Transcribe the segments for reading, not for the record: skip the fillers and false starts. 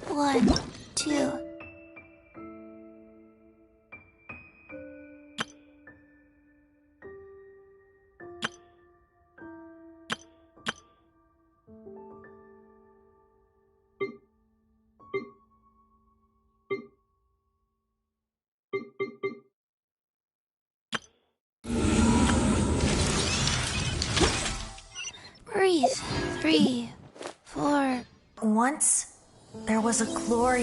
One, two. Breathe. 3, 4. Once, there was a glorious...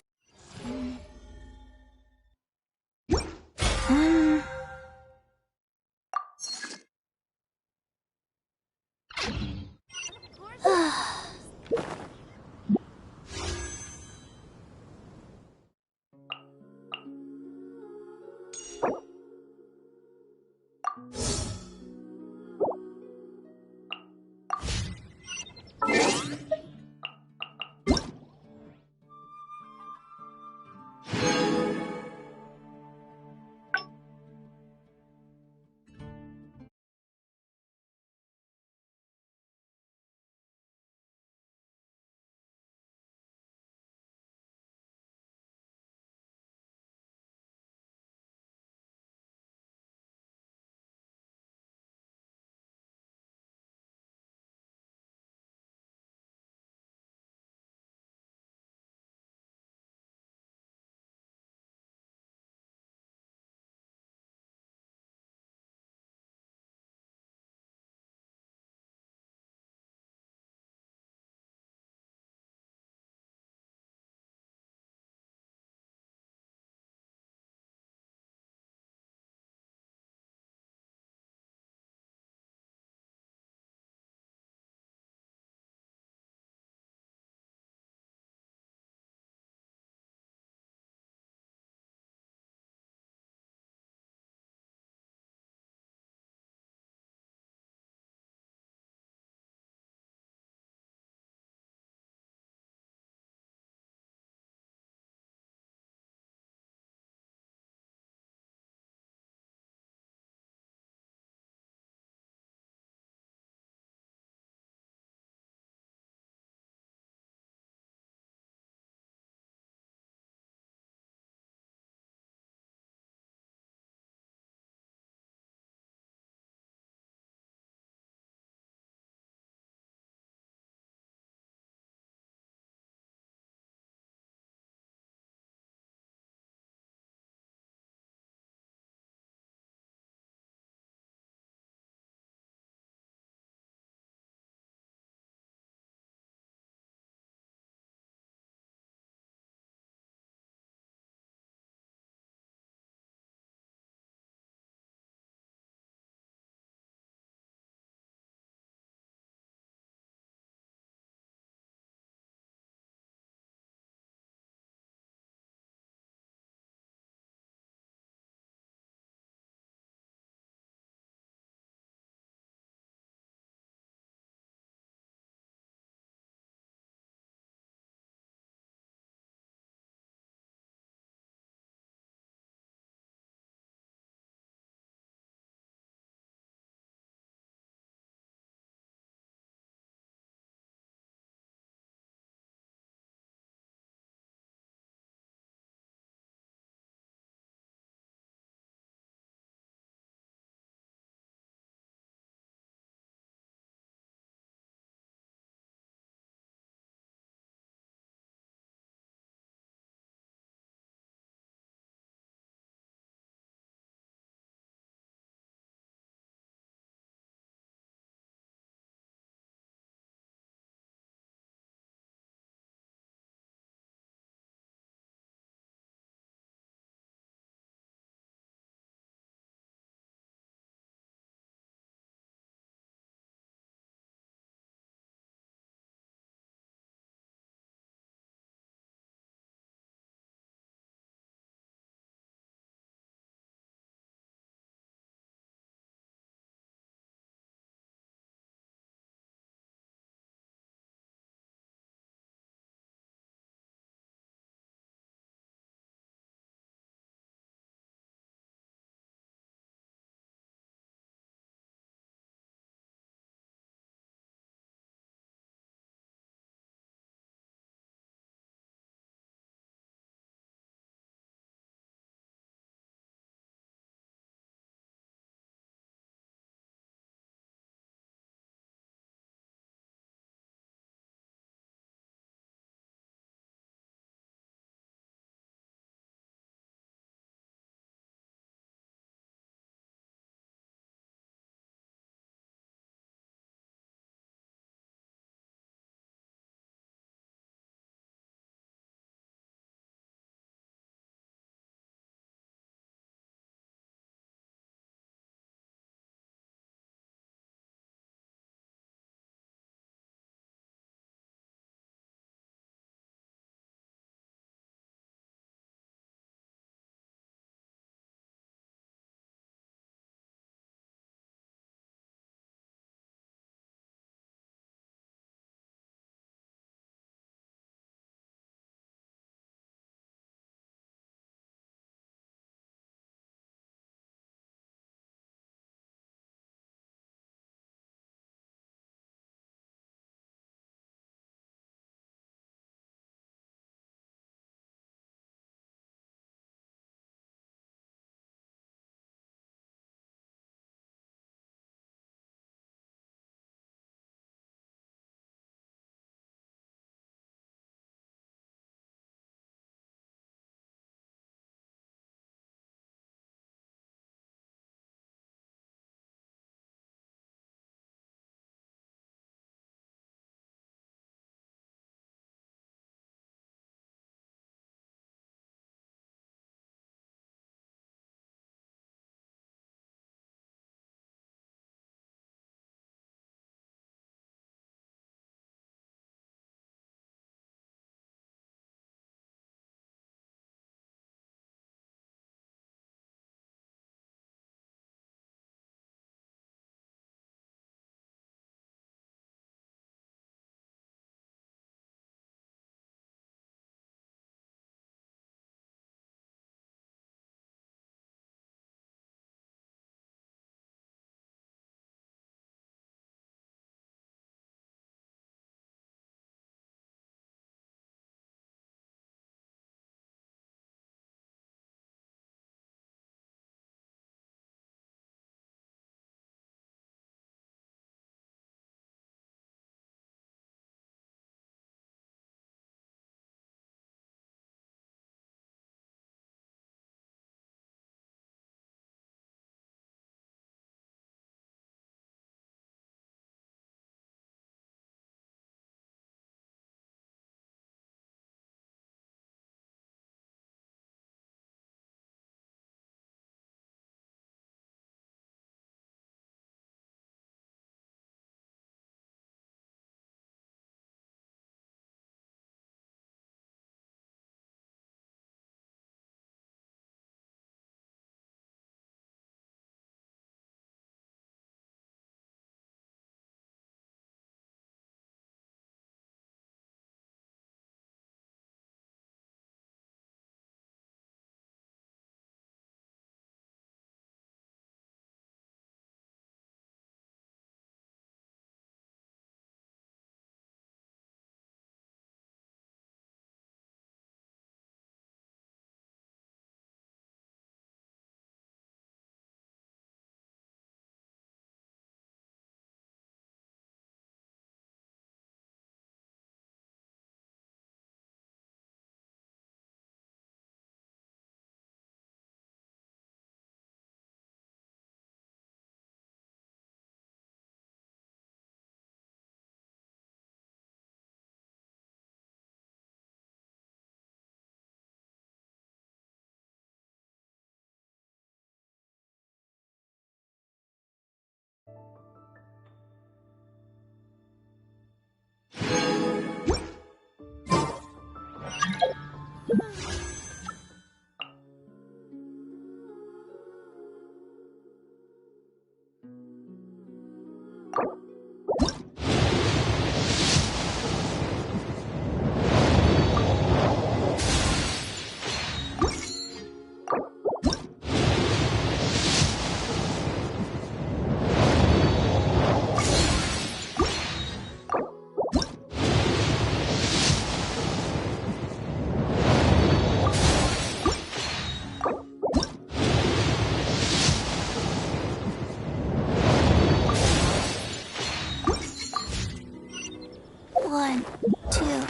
1, 2,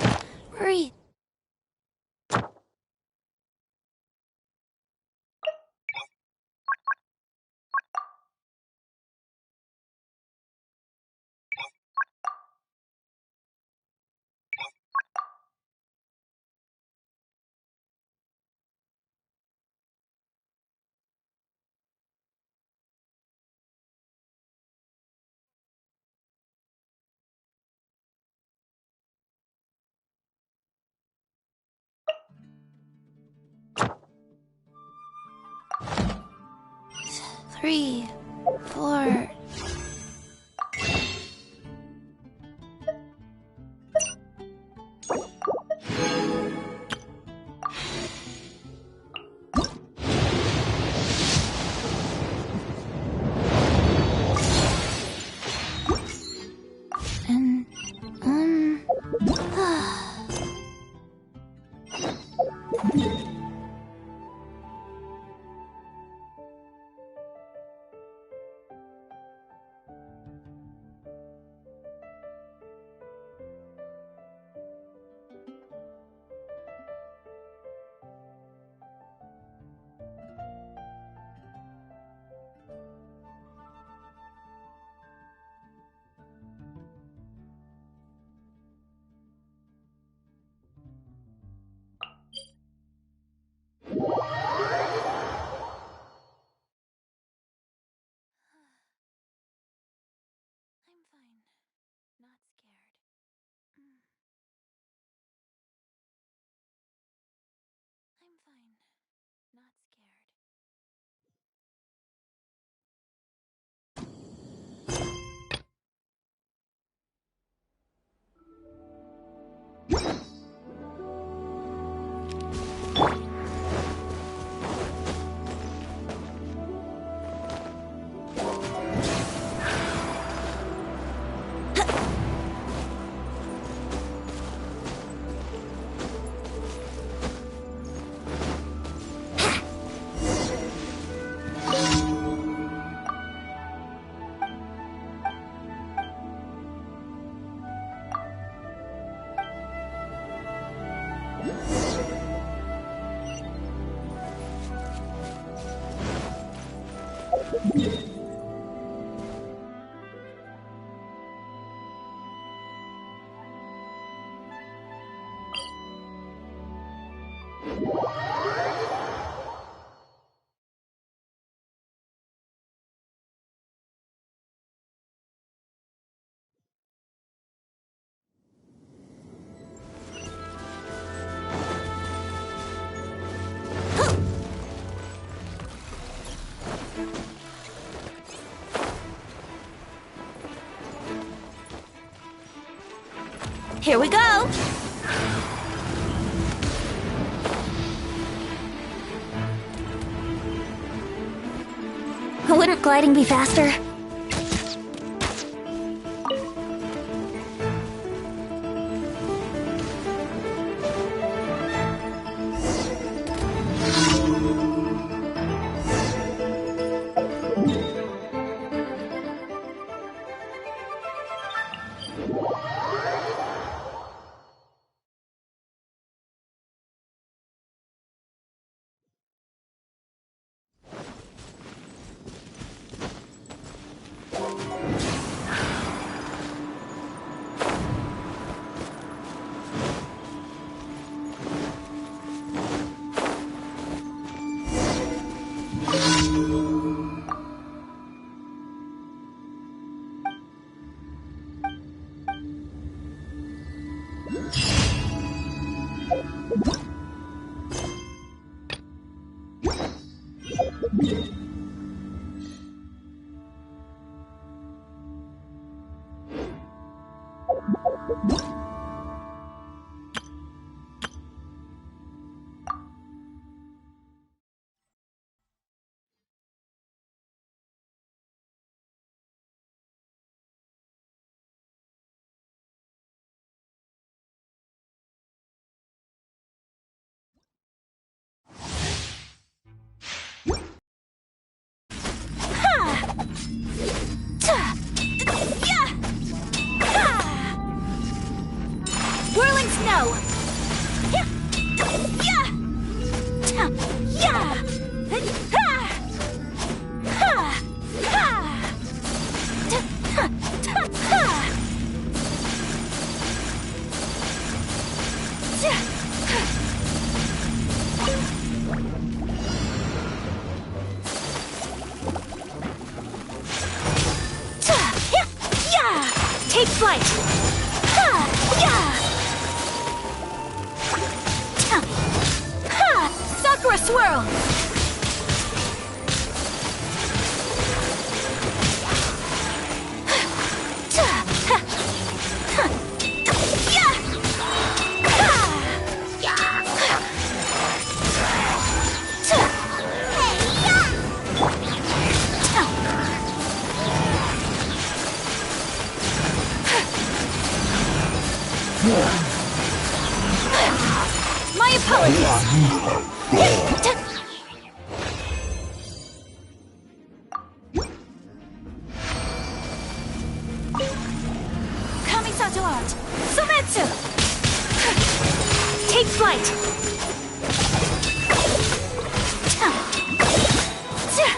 breathe. Three, four. And, I'm fine. Not scared. I'm fine. Not scared. Here we go! Wouldn't gliding be faster? Whirling snow! Yeah! Yeah! Ta! Yeah! Ha! Ha! Ha! Ta! Ha! Ta! Ha! Ta! Ta! Yeah! Yeah! Take flight! Ha! Yeah! Ta! Ha! Sakura swirl! Ta! Ha! Ha! Yeah! Ha! Ta! Hey, yeah! Ta! My apologies! Kamisato art! Sometsu! Take flight! Ta! Ta!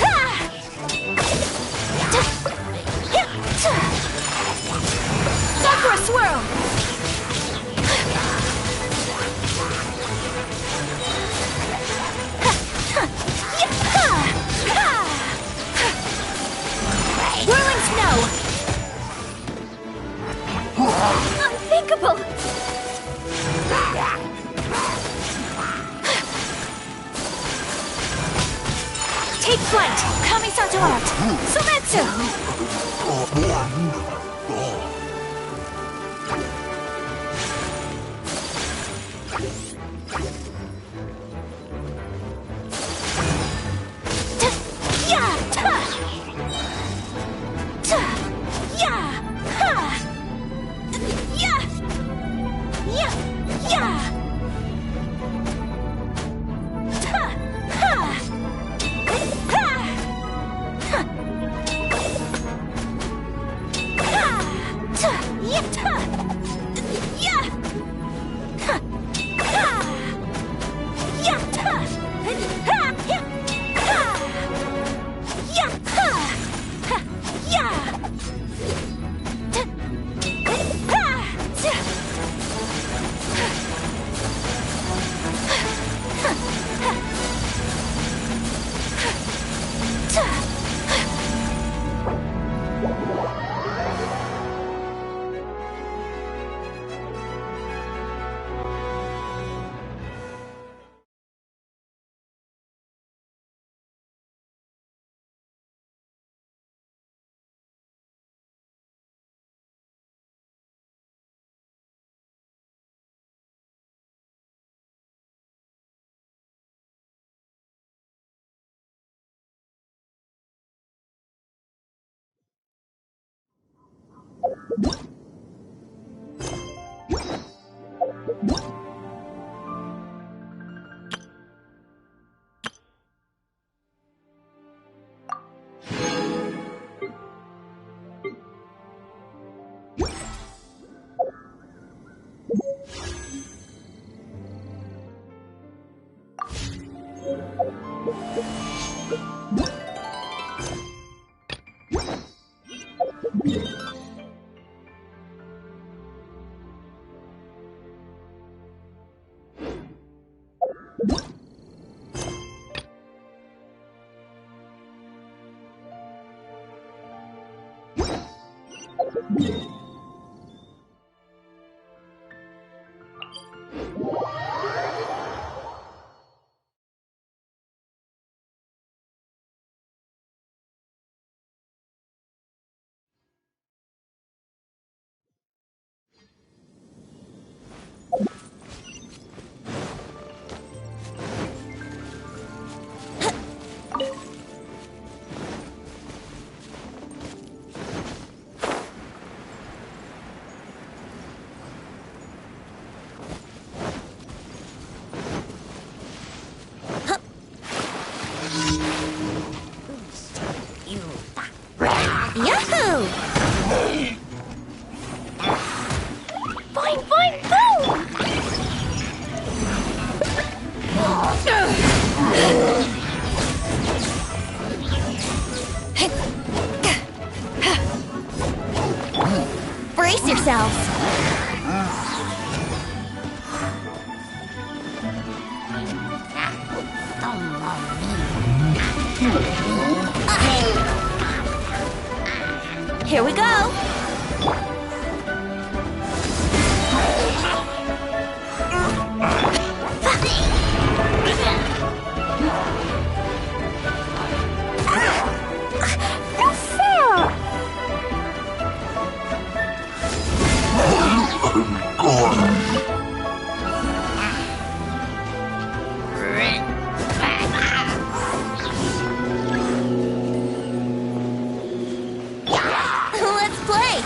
Ha! Ta! Ya! Ta! Sakura swirl! Ha! Ha! Ya! Ha! Ha! Whirling snow! Unthinkable! Take flight! Kamisato art! Sometsu! Ta! Ya! Ta! Ta! Ya! Ha! Ya! Ya! Ya! Ta! Ha! Ha! Ha! Ha! Ta! Ya! Ta! Ya! Ha! Ha! Ya! Ta! Ha! Ya! Ha! Ya! Ha! Ha! Ya! Ta! Ha! Ta! Boing, boing, boom! Brace yourselves! Here we go! No fair! Let's play!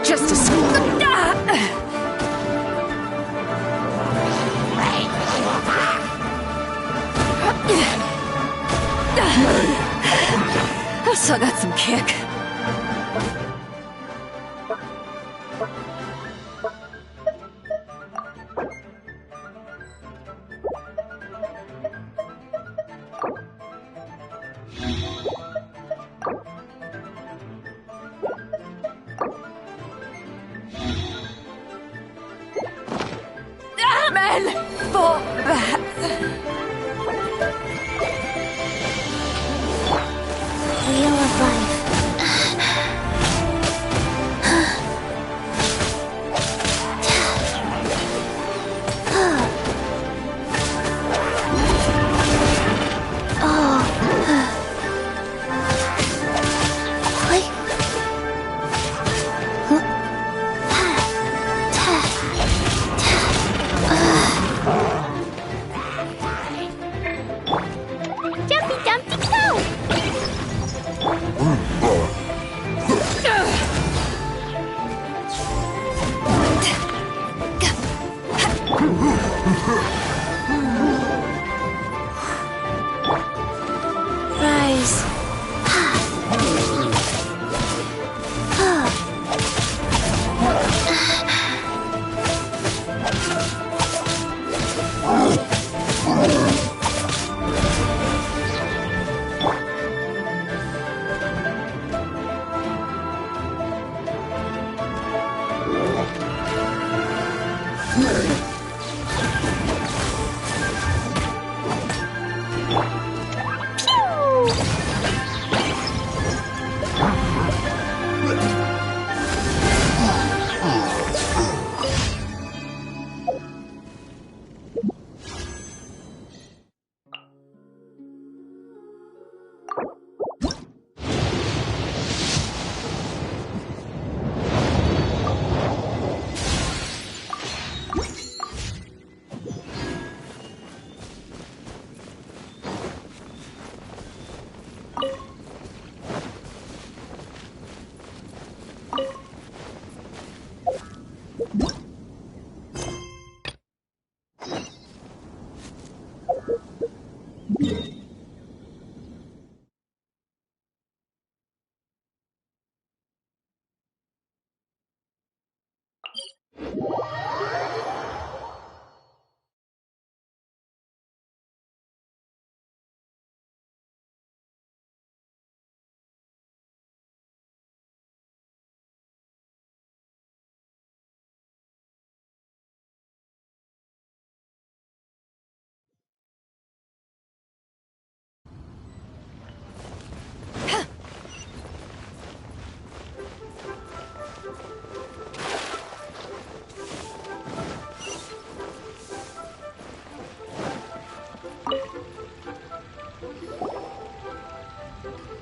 Just a I still got some kick. Men, fall back. Wheel of life. Jumpy Dumpty Go! Rise.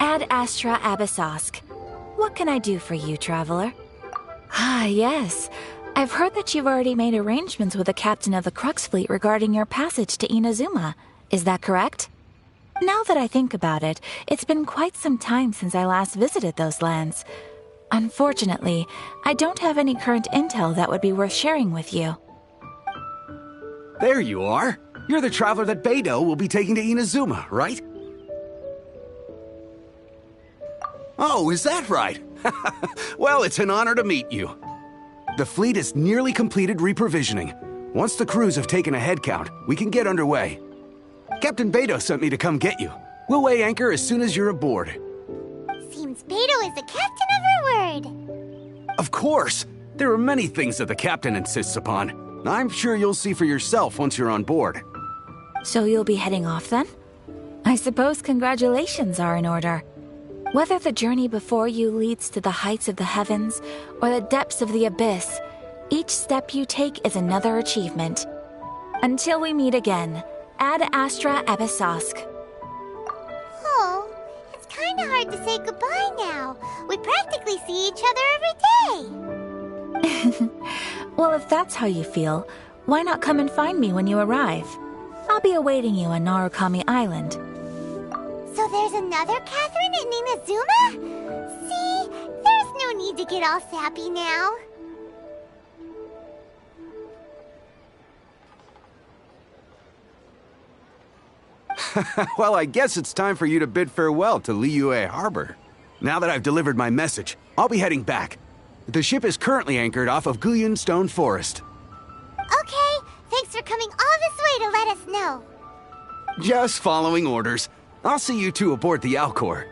Ad Astra Abyssosk. What can I do for you, traveler? Ah, yes. I've heard that you've already made arrangements with the captain of the Crux Fleet regarding your passage to Inazuma. Is that correct? Now that I think about it, it's been quite some time since I last visited those lands. Unfortunately, I don't have any current intel that would be worth sharing with you. There you are. You're the traveler that Beidou will be taking to Inazuma, right? Oh, is that right? Well, it's an honor to meet you. The fleet is nearly completed reprovisioning. Once the crews have taken a head count, we can get underway. Captain Beidou sent me to come get you. We'll weigh anchor as soon as you're aboard. Seems Beidou is the captain of her word. Of course! There are many things that the captain insists upon. I'm sure you'll see for yourself once you're on board. So you'll be heading off then? I suppose congratulations are in order. Whether the journey before you leads to the heights of the heavens or the depths of the abyss, each step you take is another achievement. Until we meet again, Ad Astra Ebisosk. Oh, it's kind of hard to say goodbye now. We practically see each other every day. Well, if that's how you feel, why not come and find me when you arrive? I'll be awaiting you on Narukami Island. So there's another Catherine in Inazuma? See, there's no need to get all sappy now. Well, I guess it's time for you to bid farewell to Liyue Harbor. Now that I've delivered my message, I'll be heading back. The ship is currently anchored off of Guyun Stone Forest. Okay, thanks for coming all this way to let us know. Just following orders. I'll see you two aboard the Alcor.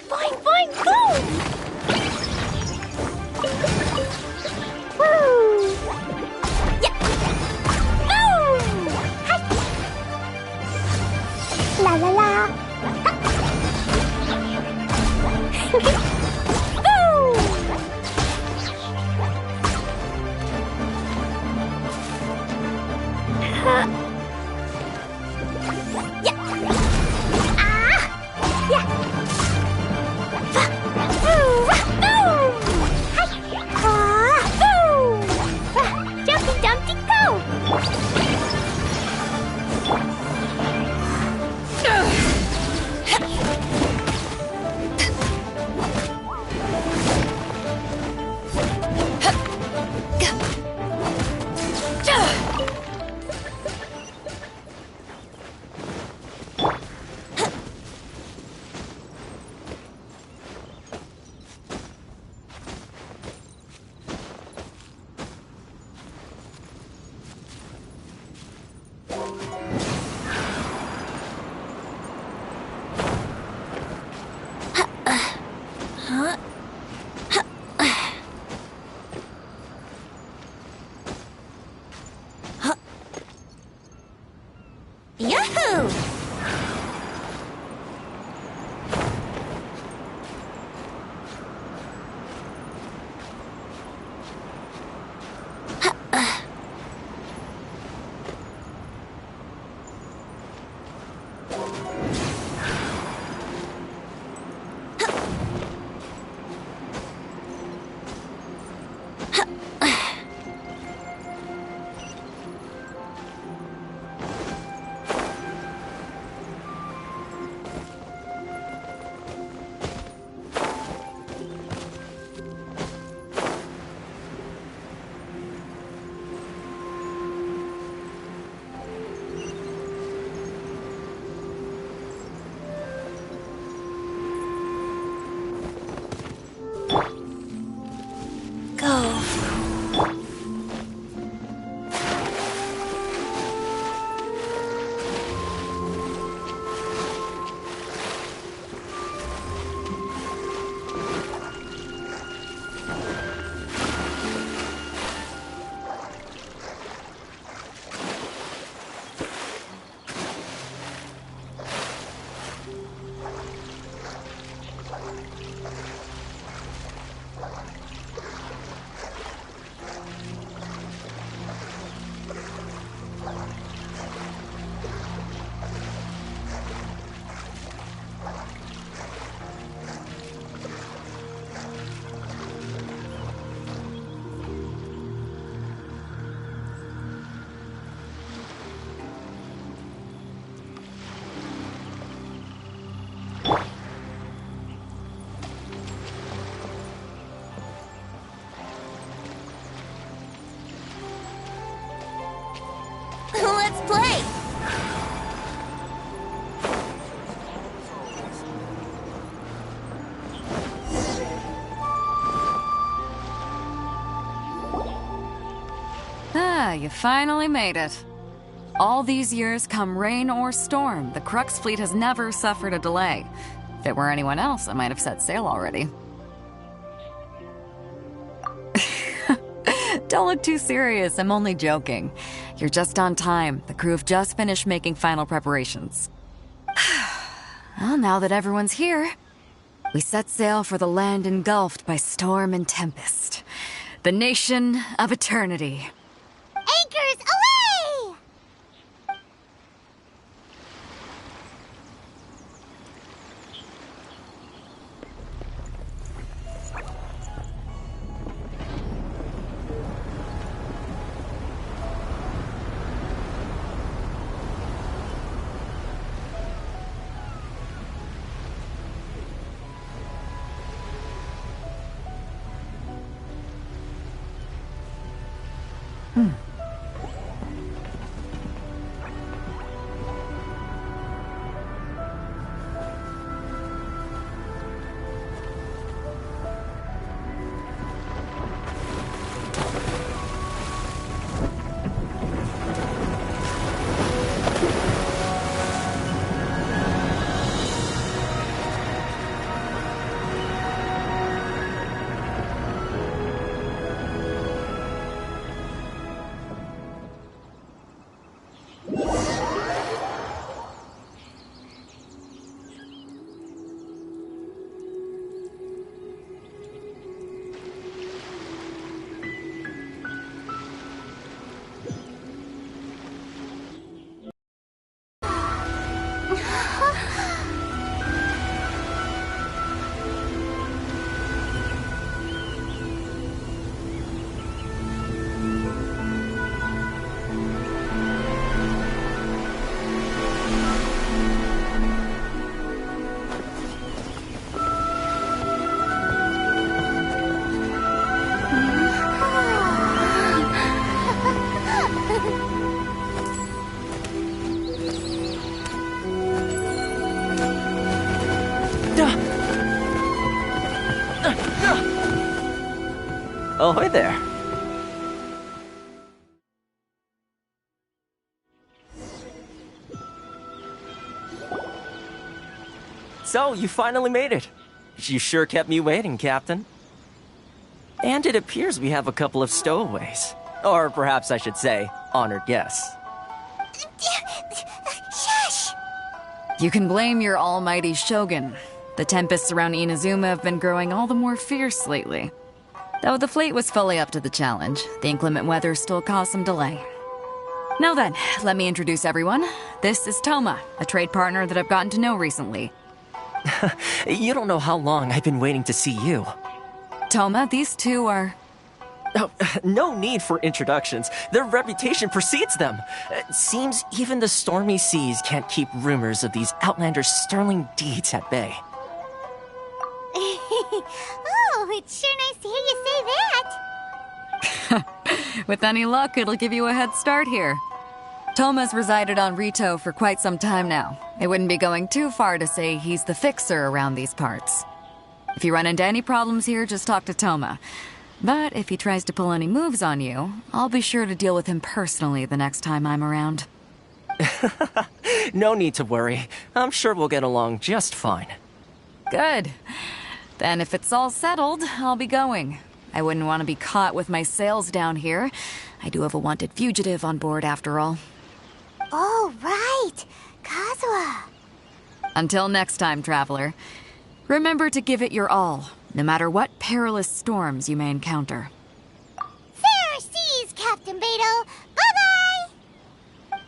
Boing, boing, boom! Woo! Yeah! Boom! Hi! La la la! Boom! Yeah! Ah! Yeah! Jumpy Dumpty go! play! Ah, you finally made it. All these years, come rain or storm, the Crux fleet has never suffered a delay. If it were anyone else, I might have set sail already. Don't look too serious, I'm only joking. You're just on time. The crew have just finished making final preparations. Well, now that everyone's here, we set sail for the land engulfed by storm and tempest. The nation of eternity. Anchors away! Ahoy there. So, you finally made it. You sure kept me waiting, Captain. And it appears we have a couple of stowaways. Or perhaps I should say, honored guests. Shush! You can blame your almighty shogun. The tempests around Inazuma have been growing all the more fierce lately. Though the fleet was fully up to the challenge, the inclement weather still caused some delay. Now then, let me introduce everyone. This is Toma, a trade partner that I've gotten to know recently. You don't know how long I've been waiting to see you. Toma, these two are... Oh, no need for introductions. Their reputation precedes them. It seems even the stormy seas can't keep rumors of these outlanders' sterling deeds at bay. Oh, it's sure nice to hear you say that. With any luck, it'll give you a head start here. Toma's resided on Rito for quite some time now. It wouldn't be going too far to say he's the fixer around these parts. If you run into any problems here, just talk to Toma. But if he tries to pull any moves on you, I'll be sure to deal with him personally the next time I'm around. No need to worry. I'm sure we'll get along just fine. Good. Then if it's all settled, I'll be going. I wouldn't want to be caught with my sails down here. I do have a wanted fugitive on board after all. Oh, right. Kazuha. Until next time, traveler. Remember to give it your all, no matter what perilous storms you may encounter. Fair seas, Captain Beto. Bye-bye!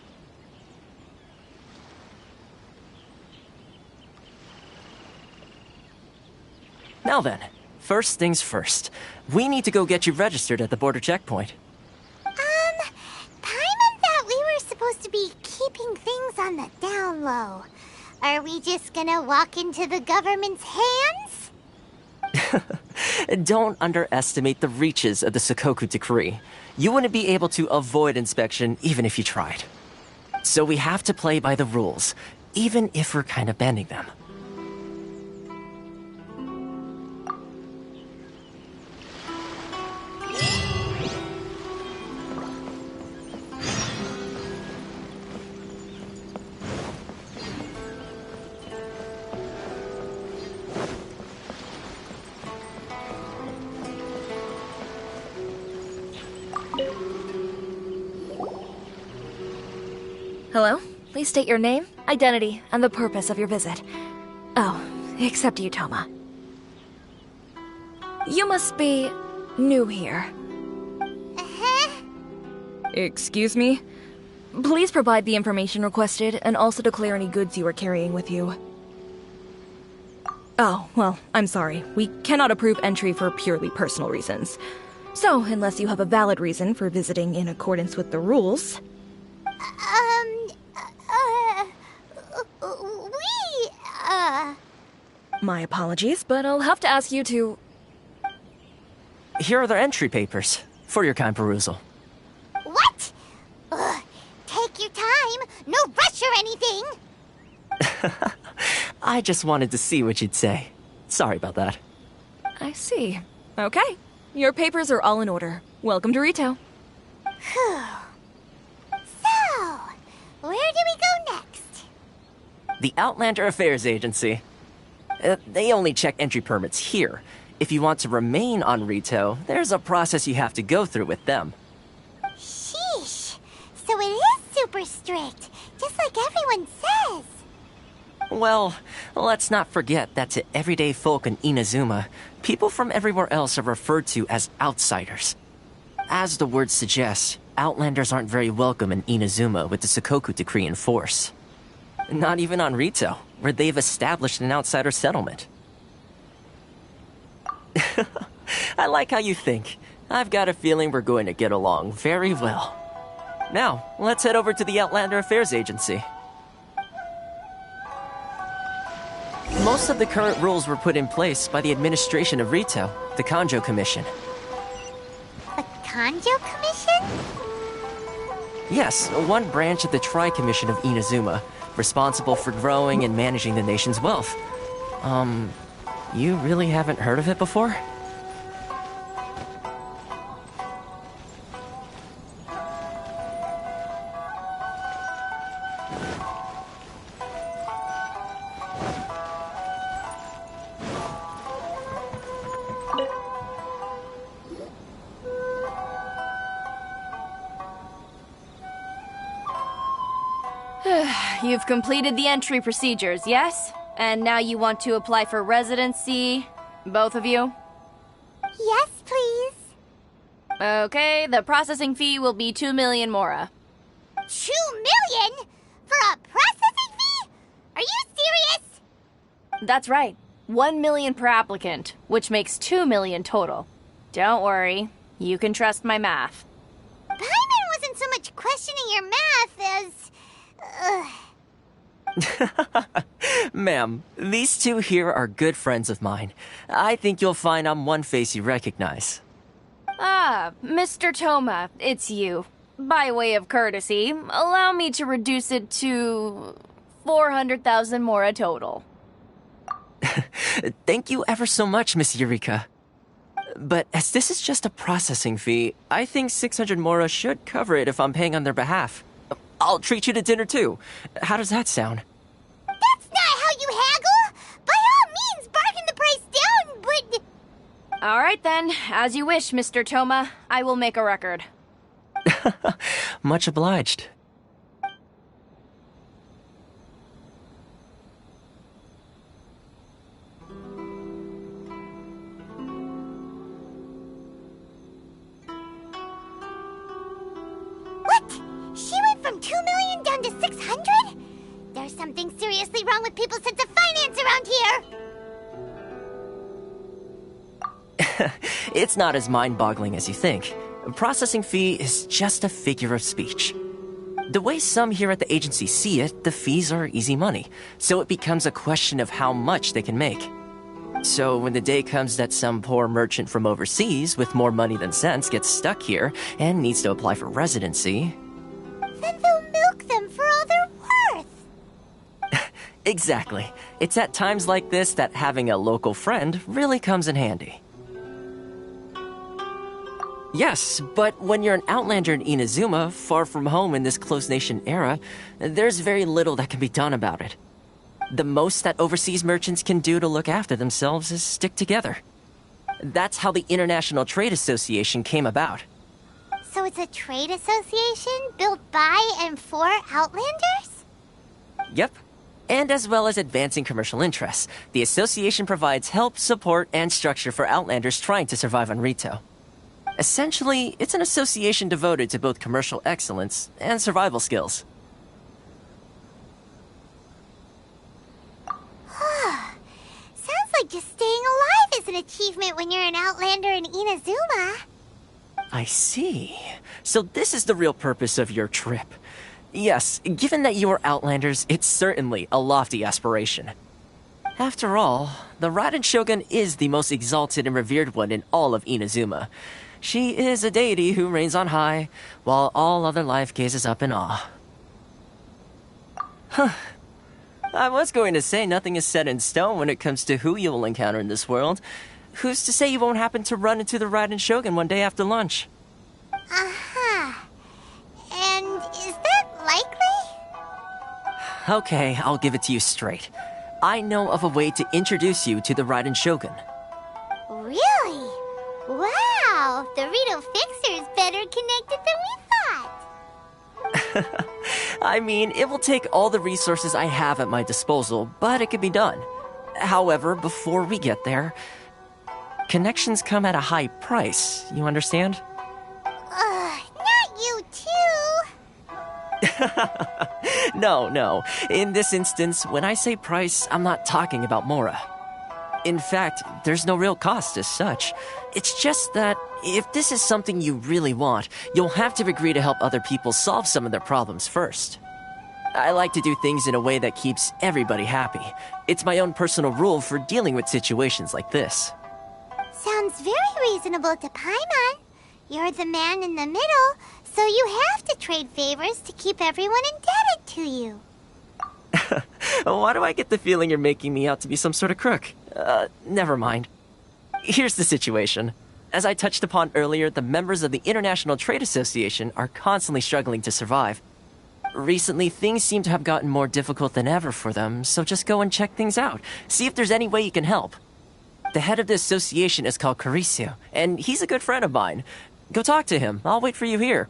Now then, first things first. We need to go get you registered at the border checkpoint. Paimon thought we were supposed to be keeping things on the down low. Are we just gonna walk into the government's hands? Don't underestimate the reaches of the Sakoku decree. You wouldn't be able to avoid inspection even if you tried. So we have to play by the rules, even if we're kind of bending them. Hello? Please state your name, identity, and the purpose of your visit. Oh, except you, Toma. You must be new here. Uh-huh. Excuse me? Please provide the information requested and also declare any goods you are carrying with you. Oh, well, I'm sorry. We cannot approve entry for purely personal reasons. So, unless you have a valid reason for visiting in accordance with the rules... My apologies, but I'll have to ask you to... Here are the entry papers, for your kind perusal. What? Take your time. No rush or anything. I just wanted to see what you'd say. Sorry about that. I see. Okay. Your papers are all in order. Welcome to Rito. Phew. So, where do we go next? The Outlander Affairs Agency. They only check entry permits here. If you want to remain on Rito, there's a process you have to go through with them. Sheesh. So it is super strict, just like everyone says. Well, let's not forget that to everyday folk in Inazuma, people from everywhere else are referred to as outsiders. As the word suggests, Outlanders aren't very welcome in Inazuma with the Sakoku Decree in force. Not even on Rito, where they've established an outsider settlement. I like how you think. I've got a feeling we're going to get along very well. Now, let's head over to the Outlander Affairs Agency. Most of the current rules were put in place by the administration of Rito, the Kanjo Commission. The Kanjo Commission? Yes, one branch of the Tri-Commission of Inazuma, responsible for growing and managing the nation's wealth. You really haven't heard of it before? You've completed the entry procedures, yes? And now you want to apply for residency? Both of you? Yes, please. Okay, the processing fee will be 2 million mora. 2 million? For a processing fee? Are you serious? That's right. 1 million per applicant, which makes 2 million total. Don't worry, you can trust my math. Paimon wasn't so much questioning your math as... Ma'am, these two here are good friends of mine. I think you'll find I'm one face you recognize. Ah, Mr. Toma, it's you. By way of courtesy, allow me to reduce it to 400,000 mora total. Thank you ever so much, Miss Eureka. But as this is just a processing fee, I think 600 mora should cover it if I'm paying on their behalf. I'll treat you to dinner too. How does that sound? That's not how you haggle! By all means, bargain the price down, but... All right then, as you wish, Mr. Toma. I will make a record. Much obliged. What? She went from 2 million down to 600? There's something seriously wrong with people's sense of finance around here! It's not as mind-boggling as you think. A processing fee is just a figure of speech. The way some here at the agency see it, the fees are easy money, so it becomes a question of how much they can make. So when the day comes that some poor merchant from overseas with more money than sense gets stuck here and needs to apply for residency... Then they'll milk them for all Exactly. It's at times like this that having a local friend really comes in handy. Yes, but when you're an outlander in Inazuma, far from home in this closed nation era, there's very little that can be done about it. The most that overseas merchants can do to look after themselves is stick together. That's how the International Trade Association came about. So it's a trade association built by and for Outlanders? Yep. And as well as advancing commercial interests, the association provides help, support, and structure for Outlanders trying to survive on Rito. Essentially, it's an association devoted to both commercial excellence and survival skills. Sounds like just staying alive is an achievement when you're an Outlander in Inazuma. I see. So this is the real purpose of your trip. Yes, given that you are Outlanders, it's certainly a lofty aspiration. After all, the Raiden Shogun is the most exalted and revered one in all of Inazuma. She is a deity who reigns on high, while all other life gazes up in awe. Huh. I was going to say nothing is set in stone when it comes to who you will encounter in this world. Who's to say you won't happen to run into the Raiden Shogun one day after lunch? Uh-huh. And is that likely? Okay, I'll give it to you straight. I know of a way to introduce you to the Raiden Shogun. Really? Wow, the Rito Fixer is better connected than we thought. I mean, it will take all the resources I have at my disposal, but it can be done. However, before we get there, connections come at a high price, you understand? Not you too. No. In this instance, when I say price, I'm not talking about Mora. In fact, there's no real cost as such. It's just that if this is something you really want, you'll have to agree to help other people solve some of their problems first. I like to do things in a way that keeps everybody happy. It's my own personal rule for dealing with situations like this. Sounds very reasonable to Paimon. You're the man in the middle, so you have to trade favors to keep everyone indebted to you. Why do I get the feeling you're making me out to be some sort of crook? Never mind. Here's the situation. As I touched upon earlier, the members of the International Trade Association are constantly struggling to survive. Recently, things seem to have gotten more difficult than ever for them, so just go and check things out. See if there's any way you can help. The head of the association is called Caricio, and he's a good friend of mine. Go talk to him. I'll wait for you here.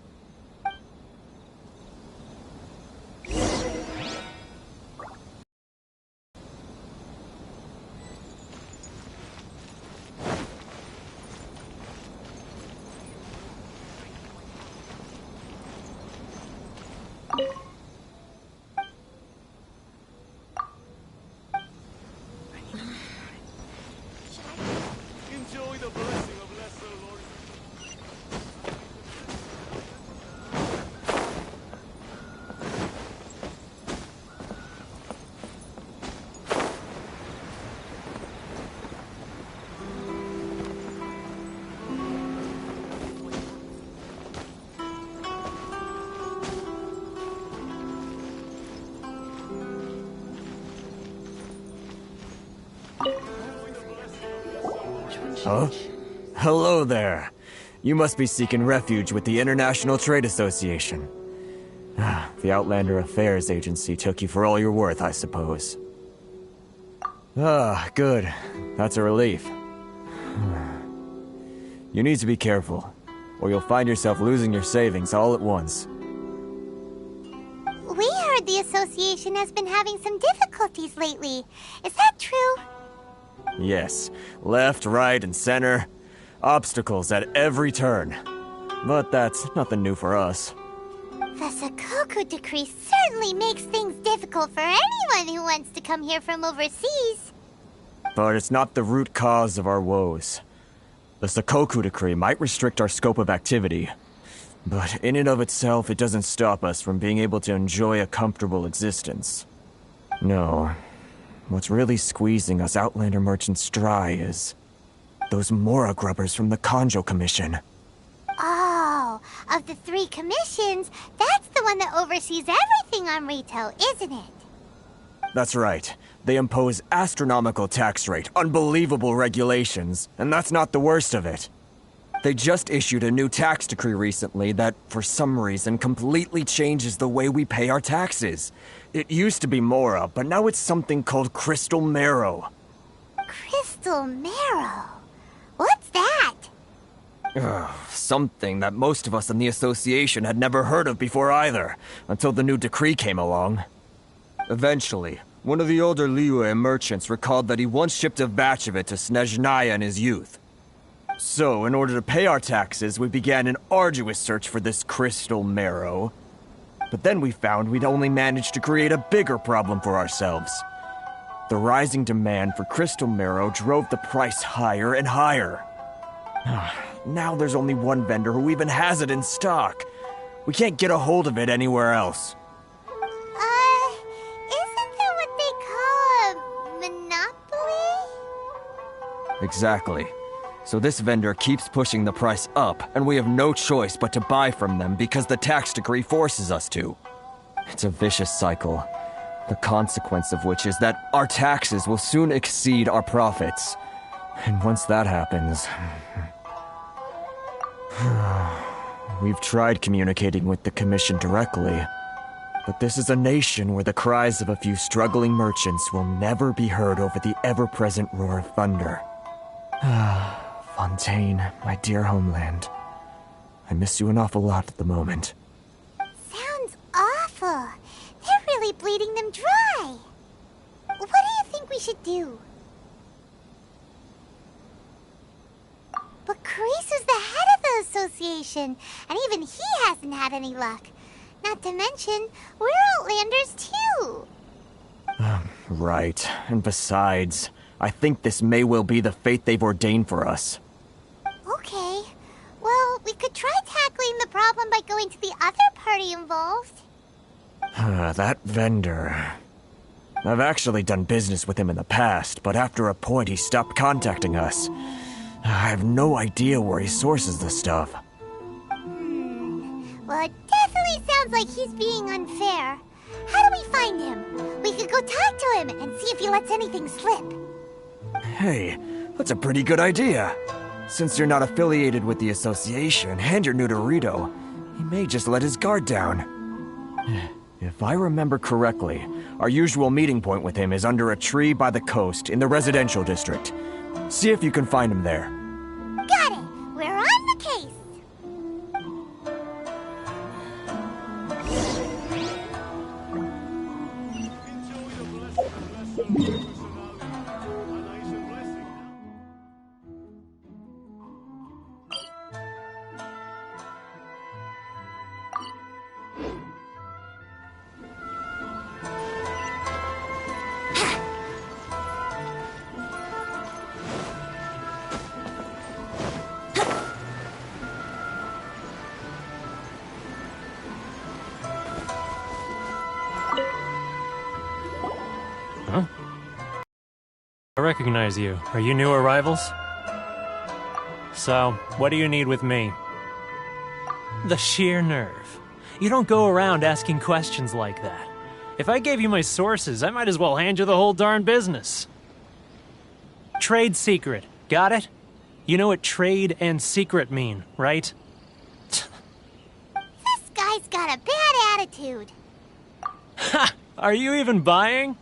Enjoy the blessing of Lesser Lord. Huh? Hello there. You must be seeking refuge with the International Trade Association. The Outlander Affairs Agency took you for all you're worth, I suppose. Good. That's a relief. You need to be careful, or you'll find yourself losing your savings all at once. We heard the association has been having some difficulties lately. Is that true? Yes. Left, right, and center. Obstacles at every turn. But that's nothing new for us. The Sakoku decree certainly makes things difficult for anyone who wants to come here from overseas. But it's not the root cause of our woes. The Sakoku decree might restrict our scope of activity, but in and of itself, it doesn't stop us from being able to enjoy a comfortable existence. No. What's really squeezing us Outlander merchants dry is those Mora grubbers from the Kanjo Commission. Oh, of the 3 commissions, that's the one that oversees everything on Rito, isn't it? That's right. They impose astronomical tax rate, unbelievable regulations, and that's not the worst of it. They just issued a new tax decree recently that, for some reason, completely changes the way we pay our taxes. It used to be Mora, but now it's something called Crystal Marrow. Crystal Marrow? What's that? Something that most of us in the association had never heard of before either, until the new decree came along. Eventually, one of the older Liyue merchants recalled that he once shipped a batch of it to Snezhnaya in his youth. So, in order to pay our taxes, we began an arduous search for this crystal marrow. But then we found we'd only managed to create a bigger problem for ourselves. The rising demand for crystal marrow drove the price higher and higher. Now there's only one vendor who even has it in stock. We can't get a hold of it anywhere else. Isn't that what they call a monopoly? Exactly. So this vendor keeps pushing the price up, and we have no choice but to buy from them because the tax decree forces us to. It's a vicious cycle, the consequence of which is that our taxes will soon exceed our profits. And once that happens... We've tried communicating with the Commission directly, but this is a nation where the cries of a few struggling merchants will never be heard over the ever-present roar of thunder. Fontaine, my dear homeland. I miss you an awful lot at the moment. Sounds awful. They're really bleeding them dry. What do you think we should do? But Carice is the head of the association, and even he hasn't had any luck. Not to mention, we're Outlanders too. Right. And besides, I think this may well be the fate they've ordained for us. Okay. Well, we could try tackling the problem by going to the other party involved. That vendor... I've actually done business with him in the past, but after a point he stopped contacting us. I have no idea where he sources the stuff. Well, it definitely sounds like he's being unfair. How do we find him? We could go talk to him and see if he lets anything slip. Hey, that's a pretty good idea. Since you're not affiliated with the association and you're new to Rito, he may just let his guard down. If I remember correctly, our usual meeting point with him is under a tree by the coast in the residential district. See if you can find him there. Got it! We're on the case! I recognize you. Are you new arrivals? So, what do you need with me? The sheer nerve. You don't go around asking questions like that. If I gave you my sources, I might as well hand you the whole darn business. Trade secret. Got it? You know what trade and secret mean, right? This guy's got a bad attitude. Ha! Are you even buying?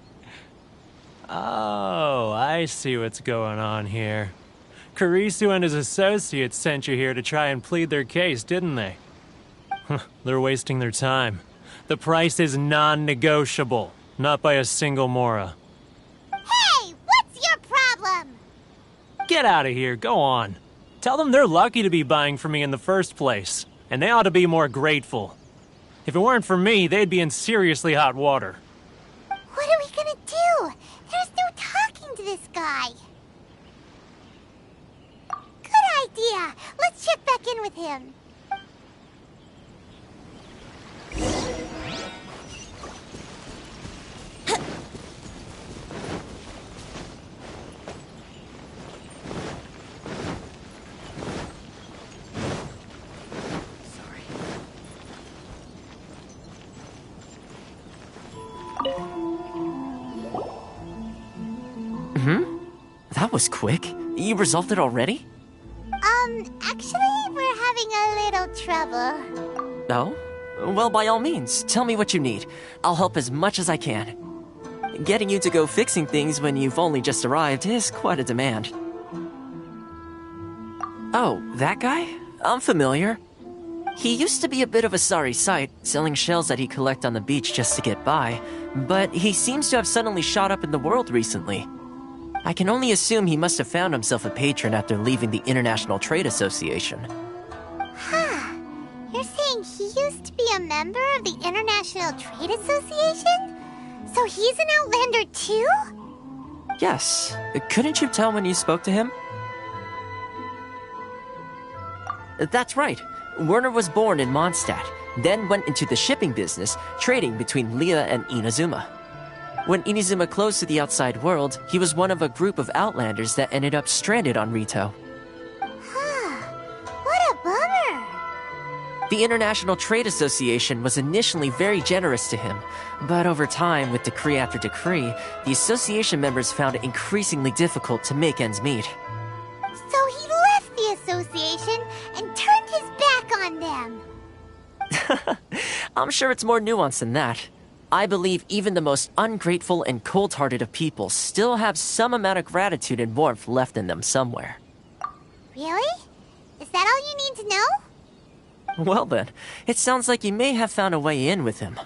Oh, I see what's going on here. Karisu and his associates sent you here to try and plead their case, didn't they? They're wasting their time. The price is non-negotiable, not by a single Mora. Hey, what's your problem? Get out of here, go on. Tell them they're lucky to be buying from me in the first place, and they ought to be more grateful. If it weren't for me, they'd be in seriously hot water. What are we gonna do? There's no talking to this guy. Good idea. Let's check back in with him. That was quick. You resolved it already? Actually, we're having a little trouble. Oh? Well, by all means, tell me what you need. I'll help as much as I can. Getting you to go fixing things when you've only just arrived is quite a demand. Oh, that guy? I'm familiar. He used to be a bit of a sorry sight, selling shells that he'd collect on the beach just to get by, but he seems to have suddenly shot up in the world recently. I can only assume he must have found himself a patron after leaving the International Trade Association. Huh. You're saying he used to be a member of the International Trade Association? So he's an Outlander too? Yes. Couldn't you tell when you spoke to him? That's right. Werner was born in Mondstadt, then went into the shipping business, trading between Leah and Inazuma. When Inazuma closed to the outside world, he was one of a group of Outlanders that ended up stranded on Rito. What a bummer! The International Trade Association was initially very generous to him, but over time, with decree after decree, the association members found it increasingly difficult to make ends meet. So he left the association and turned his back on them. I'm sure it's more nuanced than that. I believe even the most ungrateful and cold-hearted of people still have some amount of gratitude and warmth left in them somewhere. Really? Is that all you need to know? Well then, it sounds like you may have found a way in with him.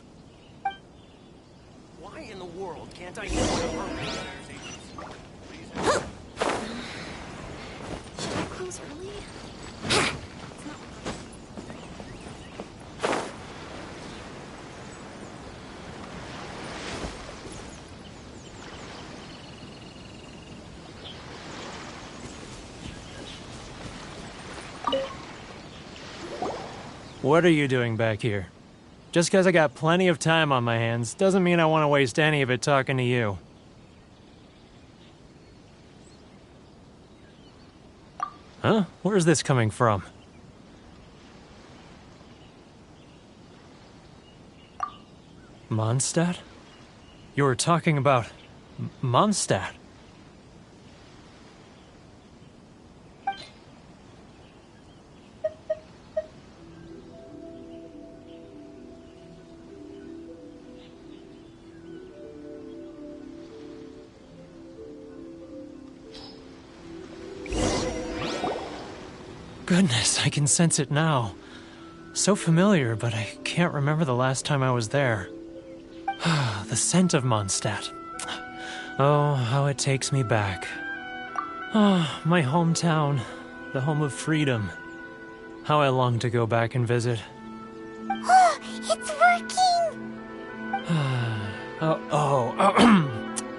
Why in the world can't I get one of her Should I close early? What are you doing back here? Just because I got plenty of time on my hands doesn't mean I want to waste any of it talking to you. Huh? Where's this coming from? Mondstadt? You were talking about Mondstadt. Goodness, I can sense it now. So familiar, but I can't remember the last time I was there. The scent of Mondstadt. Oh, how it takes me back. Oh, my hometown, the home of freedom. How I long to go back and visit. Oh, it's working!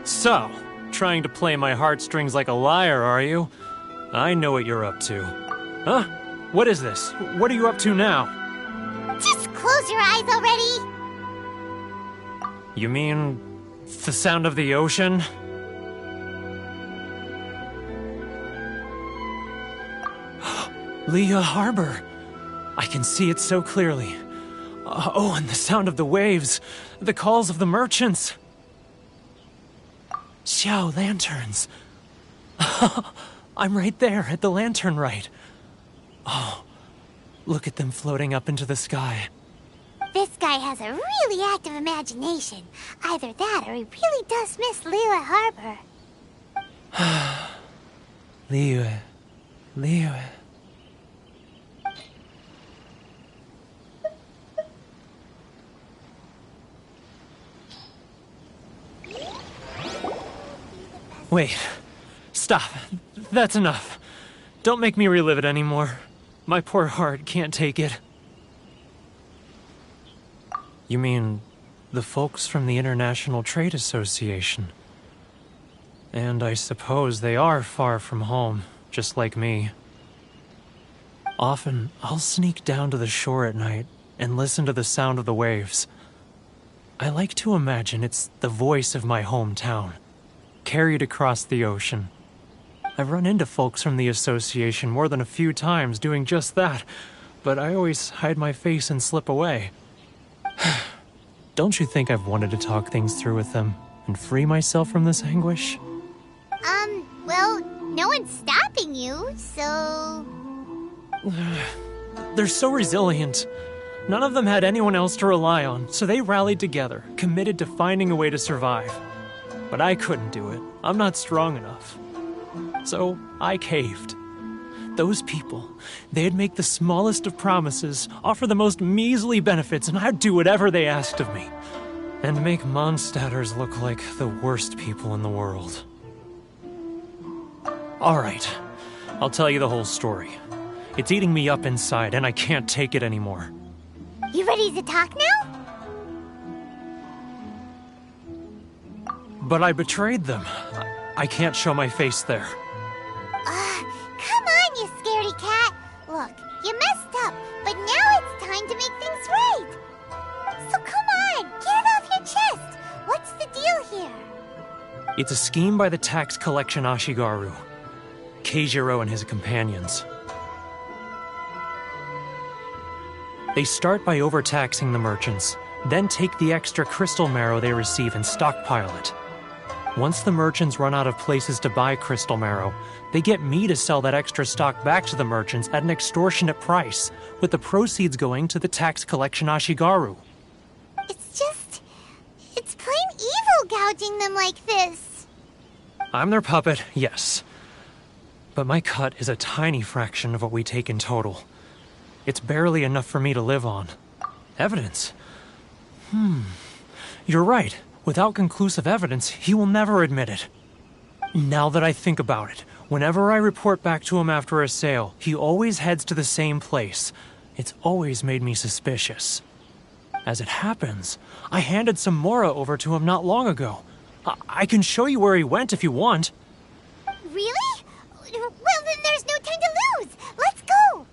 So, trying to play my heartstrings like a liar, are you? I know what you're up to. Huh? What is this? What are you up to now? Just close your eyes already! You mean the sound of the ocean? Leah Harbor. I can see it so clearly. Oh, and the sound of the waves. The calls of the merchants. Xiao lanterns. I'm right there at the lantern right. Oh, look at them floating up into the sky. This guy has a really active imagination. Either that or he really does miss Liyue Harbor. Liyue. Wait. Stop. That's enough. Don't make me relive it anymore. My poor heart can't take it. You mean the folks from the International Trade Association? And I suppose they are far from home, just like me. Often, I'll sneak down to the shore at night and listen to the sound of the waves. I like to imagine it's the voice of my hometown, carried across the ocean. I've run into folks from the association more than a few times doing just that, but I always hide my face and slip away. Don't you think I've wanted to talk things through with them and free myself from this anguish? Well, no one's stopping you, so... They're so resilient. None of them had anyone else to rely on, so they rallied together, committed to finding a way to survive. But I couldn't do it. I'm not strong enough. So I caved. Those people, they'd make the smallest of promises, offer the most measly benefits, and I'd do whatever they asked of me. And make Mondstadters look like the worst people in the world. Alright, I'll tell you the whole story. It's eating me up inside, and I can't take it anymore. You ready to talk now? But I betrayed them. I can't show my face there. Come on, you scaredy cat. Look, you messed up, but now it's time to make things right. So come on, get it off your chest. What's the deal here? It's a scheme by the tax collection Ashigaru. Keijiro and his companions. They start by overtaxing the merchants, then take the extra crystal marrow they receive and stockpile it. Once the merchants run out of places to buy crystal marrow, they get me to sell that extra stock back to the merchants at an extortionate price, with the proceeds going to the tax collection Ashigaru. It's plain evil gouging them like this. I'm their puppet, yes. But my cut is a tiny fraction of what we take in total. It's barely enough for me to live on. Evidence? You're right. Without conclusive evidence, he will never admit it. Now that I think about it, whenever I report back to him after a sale, he always heads to the same place. It's always made me suspicious. As it happens, I handed some Mora over to him not long ago. I can show you where he went if you want. Really? Well, then there's no time to lose. Let's go.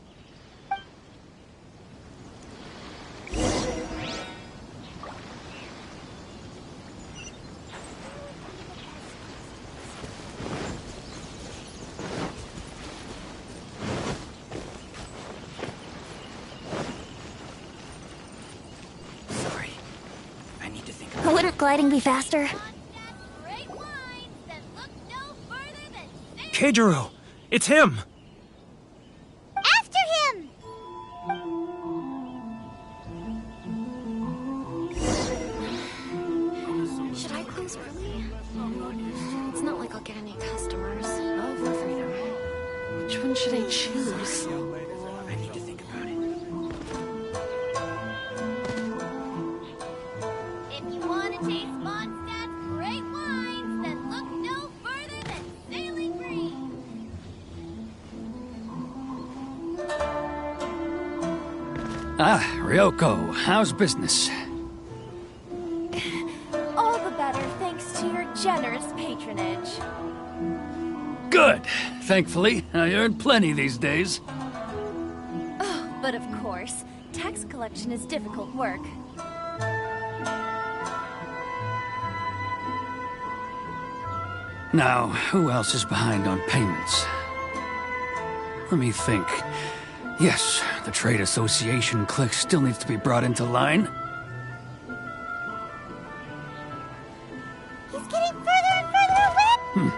Sorry. I need to think. Wouldn't gliding be faster? Keijiro! It's him! After him! Should I close early? It's not like I'll get any customers. I'll go through them. Which one should I choose? I need to think about it. If you want to taste Mondstadt's great wines, then look no further than Sailing Green. Ah, Ryoko, how's business? All the better thanks to your generous patronage. Good. Thankfully, I earn plenty these days. Oh, but of course, tax collection is difficult work. Now, who else is behind on payments? Let me think. Yes, the Trade Association clique still needs to be brought into line. He's getting further and further away!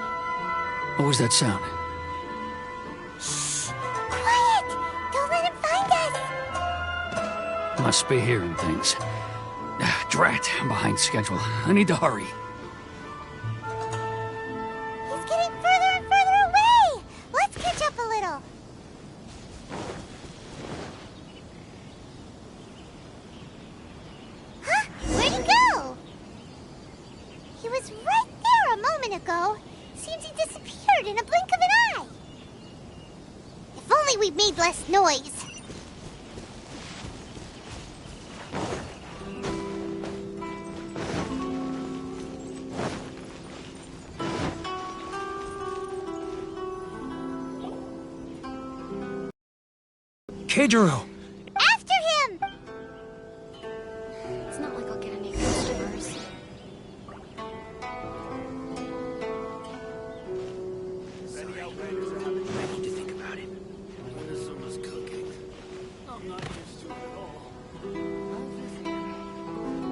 What was that sound? Quiet! Don't let him find us! Must be hearing things. Drat, I'm behind schedule. I need to hurry. He's getting further and further away! Let's catch up a little. Huh? Where'd he go? He was right there a moment ago. Seems he disappeared in a blink of an eye. If only we'd made less noise. Keijiro! After him! It's not like I'll get any customers. I need to think about it. Inazuma's cooking. I'm not used to it at all.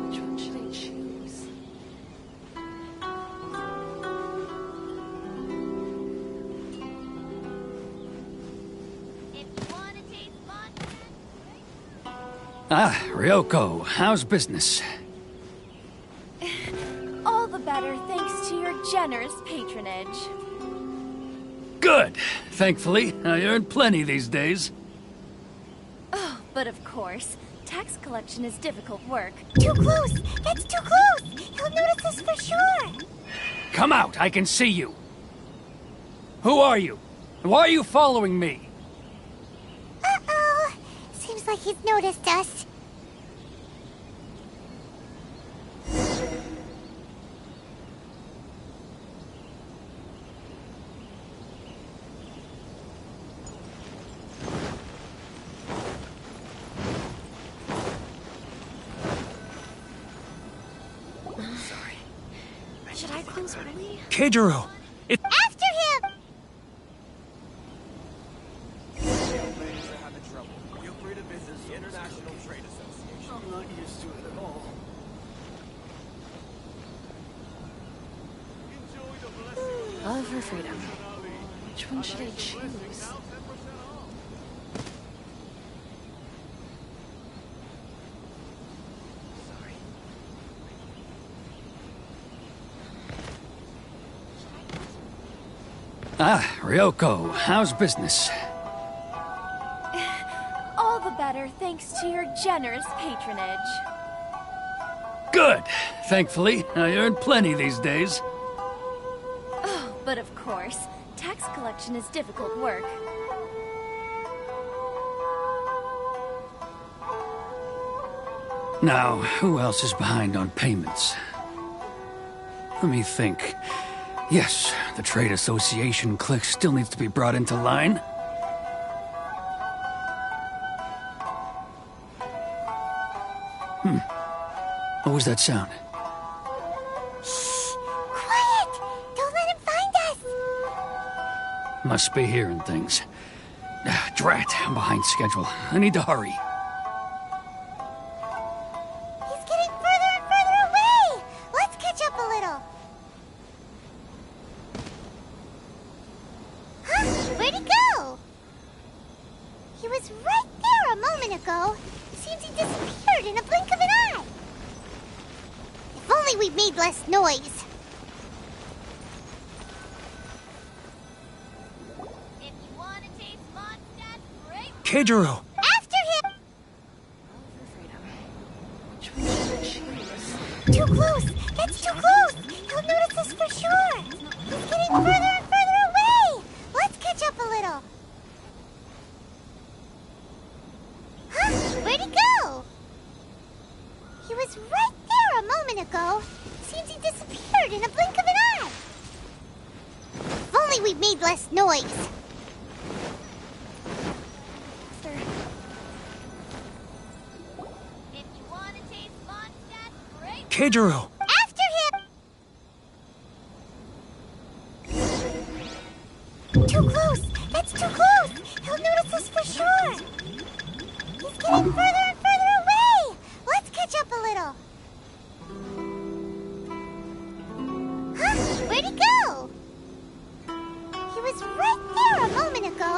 Which one should I choose? Ah, Ryoko, how's business? All the better thanks to your generous patronage. Good. Thankfully, I earn plenty these days. Oh, but of course, tax collection is difficult work. Too close! That's too close! He'll notice us for sure! Come out, I can see you. Who are you? Why are you following me? Uh-oh! Seems like he's noticed us. Should I close early? Keijiro! It. After him! I'm not used to it at all. Enjoy the blessing of Love or freedom? Which one should I choose? Ah, Ryoko, how's business? All the better thanks to your generous patronage. Good. Thankfully, I earn plenty these days. Oh, but of course, tax collection is difficult work. Now, who else is behind on payments? Let me think. Yes, the Trade Association clique still needs to be brought into line. What was that sound? Quiet! Don't let him find us! Must be hearing things. Ah, drat, I'm behind schedule. I need to hurry. He's getting further and further away! Let's catch up a little. Huh? Where'd he go? He was right there a moment ago. Seems he disappeared in a blink of an eye. If only we made less noise. If you want to taste Mondstadt, great. Keijiro! After him! Which one should I choose? Too close! That's too close! He'll notice us for sure! He's getting further and further away! Let's catch up a little. Huh? Where'd he go? He was right there a moment ago. Seems he disappeared in a blink of an eye. If only we made less noise. If you want to taste Mondstadt, great. Keijiro! After him! Too close! That's too close! He'll notice us for sure! He's getting further and further away! Let's catch up a little. Huh? Where'd he go? He was right there a moment ago.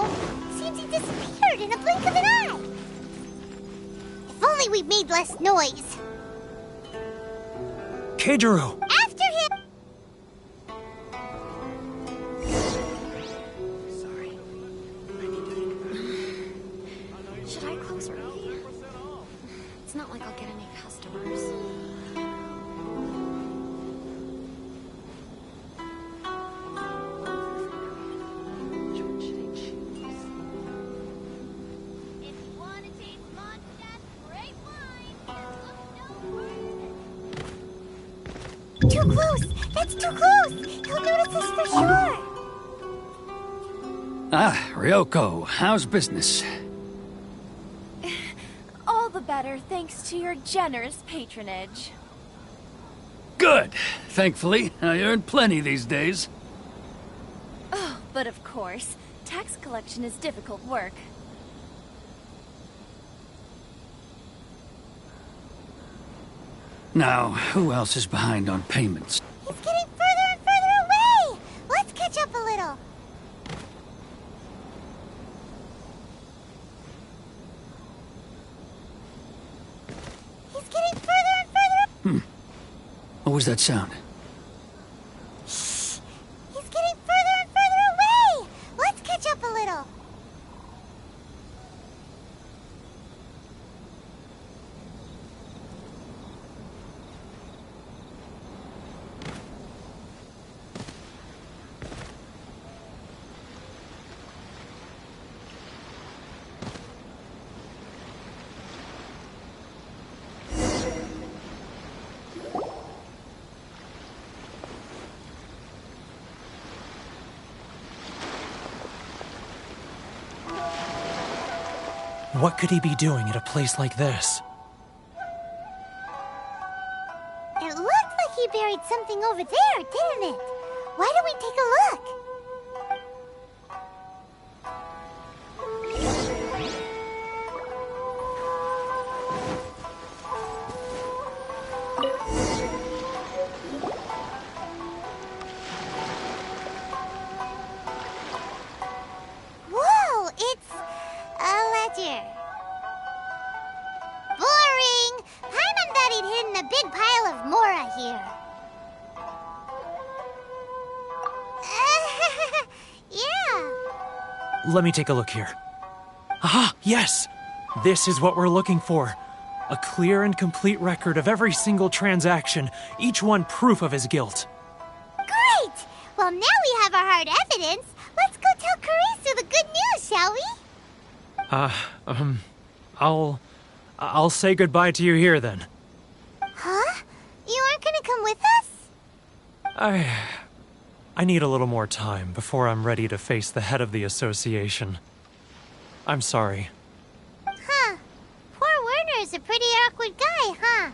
Seems he disappeared in a blink of an eye. If only we made less noise. Keijiro! After him! Should I close early? It's not like I'll get any customers. Which one should I choose? If you want to taste Mondstadt, great wine, and look no further. Too close! That's too close! He'll notice us for sure! Ah, Ryoko, how's business? All the better thanks to your generous patronage. Good. Thankfully, I earn plenty these days. Oh, but of course, tax collection is difficult work. Now, who else is behind on payments? He's getting further and further away! Let's catch up a little. was that sound? Shh! He's getting further and further away! Let's catch up a little. What could he be doing at a place like this? It looked like he buried something over there, didn't it? Why don't we take a look? Whoa, it's a ledger. Boring! Paimon thought he'd hidden a big pile of Mora here. Yeah. Let me take a look here. Aha! Yes! This is what we're looking for. A clear and complete record of every single transaction, each one proof of his guilt. Great! Well, now we have our hard evidence. Let's go tell Karisu the good news, shall we? I'll say goodbye to you here then. Huh? You aren't gonna come with us? I need a little more time before I'm ready to face the head of the association. I'm sorry. Huh. Poor Werner's a pretty awkward guy, huh?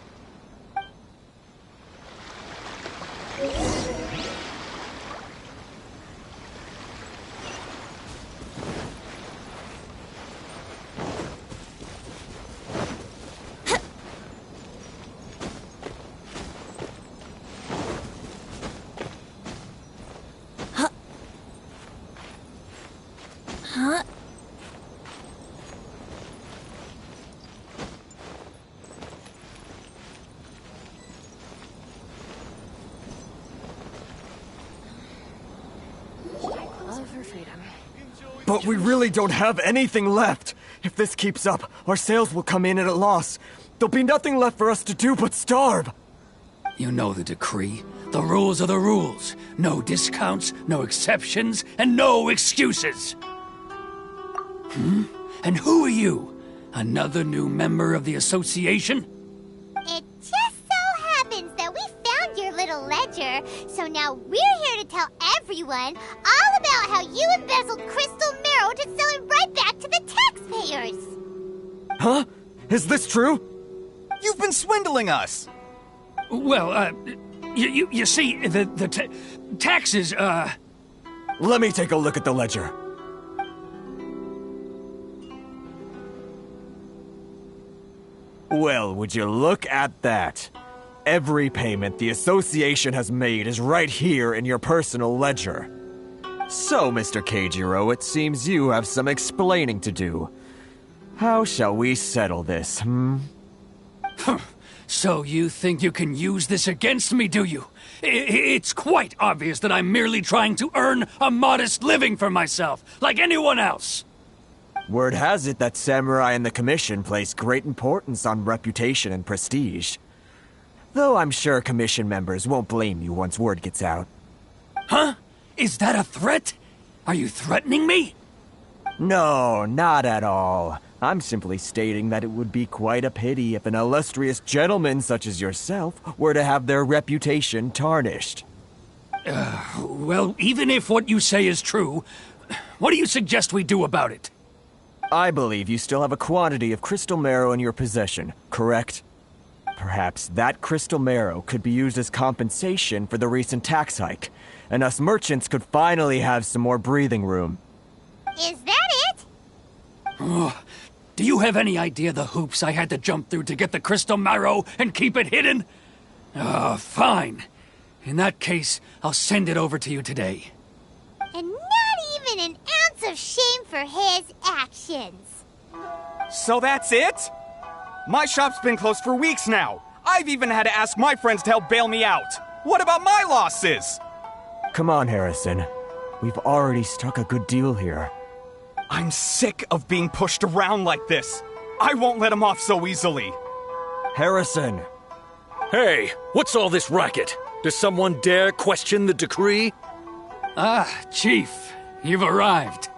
But we really don't have anything left. If this keeps up, our sales will come in at a loss. There'll be nothing left for us to do but starve. You know the decree. The rules are the rules. No discounts, no exceptions, and no excuses. And who are you? Another new member of the association? It just so happens that we found your little ledger, so now we're here to tell everyone all about how you embezzled crystal marrow to sell it right back to the taxpayers. Huh? Is this true? You've been swindling us! Well, you see, the taxes, Let me take a look at the ledger. Well, would you look at that? Every payment the association has made is right here in your personal ledger. So, Mr. Keijiro, it seems you have some explaining to do. How shall we settle this, So you think you can use this against me, do you? It's quite obvious that I'm merely trying to earn a modest living for myself, like anyone else. Word has it that Samurai and the Commission place great importance on reputation and prestige. Though I'm sure Commission members won't blame you once word gets out. Huh? Is that a threat? Are you threatening me? No, not at all. I'm simply stating that it would be quite a pity if an illustrious gentleman such as yourself were to have their reputation tarnished. Well, even if what you say is true, what do you suggest we do about it? I believe you still have a quantity of crystal marrow in your possession, correct? Perhaps that crystal marrow could be used as compensation for the recent tax hike, and us merchants could finally have some more breathing room. Is that it? Do you have any idea the hoops I had to jump through to get the crystal marrow and keep it hidden? Fine. In that case, I'll send it over to you today. And not even an ounce of shame for his actions. So that's it? My shop's been closed for weeks now. I've even had to ask my friends to help bail me out. What about my losses? Come on, Harrison. We've already struck a good deal here. I'm sick of being pushed around like this. I won't let him off so easily. Harrison! Hey, what's all this racket? Does someone dare question the decree? Ah, Chief, you've arrived.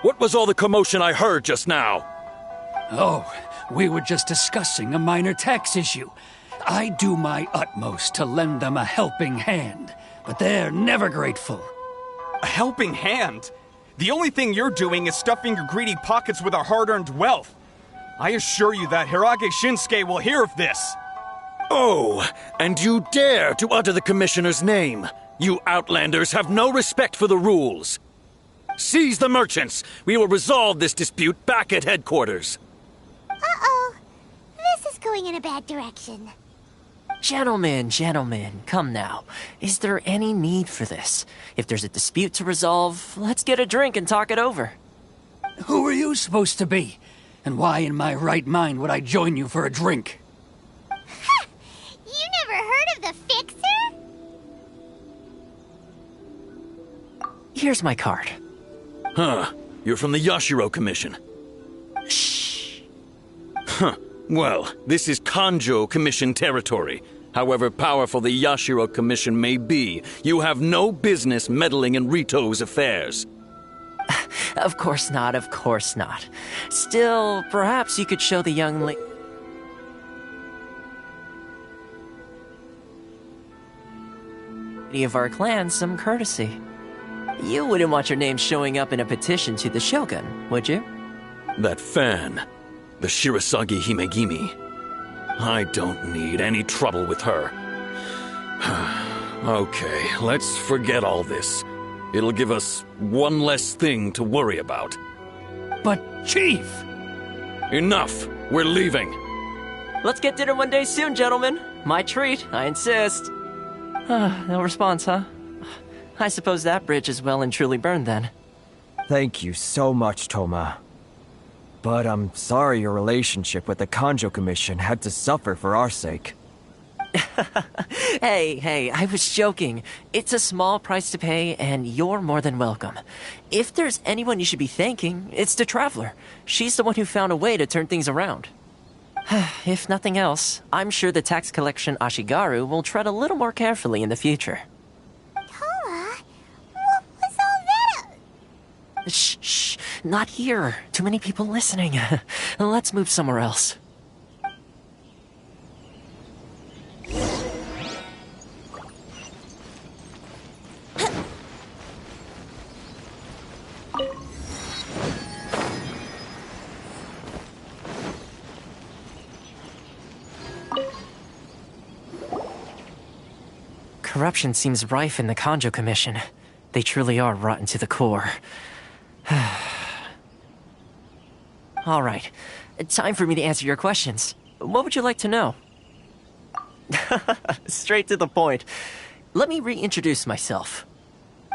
What was all the commotion I heard just now? Oh, we were just discussing a minor tax issue. I do my utmost to lend them a helping hand, but they're never grateful. A helping hand? The only thing you're doing is stuffing your greedy pockets with our hard-earned wealth. I assure you that Hirage Shinsuke will hear of this. Oh, and you dare to utter the Commissioner's name. You Outlanders have no respect for the rules. Seize the merchants. We will resolve this dispute back at headquarters. Uh-oh. This is going in a bad direction. Gentlemen, come now. Is there any need for this? If there's a dispute to resolve, let's get a drink and talk it over. Who are you supposed to be? And why in my right mind would I join you for a drink? Ha! You never heard of the Fixer? Here's my card. Huh. You're from the Yashiro Commission. Shh. Huh. Well, this is Kanjo Commission territory. However powerful the Yashiro Commission may be, you have no business meddling in Rito's affairs. Of course not, of course not. Still, perhaps you could show the young lady of our clan some courtesy. You wouldn't want your name showing up in a petition to the Shogun, would you? That fan, the Shirasagi Himegimi. I don't need any trouble with her. Okay, let's forget all this. It'll give us one less thing to worry about. But, Chief! Enough! We're leaving. Let's get dinner one day soon, gentlemen. My treat, I insist. No response, huh? I suppose that bridge is well and truly burned then. Thank you so much, Toma. But I'm sorry your relationship with the Kanjo Commission had to suffer for our sake. Hey, I was joking. It's a small price to pay, and you're more than welcome. If there's anyone you should be thanking, it's the Traveler. She's the one who found a way to turn things around. If nothing else, I'm sure the tax collection Ashigaru will tread a little more carefully in the future. Toma? What was all that? Shh, not here. Too many people listening. Let's move somewhere else. Corruption seems rife in the Kanjo Commission. They truly are rotten to the core. All right, time for me to answer your questions. What would you like to know? Straight to the point. Let me reintroduce myself.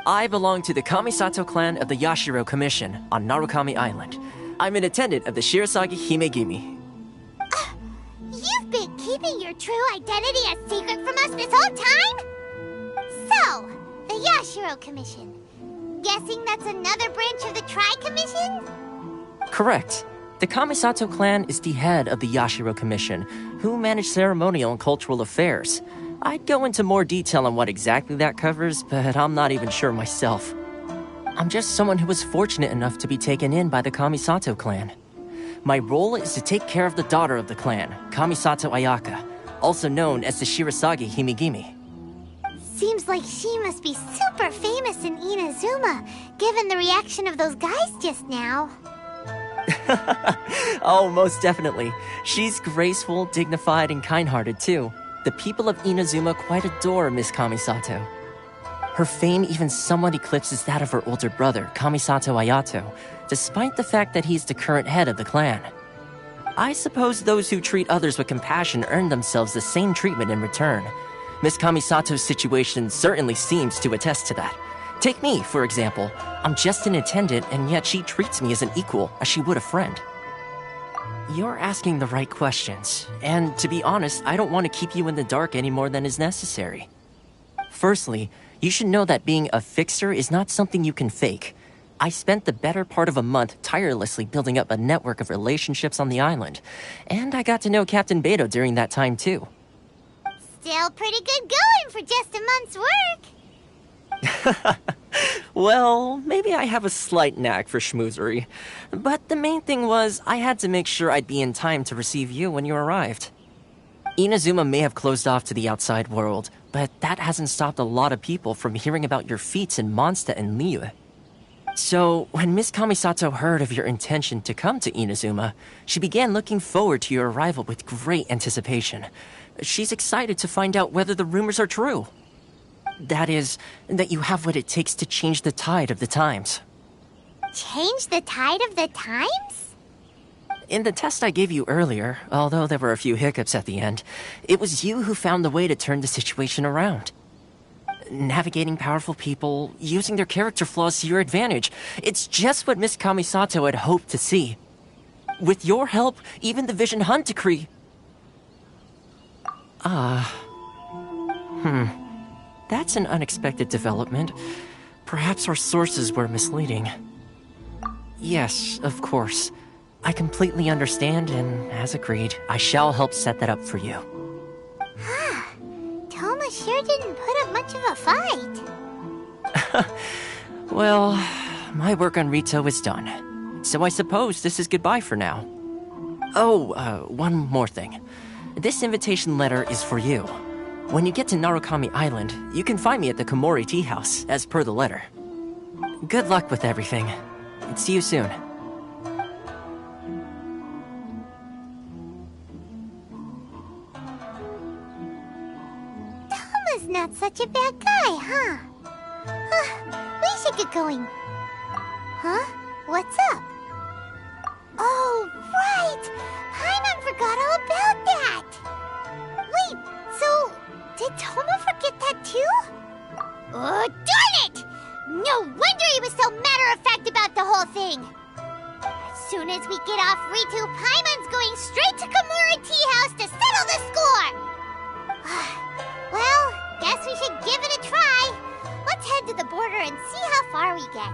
I belong to the Kamisato clan of the Yashiro Commission on Narukami Island. I'm an attendant of the Shirasagi Himegimi. You've been keeping your true identity a secret from us this whole time? So, the Yashiro Commission. Guessing that's another branch of the Tri-Commission? Correct. The Kamisato clan is the head of the Yashiro Commission, who manage ceremonial and cultural affairs. I'd go into more detail on what exactly that covers, but I'm not even sure myself. I'm just someone who was fortunate enough to be taken in by the Kamisato clan. My role is to take care of the daughter of the clan, Kamisato Ayaka, also known as the Shirasagi Himegimi. Seems like she must be super famous in Inazuma, given the reaction of those guys just now. Oh, most definitely. She's graceful, dignified, and kind-hearted, too. The people of Inazuma quite adore Miss Kamisato. Her fame even somewhat eclipses that of her older brother, Kamisato Ayato, despite the fact that he's the current head of the clan. I suppose those who treat others with compassion earn themselves the same treatment in return. Miss Kamisato's situation certainly seems to attest to that. Take me, for example. I'm just an attendant, and yet she treats me as an equal, as she would a friend. You're asking the right questions, and to be honest, I don't want to keep you in the dark any more than is necessary. Firstly, you should know that being a fixer is not something you can fake. I spent the better part of a month tirelessly building up a network of relationships on the island, and I got to know Captain Beto during that time too. Still pretty good going for just a month's work. Well, maybe I have a slight knack for schmoozery, but the main thing was I had to make sure I'd be in time to receive you when you arrived. Inazuma may have closed off to the outside world, but that hasn't stopped a lot of people from hearing about your feats in Mondstadt and Liyue. So, when Miss Kamisato heard of your intention to come to Inazuma, she began looking forward to your arrival with great anticipation. She's excited to find out whether the rumors are true. That is, that you have what it takes to change the tide of the times. Change the tide of the times? In the test I gave you earlier, although there were a few hiccups at the end, it was you who found the way to turn the situation around. Navigating powerful people, using their character flaws to your advantage. It's just what Miss Kamisato had hoped to see. With your help, even the Vision Hunt decree... That's an unexpected development. Perhaps our sources were misleading. Yes, of course. I completely understand, and as agreed, I shall help set that up for you. Toma sure didn't put up much of a fight. Well, my work on Rito is done. So I suppose this is goodbye for now. Oh, one more thing. This invitation letter is for you. When you get to Narukami Island, you can find me at the Komori Tea House, as per the letter. Good luck with everything. See you soon. Toma's not such a bad guy, huh? We should get going. Huh? What's up? Oh, right! Paimon forgot all about that! Wait, so... did Toma forget that too? Oh, darn it! No wonder he was so matter-of-fact about the whole thing! As soon as we get off Ritu, Paimon's going straight to Komori Tea House to settle the score! Well, guess we should give it a try. Let's head to the border and see how far we get.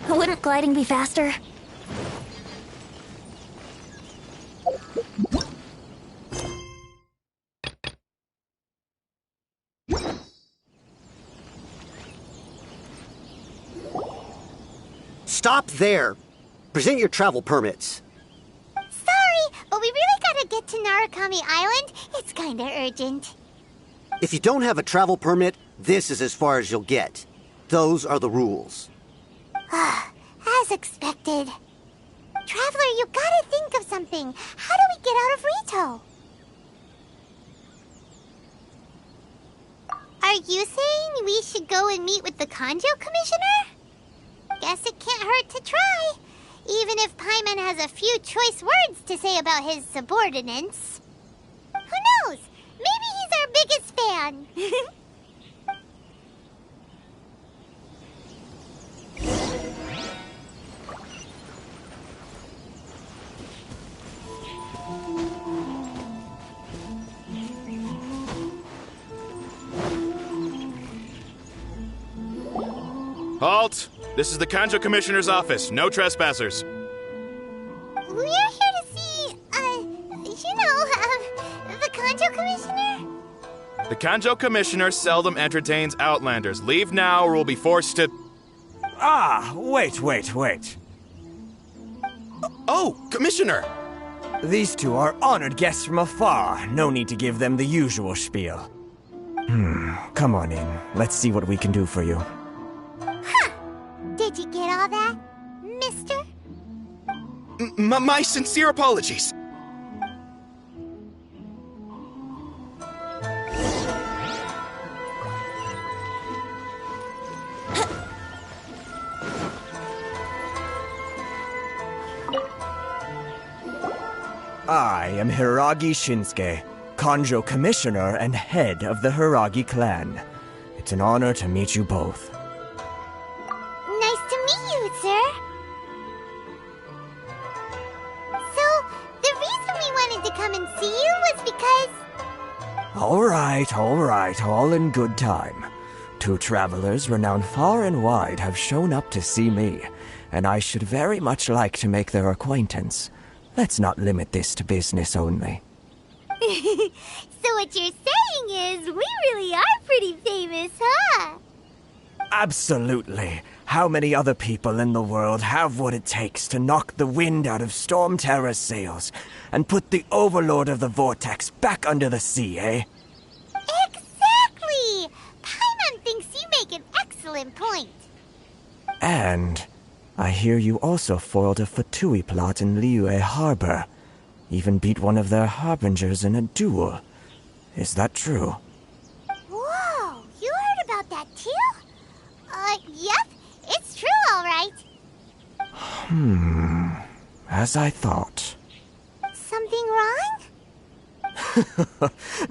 Wouldn't gliding be faster? Stop there! Present your travel permits. Sorry, but we really gotta get to Narukami Island. It's kinda urgent. If you don't have a travel permit, this is as far as you'll get. Those are the rules. As expected. Traveler, you gotta think of something. How do we get out of Rito? Are you saying we should go and meet with the Kanjo Commissioner? Guess it can't hurt to try. Even if Paimon has a few choice words to say about his subordinates. Who knows? Maybe he's our biggest fan. Halt! This is the Kanjo Commissioner's office. No trespassers. We're here to see, the Kanjo Commissioner? The Kanjo Commissioner seldom entertains Outlanders. Leave now or we'll be forced to... Wait. Oh, Commissioner! These two are honored guests from afar. No need to give them the usual spiel. Come on in. Let's see what we can do for you. Did you get all that, mister? My sincere apologies. I am Hiragi Shinsuke, Kanjo Commissioner and head of the Hiragi clan. It's an honor to meet you both. Nice to meet you, sir. So, the reason we wanted to come and see you was because... All right, all in good time. 2 travelers renowned far and wide have shown up to see me, and I should very much like to make their acquaintance. Let's not limit this to business only. So what you're saying is, we really are pretty famous, huh? Absolutely. How many other people in the world have what it takes to knock the wind out of Storm Terror's sails and put the Overlord of the Vortex back under the sea, eh? Exactly! Paimon thinks you make an excellent point. And I hear you also foiled a Fatui plot in Liyue Harbor. Even beat one of their harbingers in a duel. Is that true? Whoa, you heard about that too? Yep, it's true, all right. As I thought. Something wrong?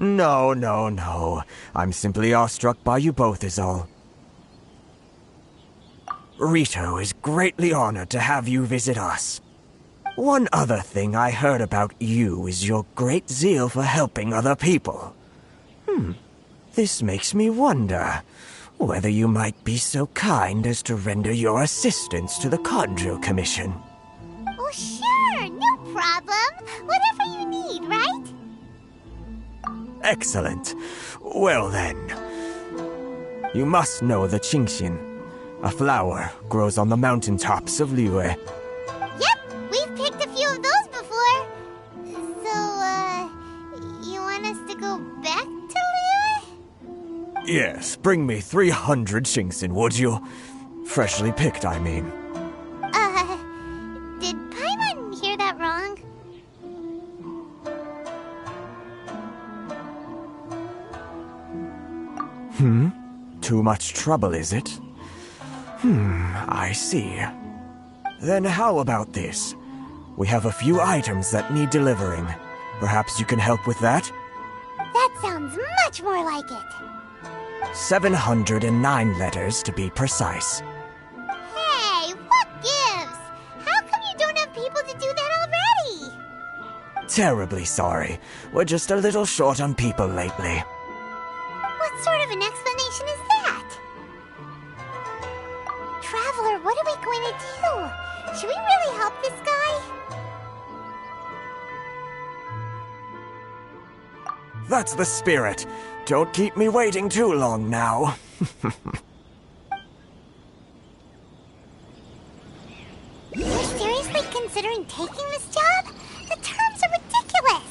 No. I'm simply awestruck by you both is all. Rito is greatly honored to have you visit us. One other thing I heard about you is your great zeal for helping other people. This makes me wonder whether you might be so kind as to render your assistance to the Kanjo Commission. Oh, sure, no problem. Whatever you need, right? Excellent. Well then, you must know the Genshin. A flower grows on the mountaintops of Liyue. Yep, we've picked a few of those before. So, you want us to go back to Liyue? Yes, bring me 300 Genshin, would you? Freshly picked, I mean. Did Paimon hear that wrong? Too much trouble, is it? I see. Then how about this? We have a few items that need delivering. Perhaps you can help with that? That sounds much more like it. 709 letters to be precise. Hey, what gives? How come you don't have people to do that already? Terribly sorry. We're just a little short on people lately. What sort of an explanation is that? Traveler, what are we going to do? Should we really help this guy? That's the spirit. Don't keep me waiting too long now. You're seriously considering taking this job? The terms are ridiculous.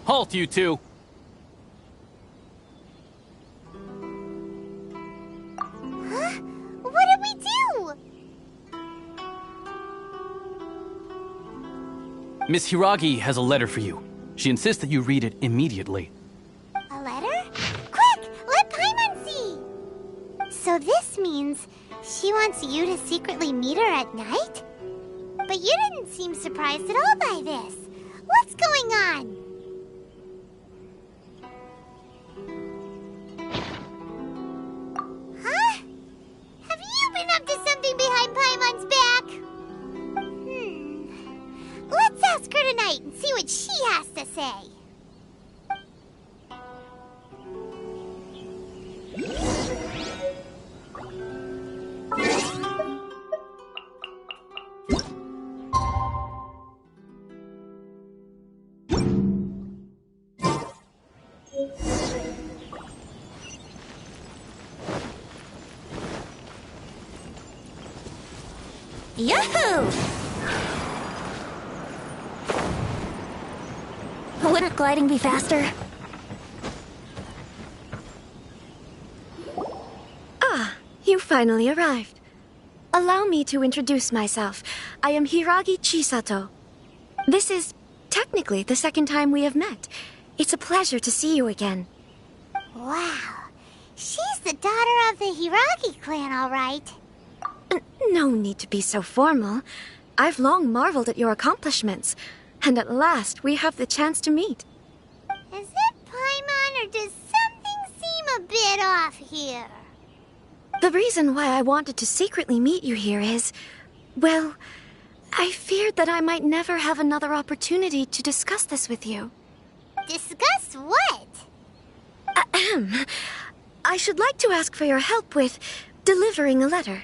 Halt, you two! Huh? What did we do? Miss Hiragi has a letter for you. She insists that you read it immediately. A letter? Quick! Let Paimon see! So this means she wants you to secretly meet her at night? But you didn't seem surprised at all by this. What's going on? Huh? Have you been up to something behind Paimon's back? Let's ask her tonight and see what she has to say. Yahoo! Wouldn't gliding be faster? Ah, you finally arrived. Allow me to introduce myself. I am Hiragi Chisato. This is technically the second time we have met. It's a pleasure to see you again. Wow. She's the daughter of the Hiragi clan, all right. No need to be so formal. I've long marveled at your accomplishments, and at last we have the chance to meet. Is it Paimon, or does something seem a bit off here? The reason why I wanted to secretly meet you here is, well, I feared that I might never have another opportunity to discuss this with you. Discuss what? Ahem. I should like to ask for your help with delivering a letter.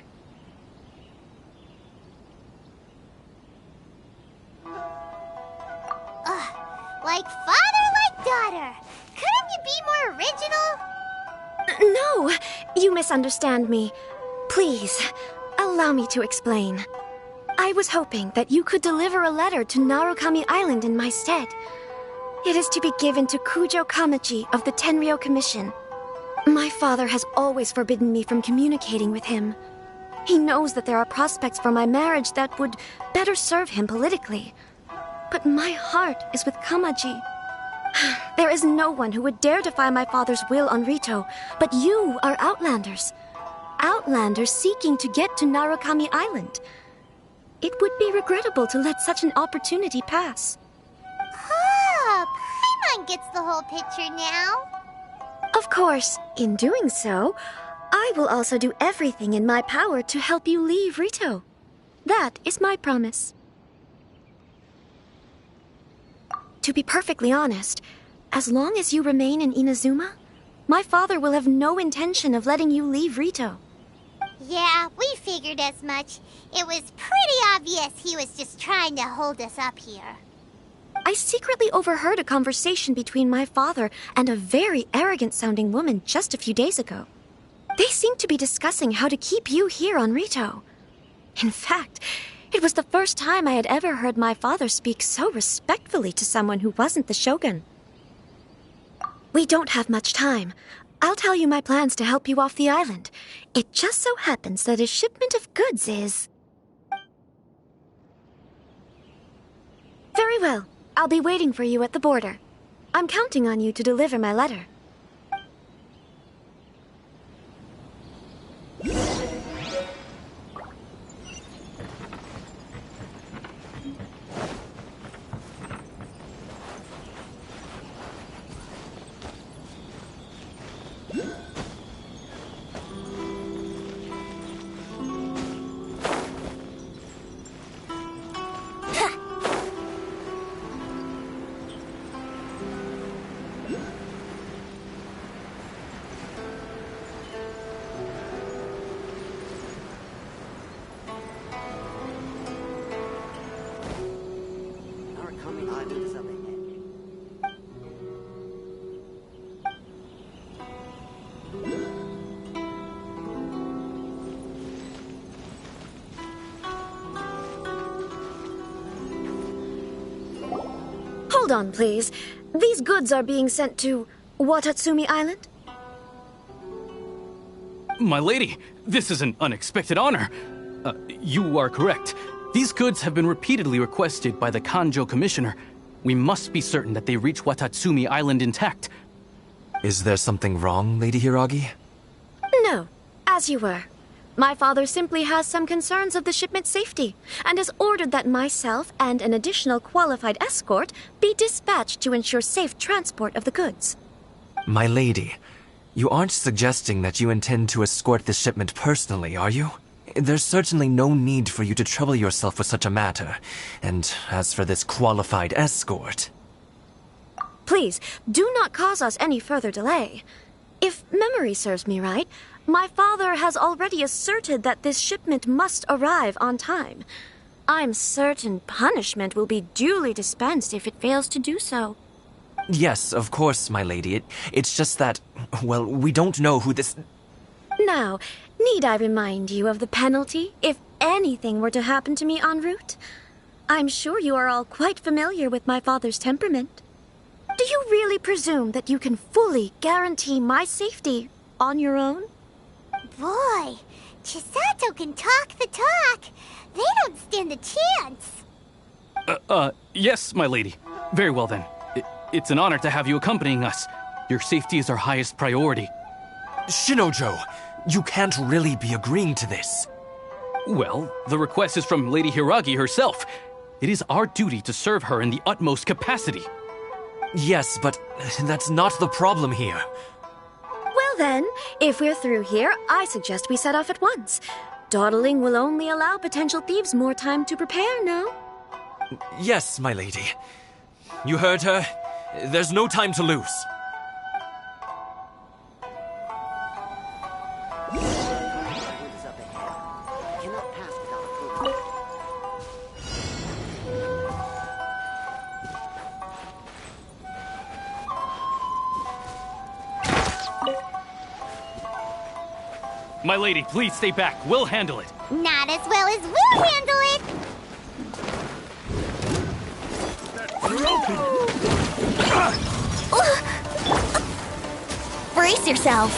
Like father, like daughter. Couldn't you be more original? No, you misunderstand me. Please, allow me to explain. I was hoping that you could deliver a letter to Narukami Island in my stead. It is to be given to Kujo Kamachi of the Tenryou Commission. My father has always forbidden me from communicating with him. He knows that there are prospects for my marriage that would better serve him politically. But my heart is with Kamaji. There is no one who would dare defy my father's will on Rito, but you are Outlanders. Outlanders seeking to get to Narukami Island. It would be regrettable to let such an opportunity pass. Oh, Paimon gets the whole picture now. Of course, in doing so, I will also do everything in my power to help you leave Rito. That is my promise. To be perfectly honest, as long as you remain in Inazuma, my father will have no intention of letting you leave Rito. Yeah, we figured as much. It was pretty obvious he was just trying to hold us up here. I secretly overheard a conversation between my father and a very arrogant-sounding woman just a few days ago. They seemed to be discussing how to keep you here on Rito. In fact, it was the first time I had ever heard my father speak so respectfully to someone who wasn't the shogun. We don't have much time. I'll tell you my plans to help you off the island. It just so happens that a shipment of goods is... Very well. I'll be waiting for you at the border. I'm counting on you to deliver my letter. Hold on, please. These goods are being sent to Watatsumi Island? My lady, this is an unexpected honor. You are correct. These goods have been repeatedly requested by the Kanjo Commissioner. We must be certain that they reach Watatsumi Island intact. Is there something wrong, Lady Hiragi? No, as you were. My father simply has some concerns of the shipment's safety, and has ordered that myself and an additional qualified escort be dispatched to ensure safe transport of the goods. My lady, you aren't suggesting that you intend to escort this shipment personally, are you? There's certainly no need for you to trouble yourself with such a matter. And as for this qualified escort... Please, do not cause us any further delay. If memory serves me right, my father has already asserted that this shipment must arrive on time. I'm certain punishment will be duly dispensed if it fails to do so. Yes, of course, my lady. It's just that, well, we don't know who this... Now, need I remind you of the penalty if anything were to happen to me en route? I'm sure you are all quite familiar with my father's temperament. Do you really presume that you can fully guarantee my safety on your own? Boy, Chisato can talk the talk. They don't stand a chance. Yes, my lady. Very well then. It's an honor to have you accompanying us. Your safety is our highest priority. Shinojo, you can't really be agreeing to this. Well, the request is from Lady Hiragi herself. It is our duty to serve her in the utmost capacity. Yes, but that's not the problem here. Well then, if we're through here, I suggest we set off at once. Dawdling will only allow potential thieves more time to prepare, no? Yes, my lady. You heard her. There's no time to lose. My lady, please stay back. We'll handle it. Not as well as we'll handle it! Brace yourselves!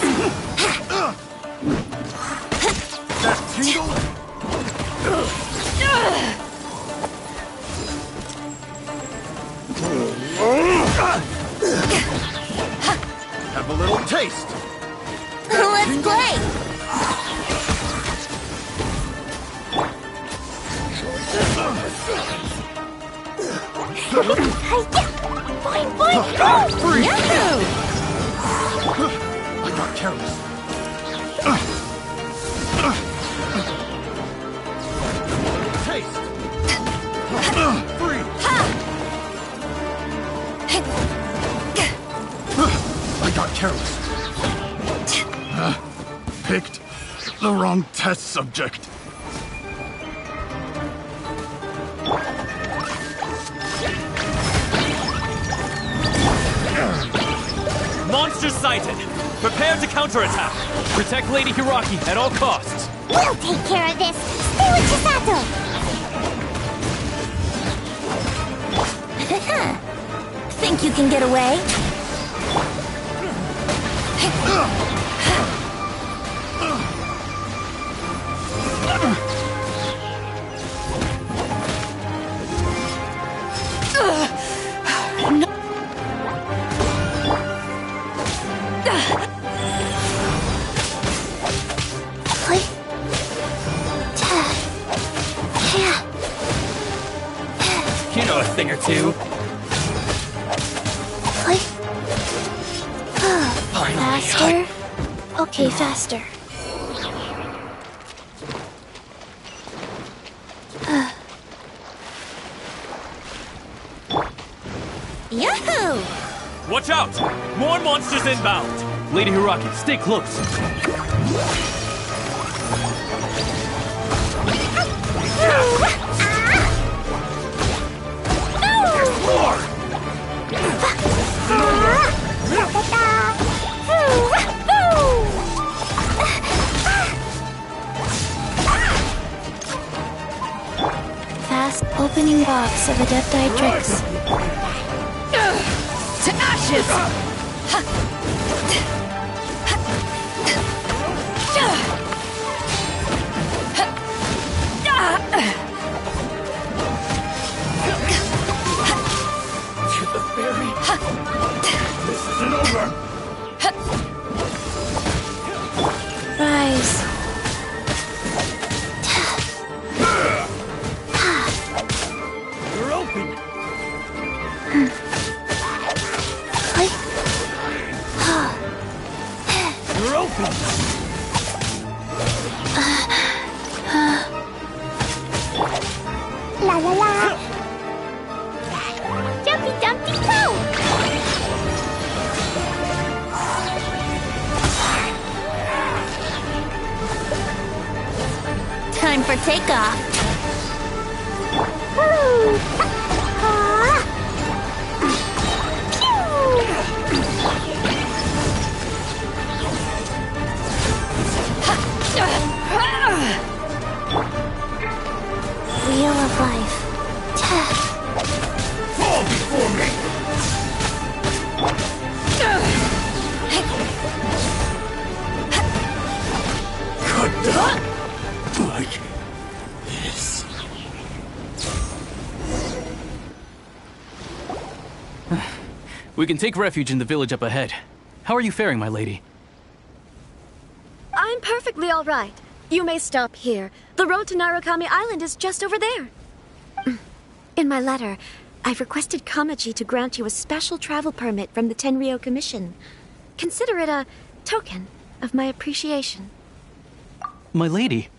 That tingle? Have a little taste. Let's play! Boing, boing, go! Free! Yahoo! I got careless. Taste! Free! I got careless. Picked the wrong test subject. Monsters sighted! Prepare to counterattack! Protect Lady Hiragi at all costs. We'll take care of this! Stay with Chisato! Think you can get away? You know a thing or two. Faster? Okay, faster. Yahoo! Watch out! More monsters inbound! Lady Hiragi, stay close. Fast opening box of Adepti tricks. To ashes! To the ferry. This isn't over. Rise. You're open. You're open. La la la! Jumpy Dumpty go! Time for takeoff. Woo! Ah! Wheel of life. Fall before me. Cut that. Like this. We can take refuge in the village up ahead. How are you faring, my lady? I'm perfectly all right. You may stop here. The road to Narukami Island is just over there. In my letter, I've requested Kamaji to grant you a special travel permit from the Tenryou Commission. Consider it a token of my appreciation. My lady.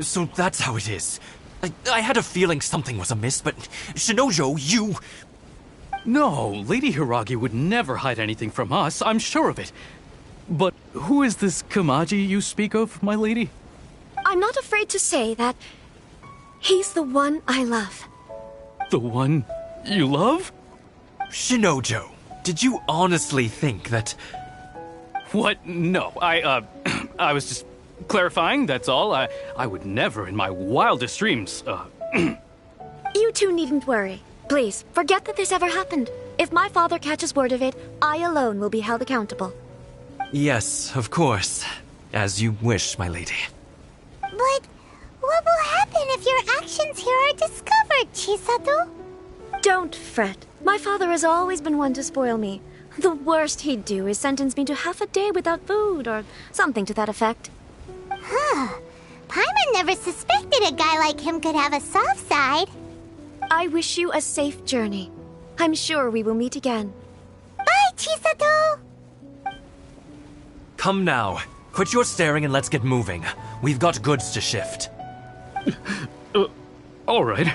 So that's how it is. I had a feeling something was amiss, but Shinojo, you... No, Lady Hiragi would never hide anything from us, I'm sure of it. But who is this Kamaji you speak of, my lady? I'm not afraid to say that he's the one I love. The one you love? Shinojo, did you honestly think that... What? No, I was just clarifying, that's all. I would never in my wildest dreams, You two needn't worry. Please, forget that this ever happened. If my father catches word of it, I alone will be held accountable. Yes, of course. As you wish, my lady. But what will happen if your actions here are discovered, Chisato? Don't fret. My father has always been one to spoil me. The worst he'd do is sentence me to half a day without food, or something to that effect. Huh. Paimon never suspected a guy like him could have a soft side. I wish you a safe journey. I'm sure we will meet again. Bye, Chisato! Come now. Quit your staring and let's get moving. We've got goods to shift. All right.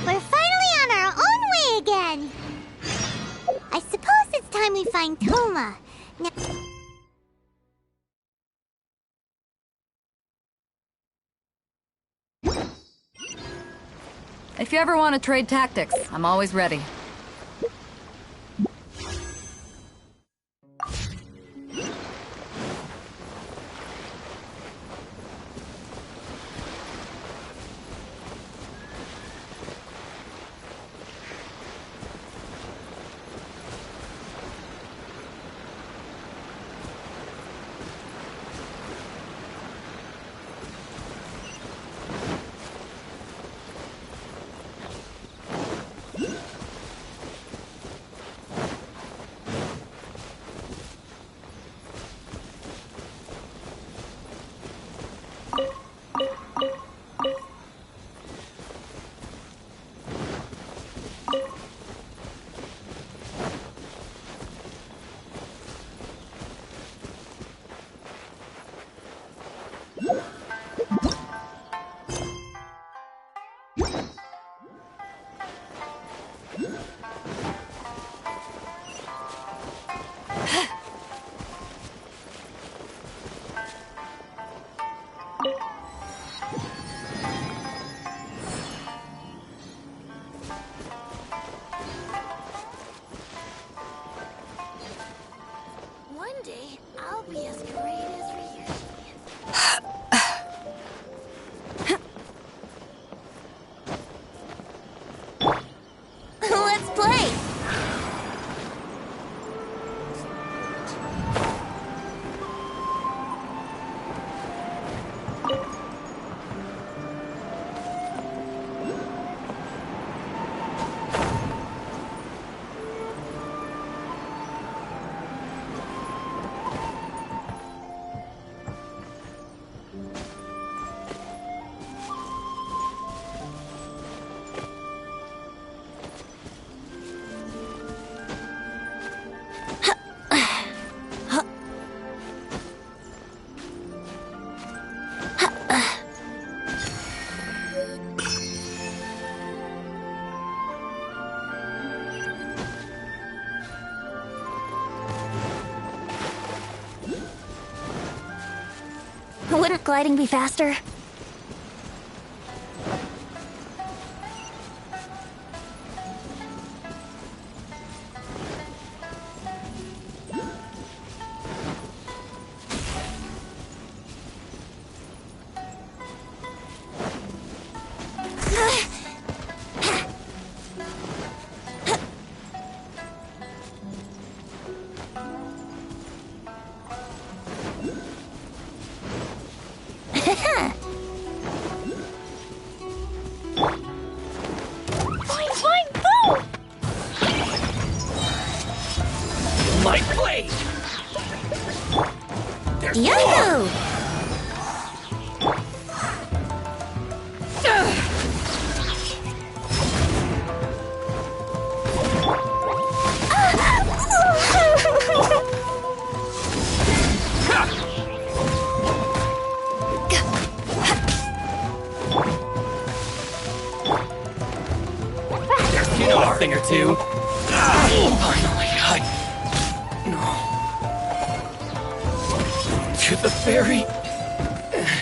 We're finally on our own way again. I suppose it's time we find Toma. Now If you ever want to trade tactics, I'm always ready. one day, I'll be as great as Ryuji. Let's play! Wouldn't gliding be faster? thing or two. Finally, to the very end.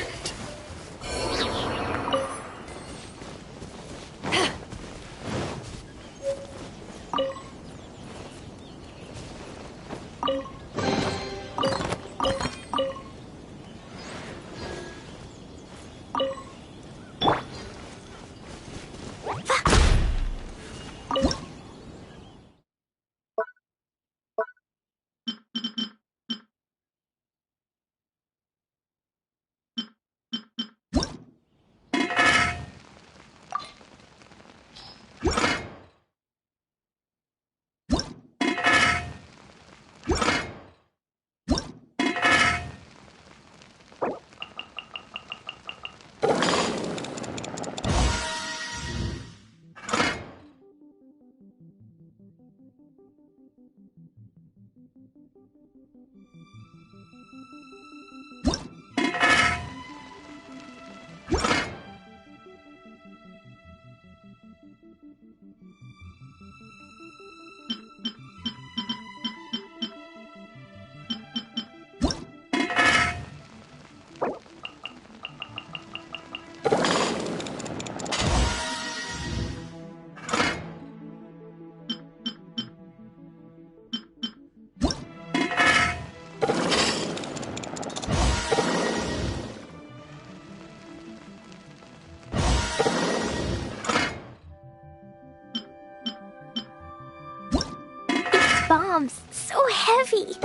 Bombs, so heavy.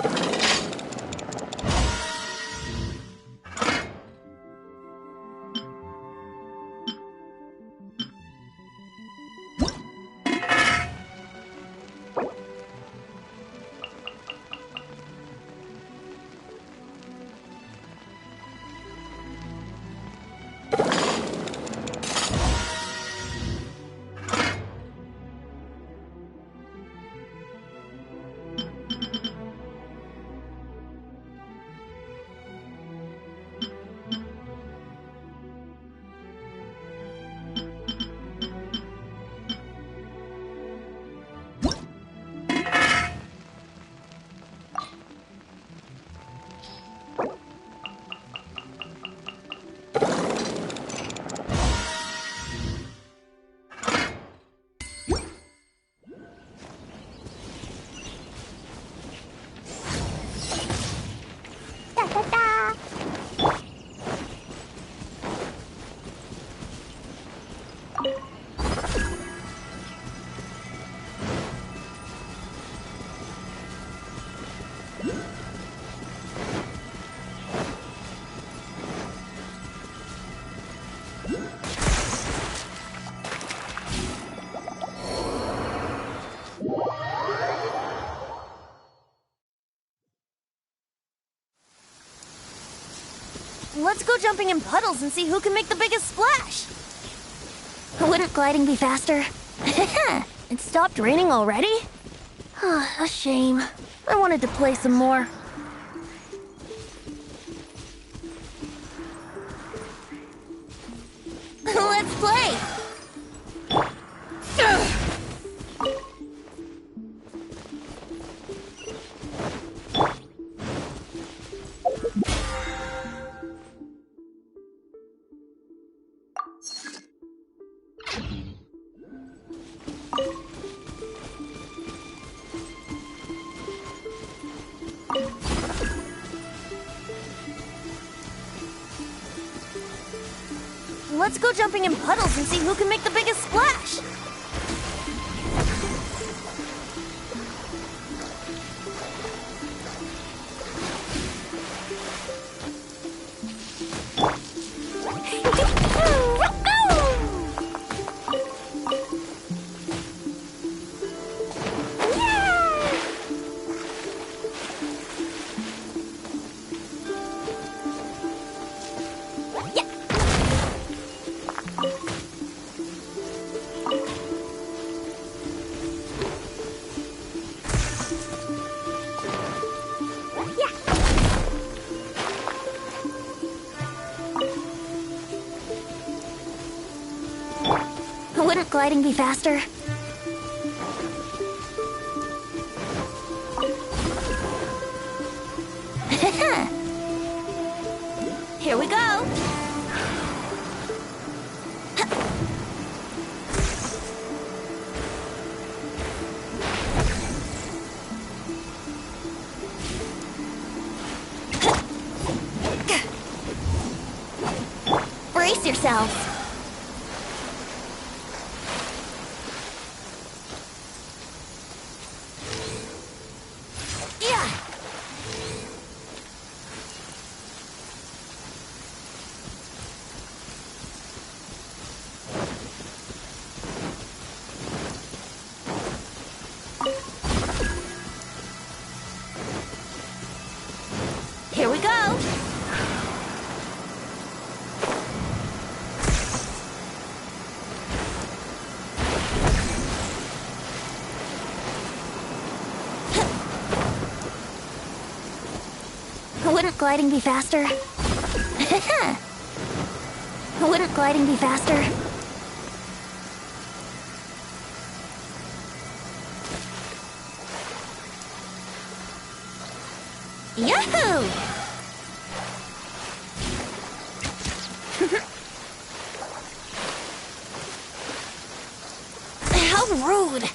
Let's go jumping in puddles and see who can make the biggest splash. Wouldn't gliding be faster? It stopped raining already? A shame. I wanted to play some more. Let's play! Let's go jumping in puddles and see who can make the biggest splash. Wouldn't gliding be faster? brace yourselves. Yeah. Here we go. Wouldn't gliding be faster? Wouldn't gliding be faster? Yahoo! How rude!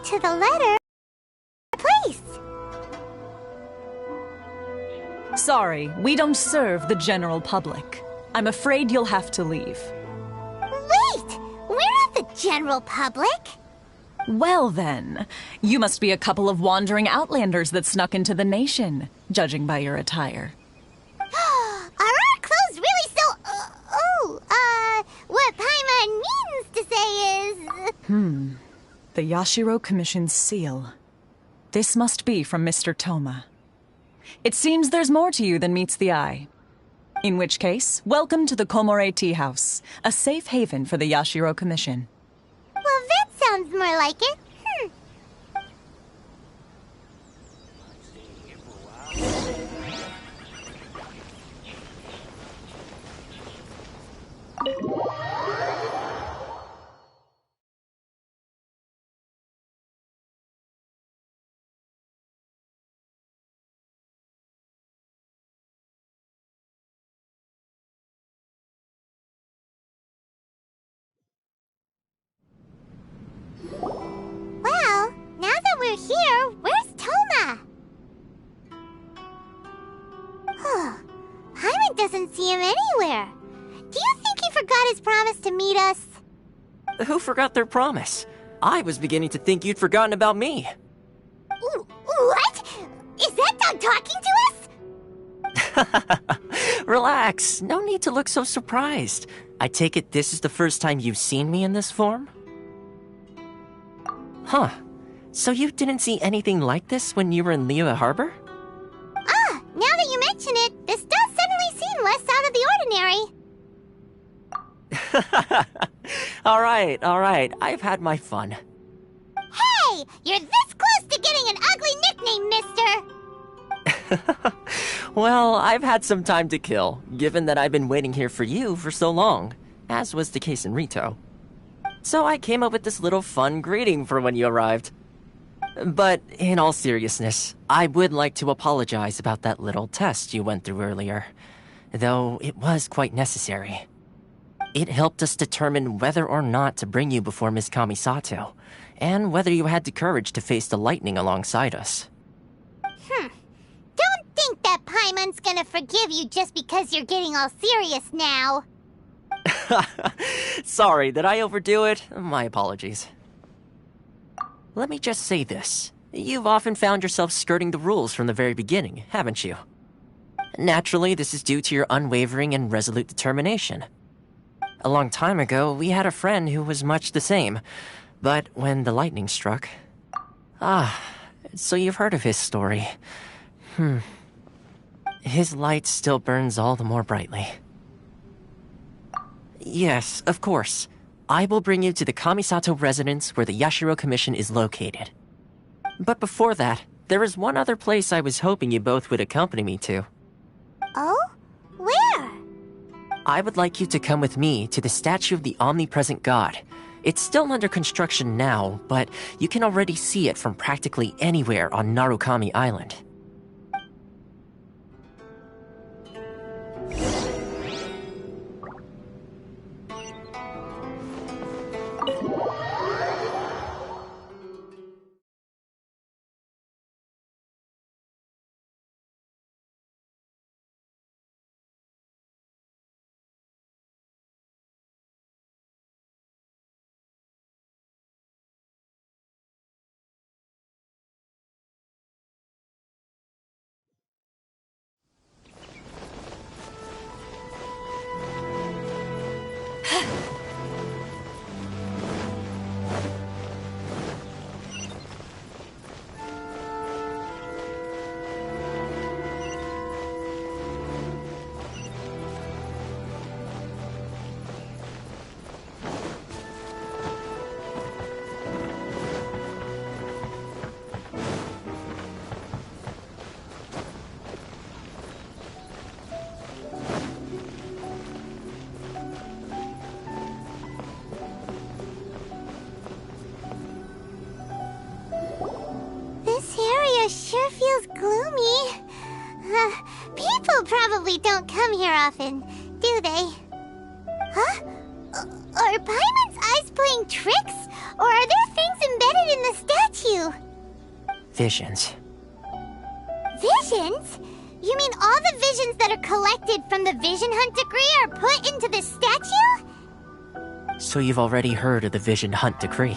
To the letter, please. Sorry, we don't serve the general public. I'm afraid you'll have to leave. Wait! We're not the general public! Well then, you must be a couple of wandering outlanders that snuck into the nation, judging by your attire. Are our clothes really so... what Paimon means to say is... The Yashiro Commission's seal. This must be from Mr. Toma. It seems there's more to you than meets the eye. In which case, welcome to the Komore Tea House, a safe haven for the Yashiro Commission. Well, that sounds more like it. Well, now that we're here, where's Toma? Paimon doesn't see him anywhere. Do you think he forgot his promise to meet us? Who forgot their promise? I was beginning to think you'd forgotten about me. What? Is that dog talking to us? Relax. Relax. No need to look so surprised. I take it this is the first time you've seen me in this form? Huh. So you didn't see anything like this when you were in Liyue Harbor? Ah, now that you mention it, this does suddenly seem less out of the ordinary. Alright. I've had my fun. Hey! You're this close to getting an ugly nickname, mister! Well, I've had some time to kill, given that I've been waiting here for you for so long, as was the case in Rito. So I came up with this little fun greeting for when you arrived. But in all seriousness, I would like to apologize about that little test you went through earlier, though it was quite necessary. It helped us determine whether or not to bring you before Miss Kamisato, and whether you had the courage to face the lightning alongside us. Don't think that Paimon's gonna forgive you just because you're getting all serious now. Sorry, did I overdo it? My apologies. Let me just say this. You've often found yourself skirting the rules from the very beginning, haven't you? Naturally, this is due to your unwavering and resolute determination. A long time ago, we had a friend who was much the same, but when the lightning struck... so you've heard of his story. His light still burns all the more brightly. Yes, of course. I will bring you to the Kamisato residence where the Yashiro Commission is located. But before that, there is one other place I was hoping you both would accompany me to. Oh? Where? I would like you to come with me to the statue of the omnipresent god. It's still under construction now, but you can already see it from practically anywhere on Narukami Island. Sure feels gloomy. People probably don't come here often, do they? Huh? Are Paimon's eyes playing tricks? Or are there things embedded in the statue? Visions. Visions? You mean all the visions that are collected from the Vision Hunt decree are put into the statue? So you've already heard of the Vision Hunt decree.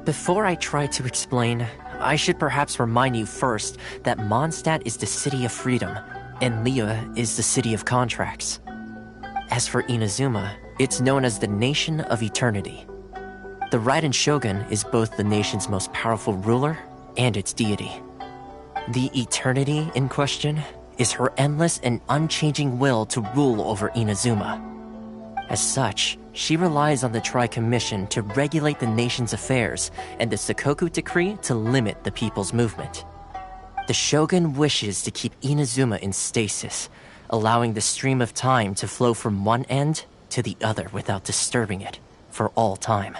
Before I try to explain, I should perhaps remind you first that Mondstadt is the city of freedom, and Liyue is the city of contracts. As for Inazuma, it's known as the Nation of Eternity. The Raiden Shogun is both the nation's most powerful ruler and its deity. The Eternity in question is her endless and unchanging will to rule over Inazuma. As such, she relies on the Tri-Commission to regulate the nation's affairs and the Sakoku Decree to limit the people's movement. The Shogun wishes to keep Inazuma in stasis, allowing the stream of time to flow from one end to the other without disturbing it for all time.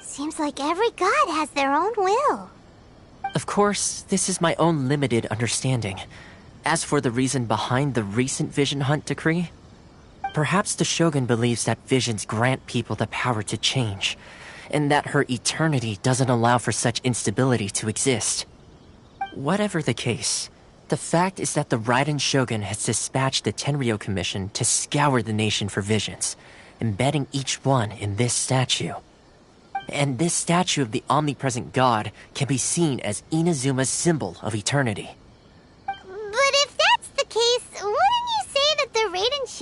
Seems like every god has their own will. Of course, this is my own limited understanding. As for the reason behind the recent Vision Hunt decree, perhaps the Shogun believes that visions grant people the power to change, and that her eternity doesn't allow for such instability to exist. Whatever the case, the fact is that the Raiden Shogun has dispatched the Tenryou Commission to scour the nation for visions, embedding each one in this statue. And this statue of the omnipresent god can be seen as Inazuma's symbol of eternity. But if that's the case, why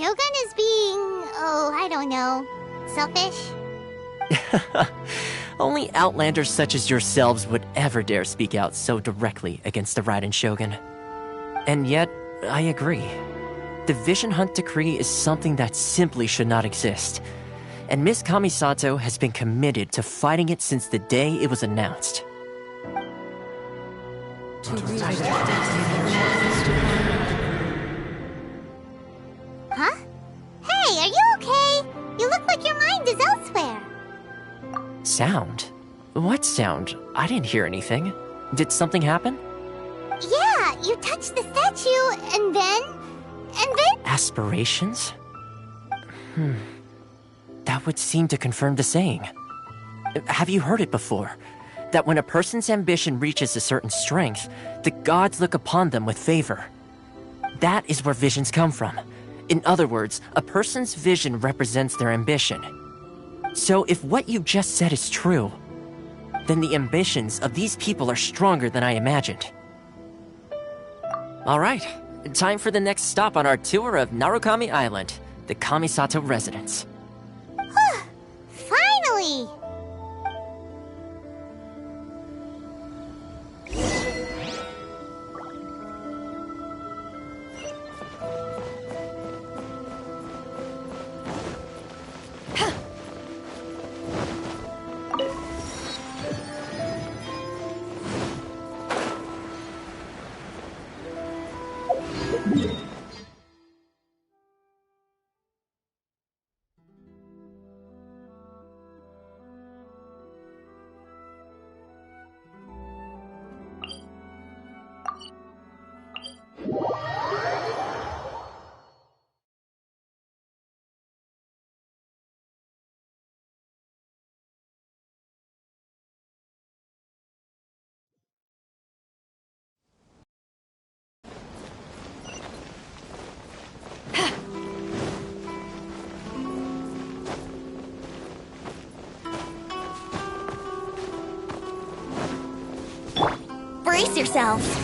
Shogun is being, oh, I don't know, selfish? Only outlanders such as yourselves would ever dare speak out so directly against the Raiden Shogun. And yet, I agree. The Vision Hunt Decree is something that simply should not exist. And Miss Kamisato has been committed to fighting it since the day it was announced. Huh? Hey, are you okay? You look like your mind is elsewhere. Sound? What sound? I didn't hear anything. Did something happen? Yeah, you touched the statue, and then... Aspirations? That would seem to confirm the saying. Have you heard it before? That when a person's ambition reaches a certain strength, the gods look upon them with favor. That is where visions come from. In other words, a person's vision represents their ambition. So if what you just said is true, then the ambitions of these people are stronger than I imagined. Alright, time for the next stop on our tour of Narukami Island, the Kamisato residence. Finally! Brace yourselves.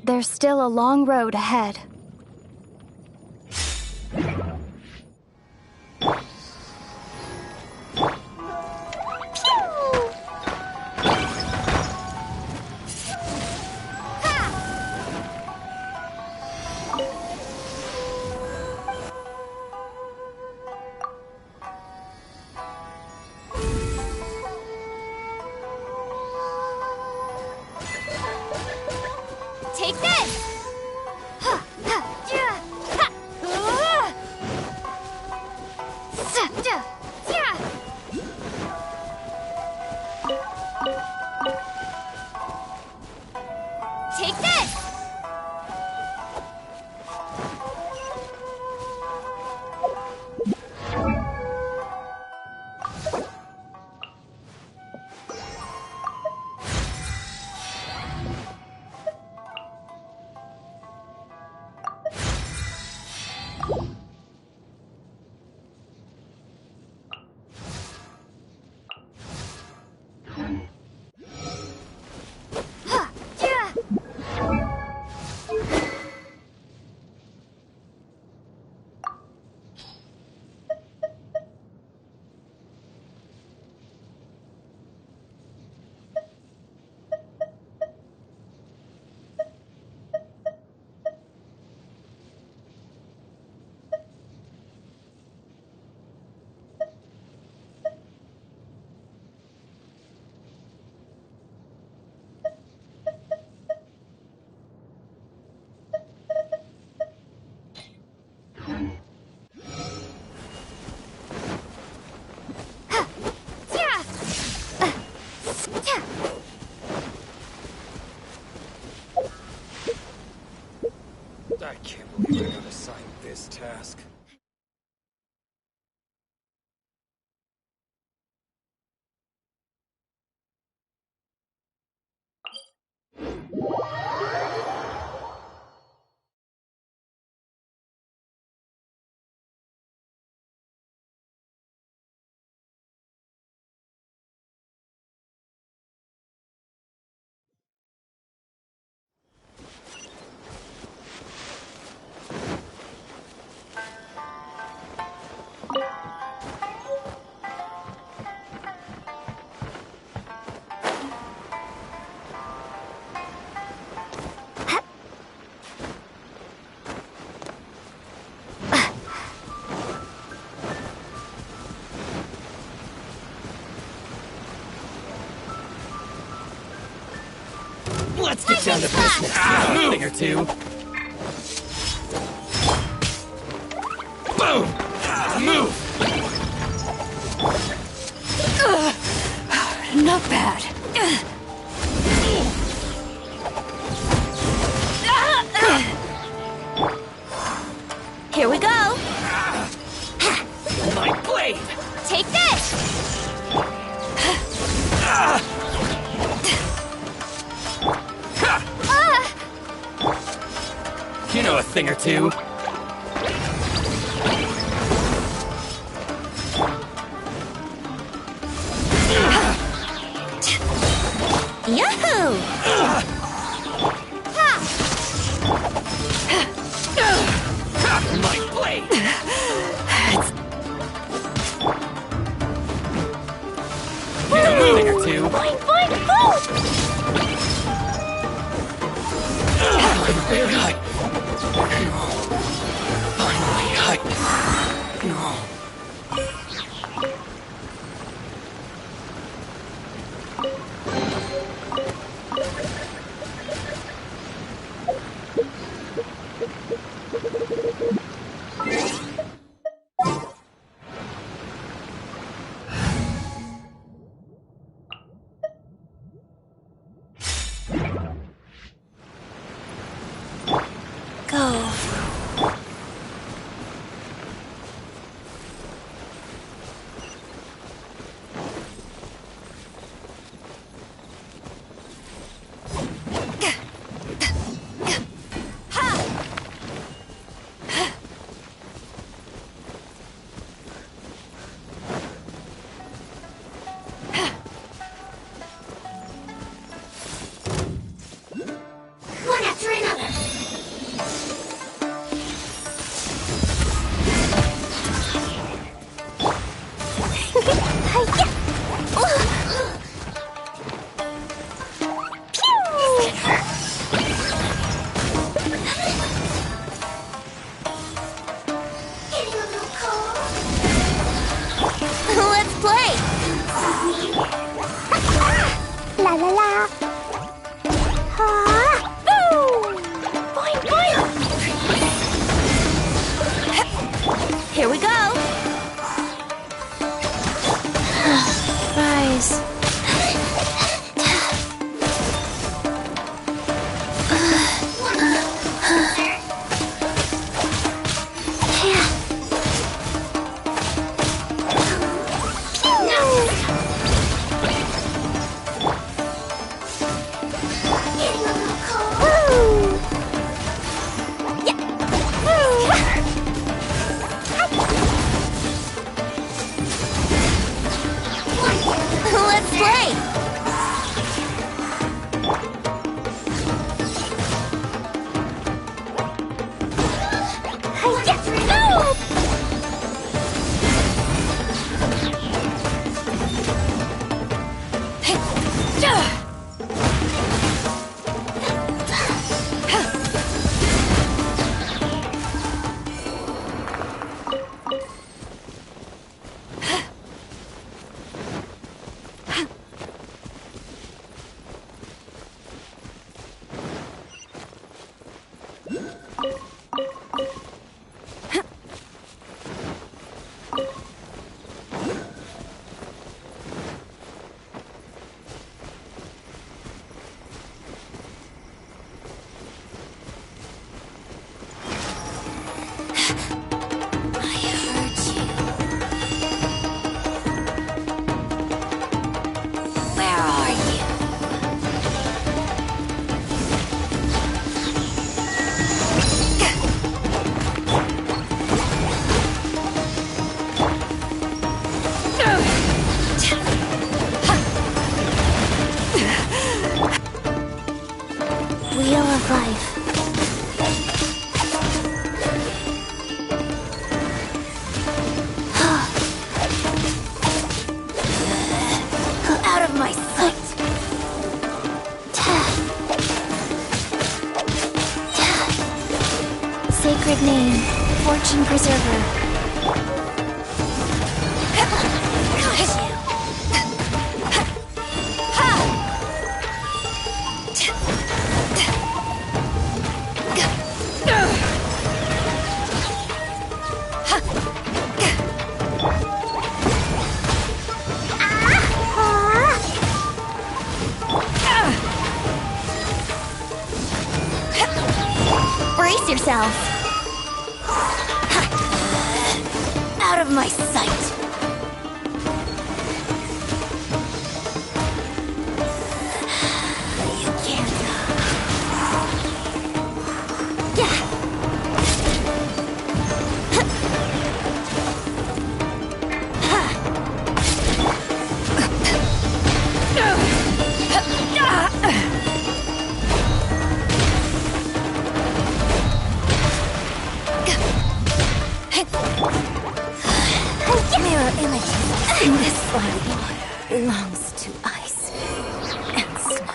There's still a long road ahead. Take this! Take this! I can't believe I got assigned this task. Let's get down to business. A thing or two. Boom! Move! Not bad. Here we go. My blade! Take this. You know a thing or two. Yahoo! My blade! You know a thing or two. Boing, boing, boom! Go. One after another. Let's play! La la la! Ha! Boo! Boing, boing! Here we go! Rise. Let's play! Where are you? Wheel of Life. Out of my sight. Sacred name, Fortune Preserver. Brace yourself. Out of my sight. You can't. Mirror images. This body belongs to ice and snow.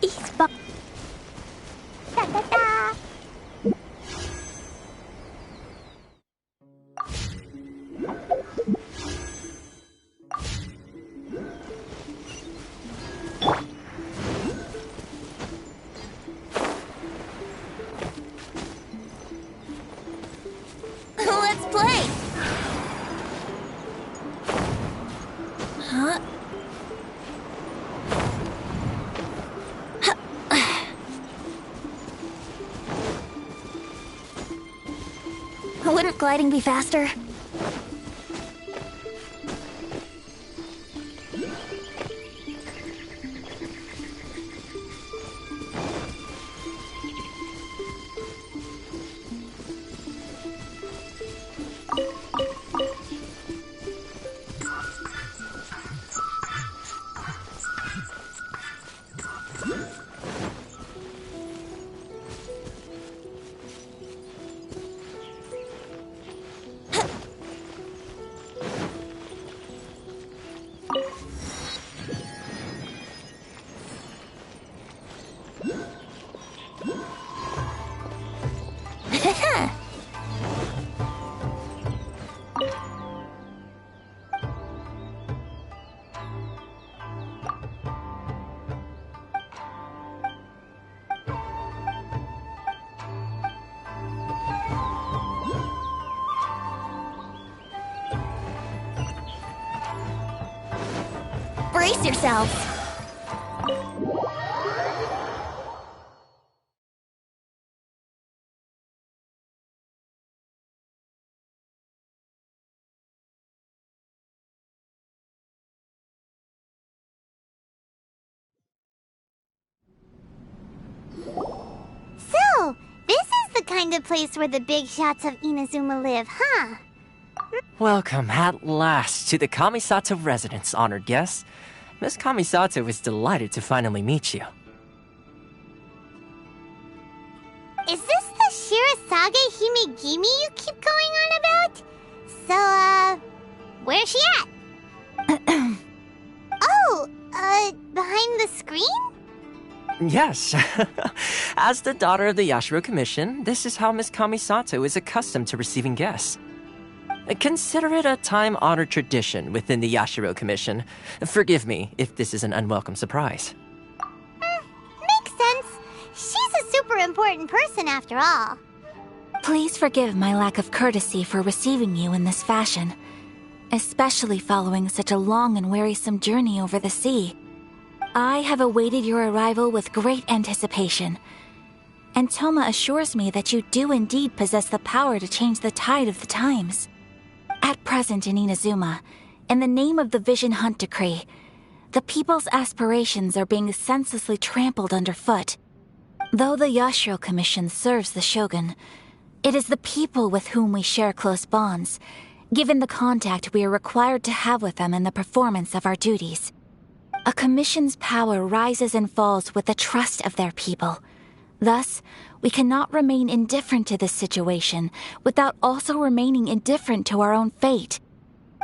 East Bo- Da da da. Let's play. Huh? Wouldn't gliding be faster? Brace yourselves. So, this is the kind of place where the big shots of Inazuma live, huh? Welcome at last to the Kamisato residence, honored guests. Miss Kamisato is delighted to finally meet you. Is this the Shirazage Himegimi you keep going on about? So, where's she at? Oh, behind the screen? Yes. As the daughter of the Yashiro Commission, this is how Miss Kamisato is accustomed to receiving guests. Consider it a time-honored tradition within the Yashiro Commission. Forgive me if this is an unwelcome surprise. Makes sense. She's a super important person after all. Please forgive my lack of courtesy for receiving you in this fashion, especially following such a long and wearisome journey over the sea. I have awaited your arrival with great anticipation, and Toma assures me that you do indeed possess the power to change the tide of the times. At present in Inazuma, in the name of the Vision Hunt Decree, the people's aspirations are being senselessly trampled underfoot. Though the Yashiro Commission serves the Shogun, it is the people with whom we share close bonds, given the contact we are required to have with them in the performance of our duties. A commission's power rises and falls with the trust of their people. Thus, we cannot remain indifferent to this situation without also remaining indifferent to our own fate.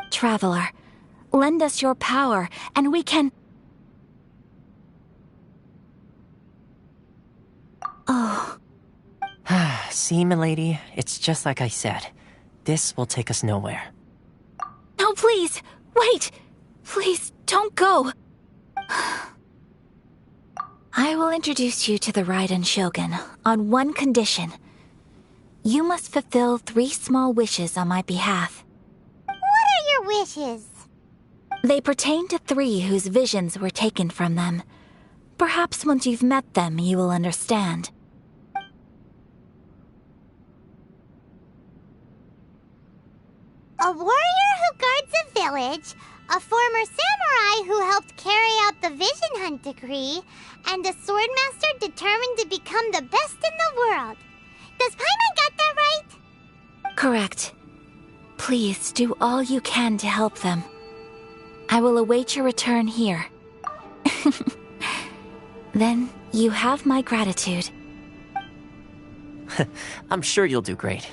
Traveler, lend us your power, and we can... Oh. See, milady, it's just like I said. This will take us nowhere. No, please! Wait! Please, don't go! I will introduce you to the Raiden Shogun on one condition. You must fulfill 3 small wishes on my behalf. What are your wishes? They pertain to 3 whose visions were taken from them. Perhaps once you've met them, you will understand. A warrior who guards a village, a former samurai who helped carry out the Vision Hunt Decree, and a swordmaster determined to become the best in the world. Does Paimon get that right? Correct. Please do all you can to help them. I will await your return here. Then you have my gratitude. I'm sure you'll do great.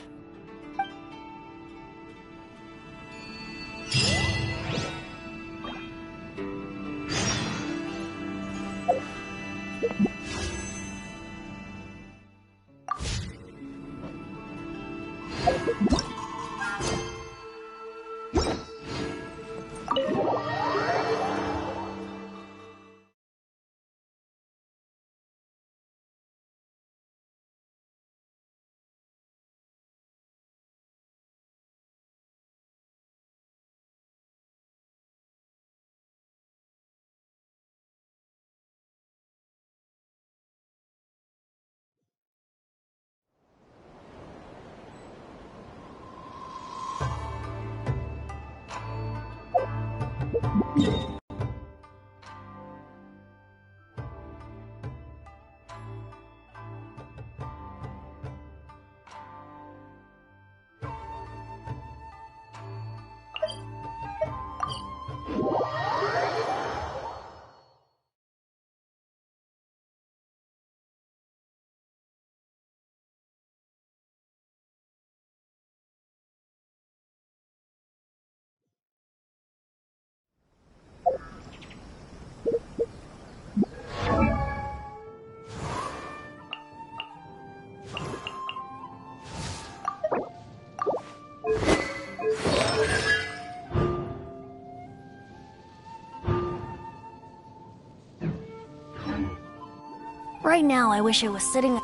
Right now, I wish I was sitting...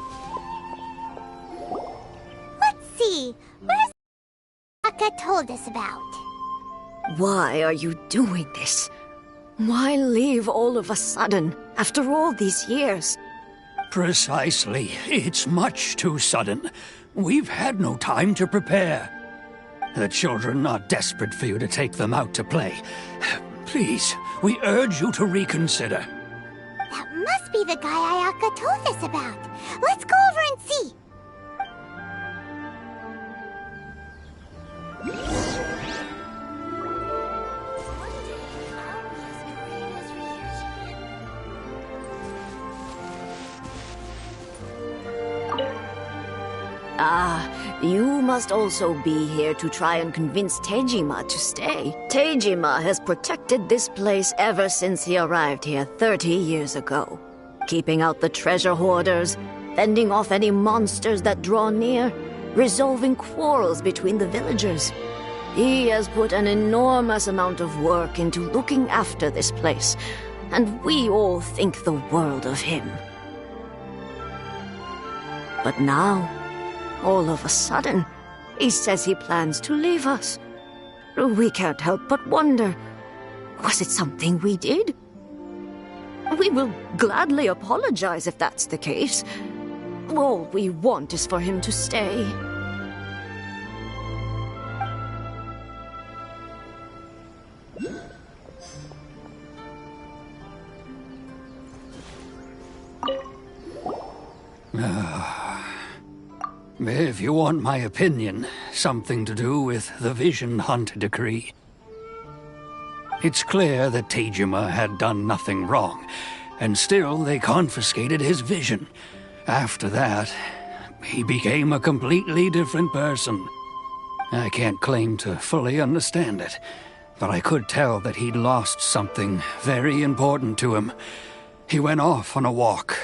Let's see. Where's Aka told us about? Why are you doing this? Why leave all of a sudden, after all these years? Precisely. It's much too sudden. We've had no time to prepare. The children are desperate for you to take them out to play. Please, we urge you to reconsider. That must be the guy Ayaka told us about. Let's go over and see. You must also be here to try and convince Tejima to stay. Tejima has protected this place ever since he arrived here 30 years ago. Keeping out the treasure hoarders, fending off any monsters that draw near, resolving quarrels between the villagers. He has put an enormous amount of work into looking after this place, and we all think the world of him. But now, all of a sudden, he says he plans to leave us. We can't help but wonder, was it something we did? We will gladly apologize if that's the case. All we want is for him to stay. If you want my opinion, something to do with the Vision Hunt decree. It's clear that Tejima had done nothing wrong, and still they confiscated his vision. After that, he became a completely different person. I can't claim to fully understand it, but I could tell that he'd lost something very important to him. He went off on a walk,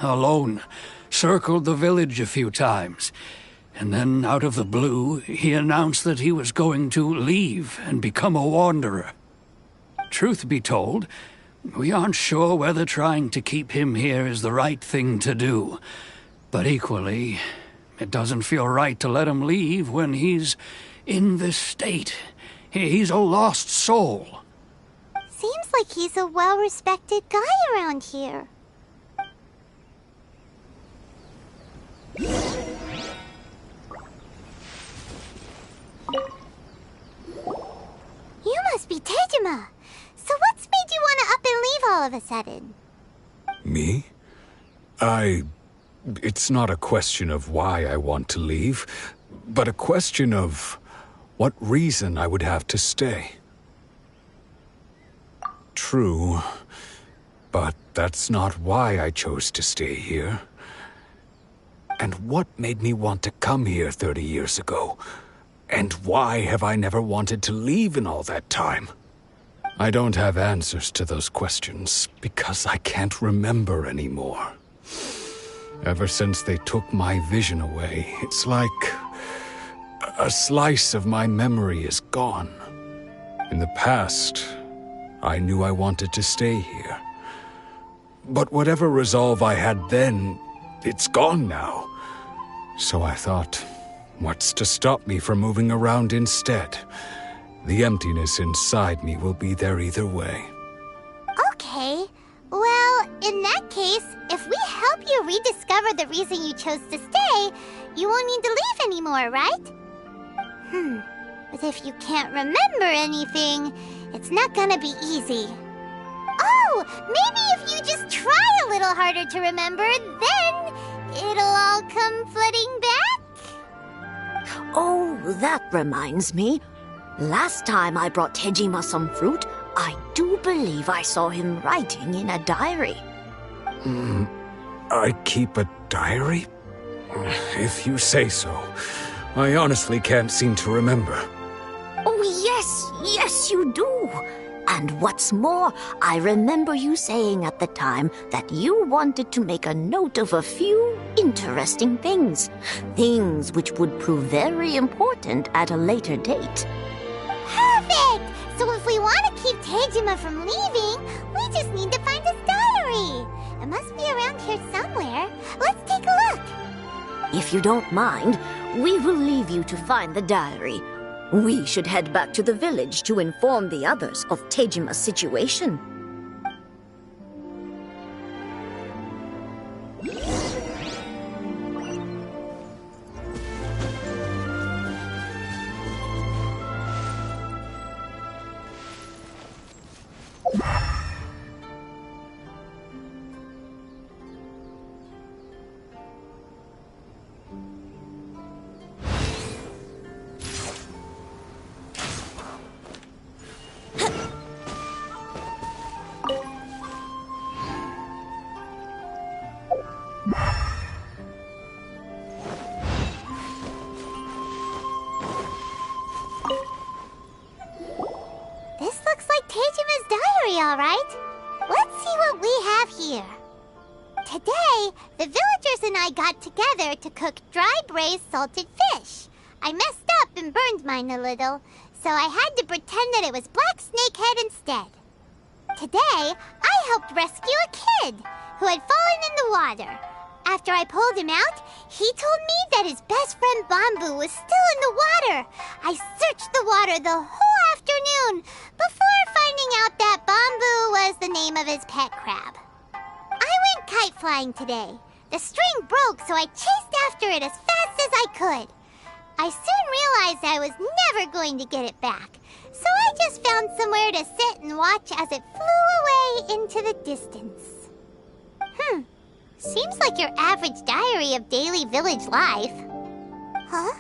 alone, circled the village a few times, and then out of the blue, he announced that he was going to leave and become a wanderer. Truth be told, we aren't sure whether trying to keep him here is the right thing to do. But equally, it doesn't feel right to let him leave when he's in this state. He's a lost soul. Seems like he's a well-respected guy around here. You must be Tejima. So what's made you want to up and leave all of a sudden? Me? It's not a question of why I want to leave, but a question of what reason I would have to stay. True, but that's not why I chose to stay here. And what made me want to come here 30 years ago? And why have I never wanted to leave in all that time? I don't have answers to those questions because I can't remember anymore. Ever since they took my vision away, it's like a slice of my memory is gone. In the past, I knew I wanted to stay here. But whatever resolve I had then, it's gone now. So I thought, what's to stop me from moving around instead? The emptiness inside me will be there either way. Okay. Well, in that case, if we help you rediscover the reason you chose to stay, you won't need to leave anymore, right? But if you can't remember anything, it's not gonna be easy. Oh, maybe if you just try a little harder to remember, then it'll all come flooding back? Oh, that reminds me. Last time I brought Tejima some fruit, I do believe I saw him writing in a diary. I keep a diary? If you say so. I honestly can't seem to remember. Oh, yes, you do. And what's more, I remember you saying at the time that you wanted to make a note of a few interesting things. Things which would prove very important at a later date. Perfect! So if we want to keep Tejima from leaving, we just need to find his diary. It must be around here somewhere. Let's take a look. If you don't mind, we will leave you to find the diary. We should head back to the village to inform the others of Tejima's situation. diary, all right. Let's see what we have here. Today, the villagers and I got together to cook dry braised salted fish. I messed up and burned mine a little, so I had to pretend that it was black snakehead instead. Today, I helped rescue a kid who had fallen in the water. After I pulled him out, he told me that his best friend Bamboo was still in the water. I searched the water the whole afternoon before finding out that Bamboo was the name of his pet crab. I went kite flying today. The string broke, so I chased after it as fast as I could. I soon realized I was never going to get it back, so I just found somewhere to sit and watch as it flew away into the distance. Seems like your average diary of daily village life. Huh?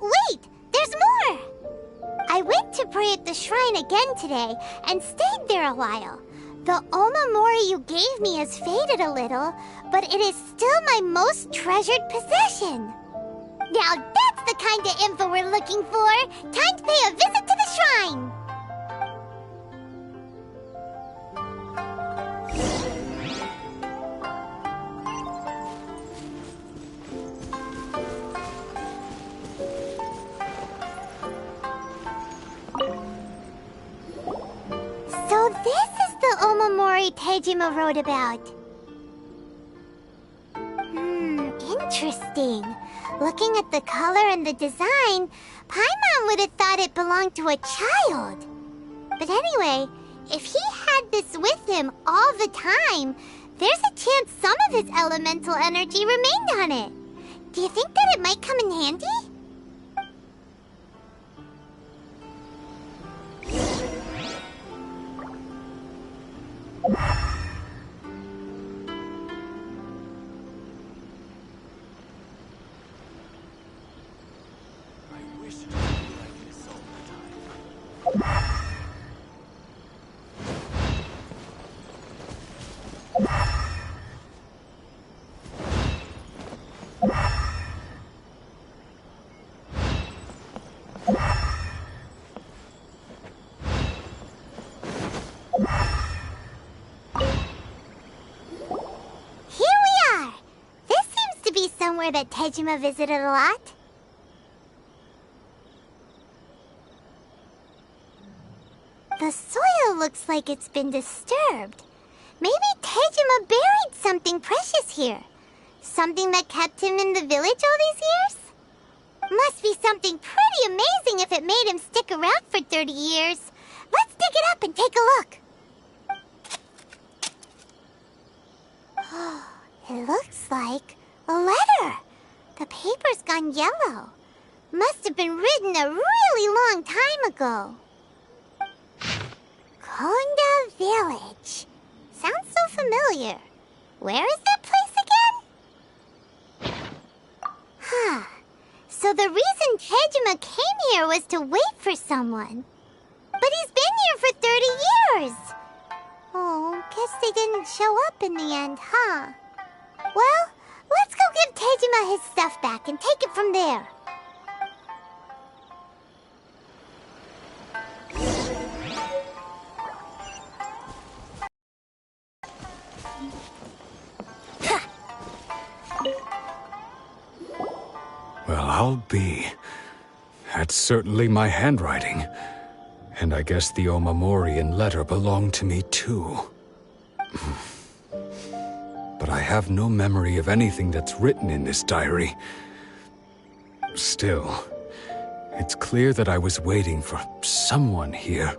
Wait, there's more! I went to pray at the shrine again today and stayed there a while. The Omamori you gave me has faded a little, but it is still my most treasured possession. Now that's the kind of info we're looking for! Time to pay a visit to the shrine! So this is the Omamori Tejima wrote about. Interesting. Looking at the color and the design, Paimon would have thought it belonged to a child. But anyway, if he had this with him all the time, there's a chance some of his elemental energy remained on it. Do you think that it might come in handy? Somewhere that Tejima visited a lot? The soil looks like it's been disturbed. Maybe Tejima buried something precious here. Something that kept him in the village all these years? Must be something pretty amazing if it made him stick around for 30 years. Let's dig it up and take a look. It looks like a letter. The paper's gone yellow. Must have been written a really long time ago. Konda Village. Sounds so familiar. Where is that place again? So the reason Tejima came here was to wait for someone. But he's been here for 30 years. Oh, guess they didn't show up in the end, huh? Well, let's go give Tejima his stuff back and take it from there. Well, I'll be. That's certainly my handwriting. And I guess the Omamorian letter belonged to me too. But I have no memory of anything that's written in this diary. Still, it's clear that I was waiting for someone here,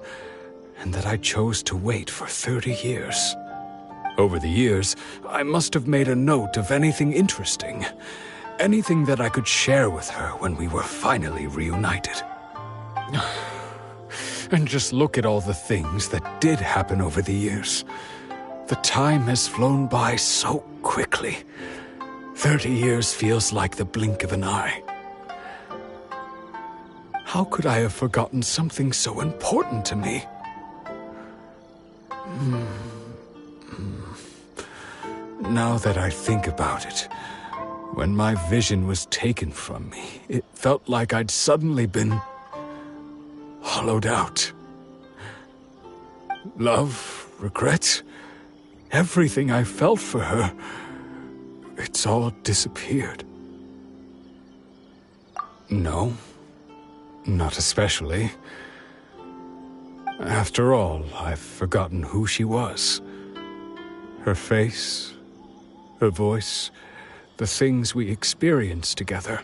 and that I chose to wait for 30 years. Over the years, I must have made a note of anything interesting. Anything that I could share with her when we were finally reunited. And just look at all the things that did happen over the years. The time has flown by so quickly. 30 years feels like the blink of an eye. How could I have forgotten something so important to me? Now that I think about it, when my vision was taken from me, it felt like I'd suddenly been hollowed out. love, regret, everything I felt for her, it's all disappeared. No, not especially. After all, I've forgotten who she was. Her face, her voice, the things we experienced together.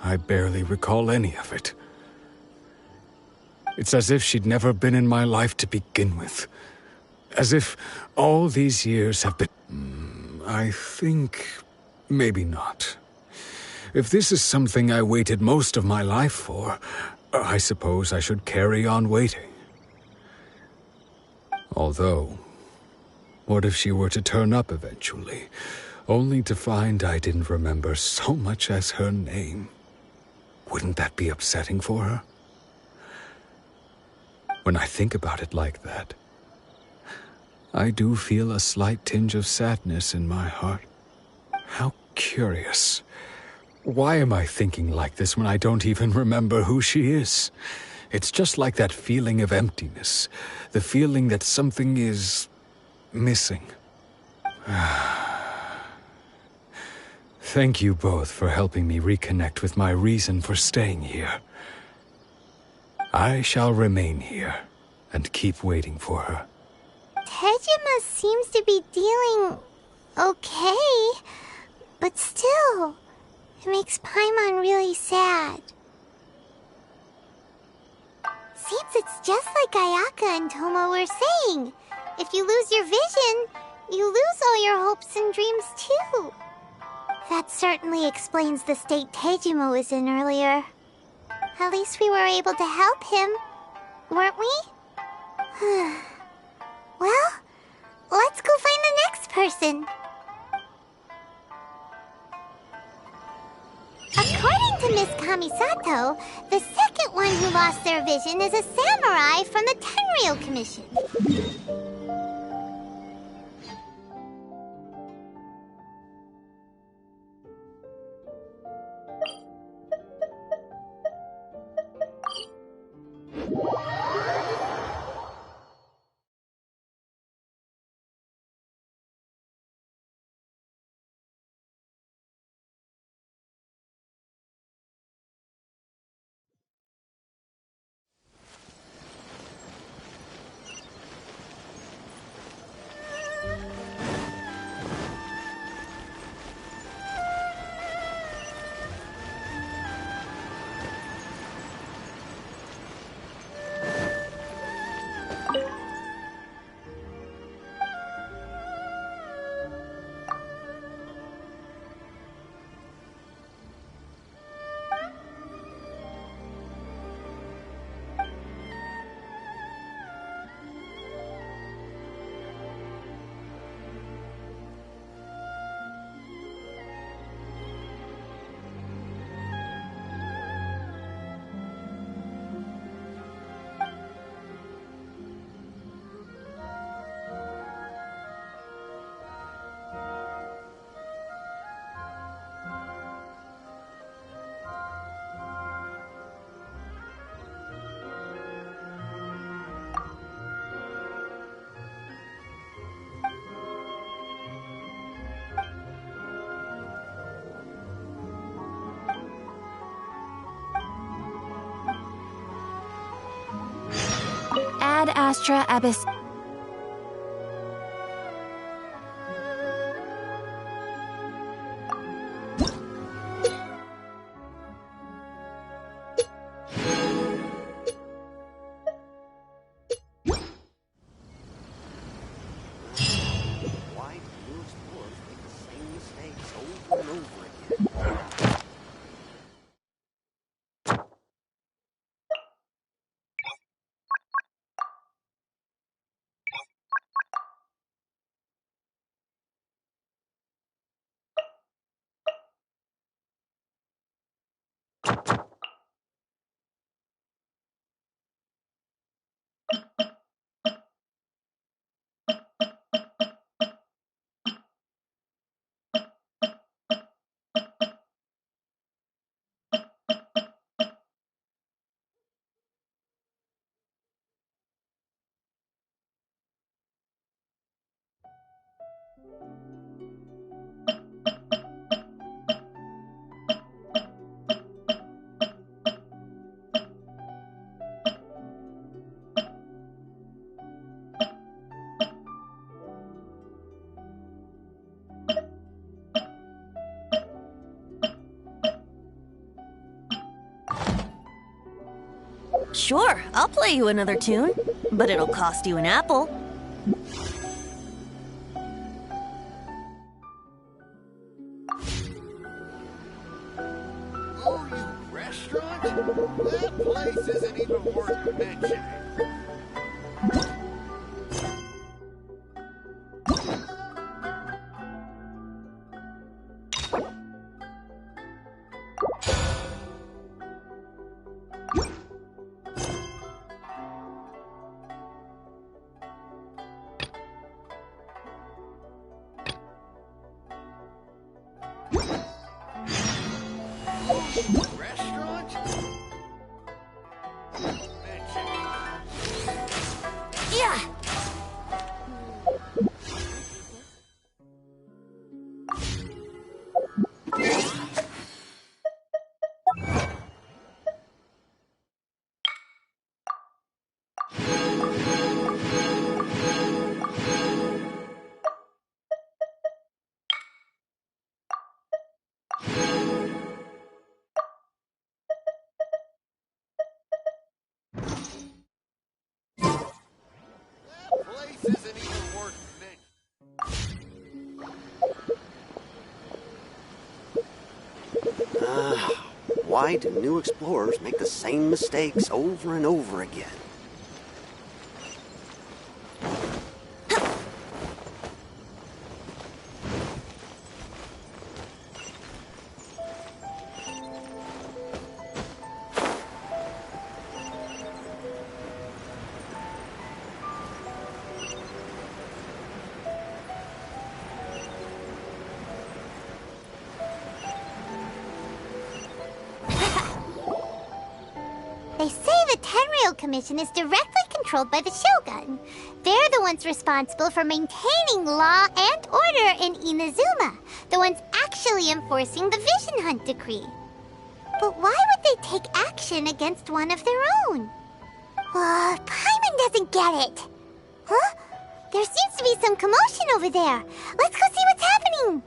I barely recall any of it. It's as if she'd never been in my life to begin with. As if all these years have been... I think... maybe not. If this is something I waited most of my life for, I suppose I should carry on waiting. Although, what if she were to turn up eventually, only to find I didn't remember so much as her name? Wouldn't that be upsetting for her? When I think about it like that, I do feel a slight tinge of sadness in my heart. How curious. Why am I thinking like this when I don't even remember who she is? It's just like that feeling of emptiness, the feeling that something is missing. Thank you both for helping me reconnect with my reason for staying here. I shall remain here and keep waiting for her. Tejima seems to be dealing okay, but still, it makes Paimon really sad. Seems it's just like Ayaka and Toma were saying. If you lose your vision, you lose all your hopes and dreams too. That certainly explains the state Tejima was in earlier. At least we were able to help him, weren't we? Well, let's go find the next person. According to Miss Kamisato, the second one who lost their vision is a samurai from the Tenryou Commission. Ad Astra Abyss. Why do most dwarves make the same mistakes over and over again? Sure, I'll play you another tune, but it'll cost you an apple. Oh, you restaurant? That place isn't even worth mentioning. Yeah! Place isn't even worth Why do new explorers make the same mistakes over and over again? They say the Tenryou Commission is directly controlled by the Shogun. They're the ones responsible for maintaining law and order in Inazuma, the ones actually enforcing the Vision Hunt decree. But why would they take action against one of their own? Paimon doesn't get it. Huh? There seems to be some commotion over there. Let's go see what's happening.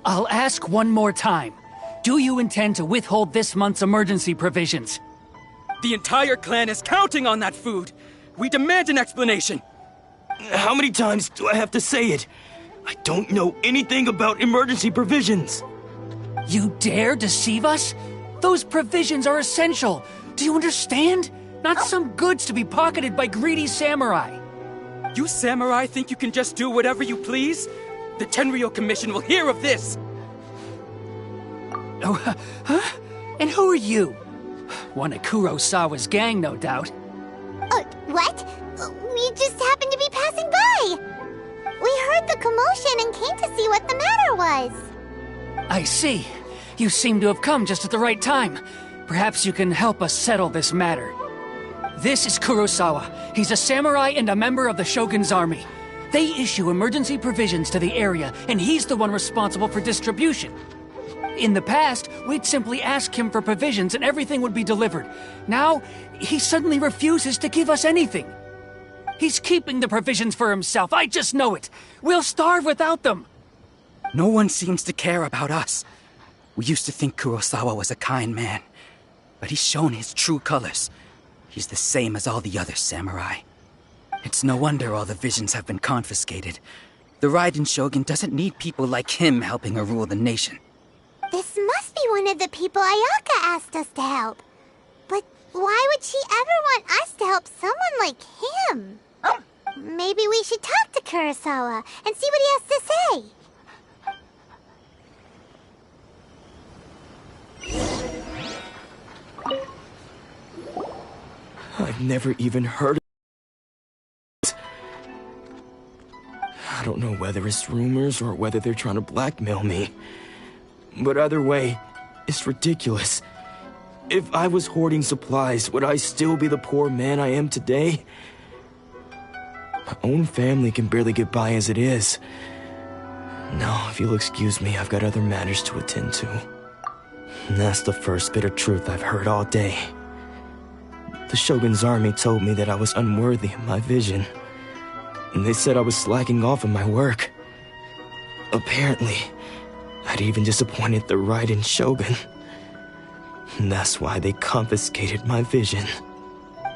I'll ask one more time. Do you intend to withhold this month's emergency provisions? The entire clan is counting on that food. We demand an explanation. How many times do I have to say it? I don't know anything about emergency provisions. You dare deceive us? Those provisions are essential. Do you understand? Not some goods to be pocketed by greedy samurai. You samurai think you can just do whatever you please? The Tenryou Commission will hear of this. Oh, huh? And who are you? One of Kurosawa's gang, no doubt. What? We just happened to be passing by. We heard the commotion and came to see what the matter was. I see. You seem to have come just at the right time. Perhaps you can help us settle this matter. This is Kurosawa. He's a samurai and a member of the Shogun's army. They issue emergency provisions to the area, and he's the one responsible for distribution. In the past, we'd simply ask him for provisions and everything would be delivered. Now, he suddenly refuses to give us anything. He's keeping the provisions for himself, I just know it. We'll starve without them. No one seems to care about us. We used to think Kurosawa was a kind man, but he's shown his true colors. He's the same as all the other samurai. It's no wonder all the visions have been confiscated. The Raiden Shogun doesn't need people like him helping her rule the nation. This must be one of the people Ayaka asked us to help. But why would she ever want us to help someone like him? Maybe we should talk to Kurosawa and see what he has to say. I've never even heard of it. I don't know whether it's rumors or whether they're trying to blackmail me. But either way, it's ridiculous. If I was hoarding supplies, would I still be the poor man I am today? My own family can barely get by as it is. Now, if you'll excuse me, I've got other matters to attend to. And that's the first bit of truth I've heard all day. The Shogun's army told me that I was unworthy of my vision. And they said I was slacking off in my work. Apparently, I'd even disappointed the Raiden Shogun. And that's why they confiscated my vision.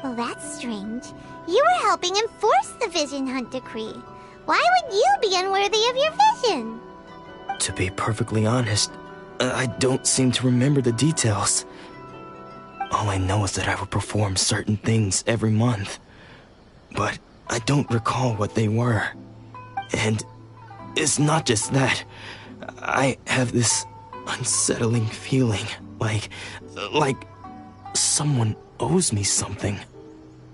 Well, that's strange. You were helping enforce the Vision Hunt Decree. Why would you be unworthy of your vision? To be perfectly honest, I don't seem to remember the details. All I know is that I would perform certain things every month. But I don't recall what they were. And it's not just that. I have this unsettling feeling, like someone owes me something.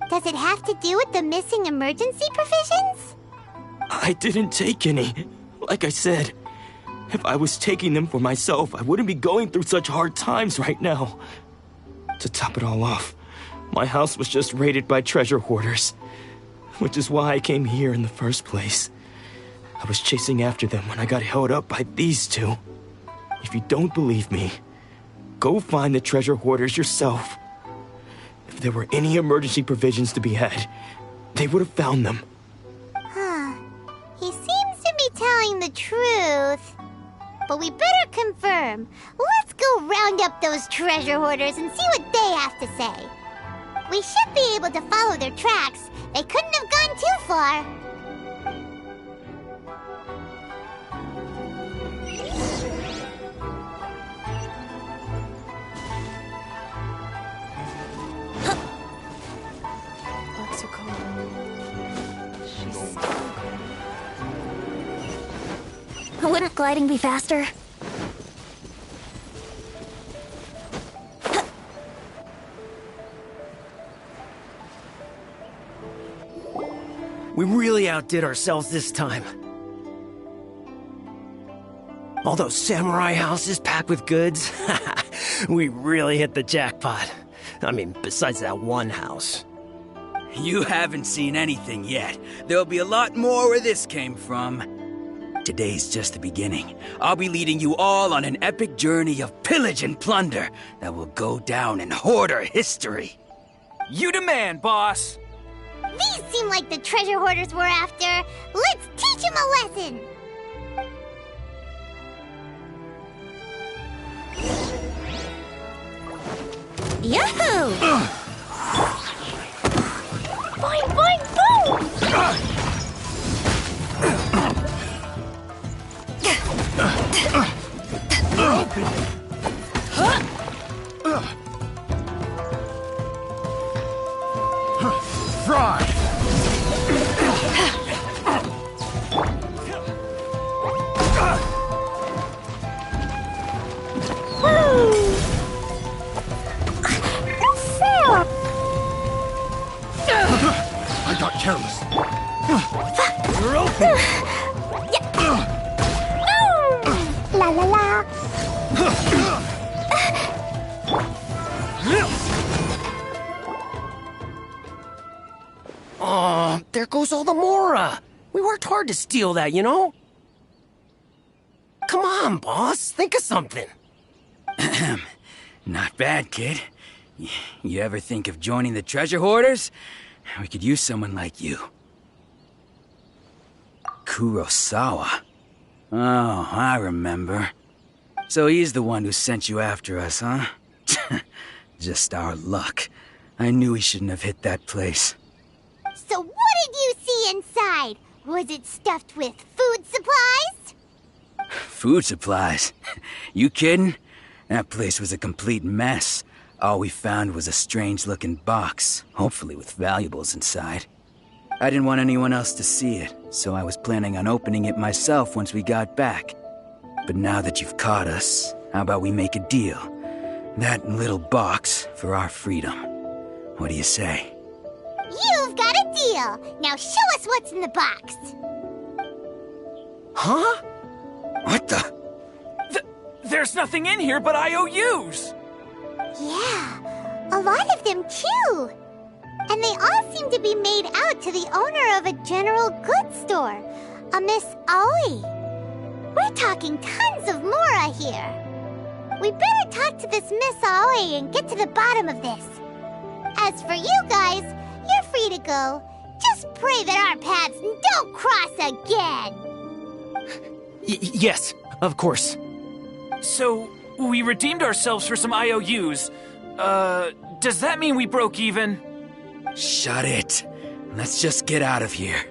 Does it have to do with the missing emergency provisions? I didn't take any. Like I said, if I was taking them for myself, I wouldn't be going through such hard times right now. To top it all off, my house was just raided by treasure hoarders, which is why I came here in the first place. I was chasing after them when I got held up by these two. If you don't believe me, go find the treasure hoarders yourself. If there were any emergency provisions to be had, they would have found them. Huh. He seems to be telling the truth. But we better confirm. Let's go round up those treasure hoarders and see what they have to say. We should be able to follow their tracks. They couldn't have gone too far. Wouldn't gliding be faster? We really outdid ourselves this time. All those samurai houses packed with goods. We really hit the jackpot. I mean, besides that one house. You haven't seen anything yet. There'll be a lot more where this came from. Today's just the beginning. I'll be leading you all on an epic journey of pillage and plunder that will go down in hoarder history. You demand, boss! These seem like the treasure hoarders we're after. Let's teach them a lesson! Yahoo! Boing, boing, boom! Fry! I got careless. You're open! La la la! Oh, there goes all the Mora. We worked hard to steal that, you know? Come on, boss. Think of something. Not bad, kid. You ever think of joining the treasure hoarders? We could use someone like you. Kurosawa. Oh, I remember. So he's the one who sent you after us, huh? Just our luck. I knew he shouldn't have hit that place. So what did you see inside? Was it stuffed with food supplies? Food supplies? You kidding? That place was a complete mess. All we found was a strange-looking box, hopefully with valuables inside. I didn't want anyone else to see it, so I was planning on opening it myself once we got back. But now that you've caught us, how about we make a deal? That little box for our freedom. What do you say? You've got a deal! Now show us what's in the box! Huh? What the? There's nothing in here but IOUs! Yeah, a lot of them too. And they all seem to be made out to the owner of a general goods store, a Miss Aoi. We're talking tons of mora here. We better talk to this Miss Aoi and get to the bottom of this. As for you guys, you're free to go. Just pray that our paths don't cross again. Yes, of course. So, we redeemed ourselves for some IOUs. Does that mean we broke even? Shut it. Let's just get out of here.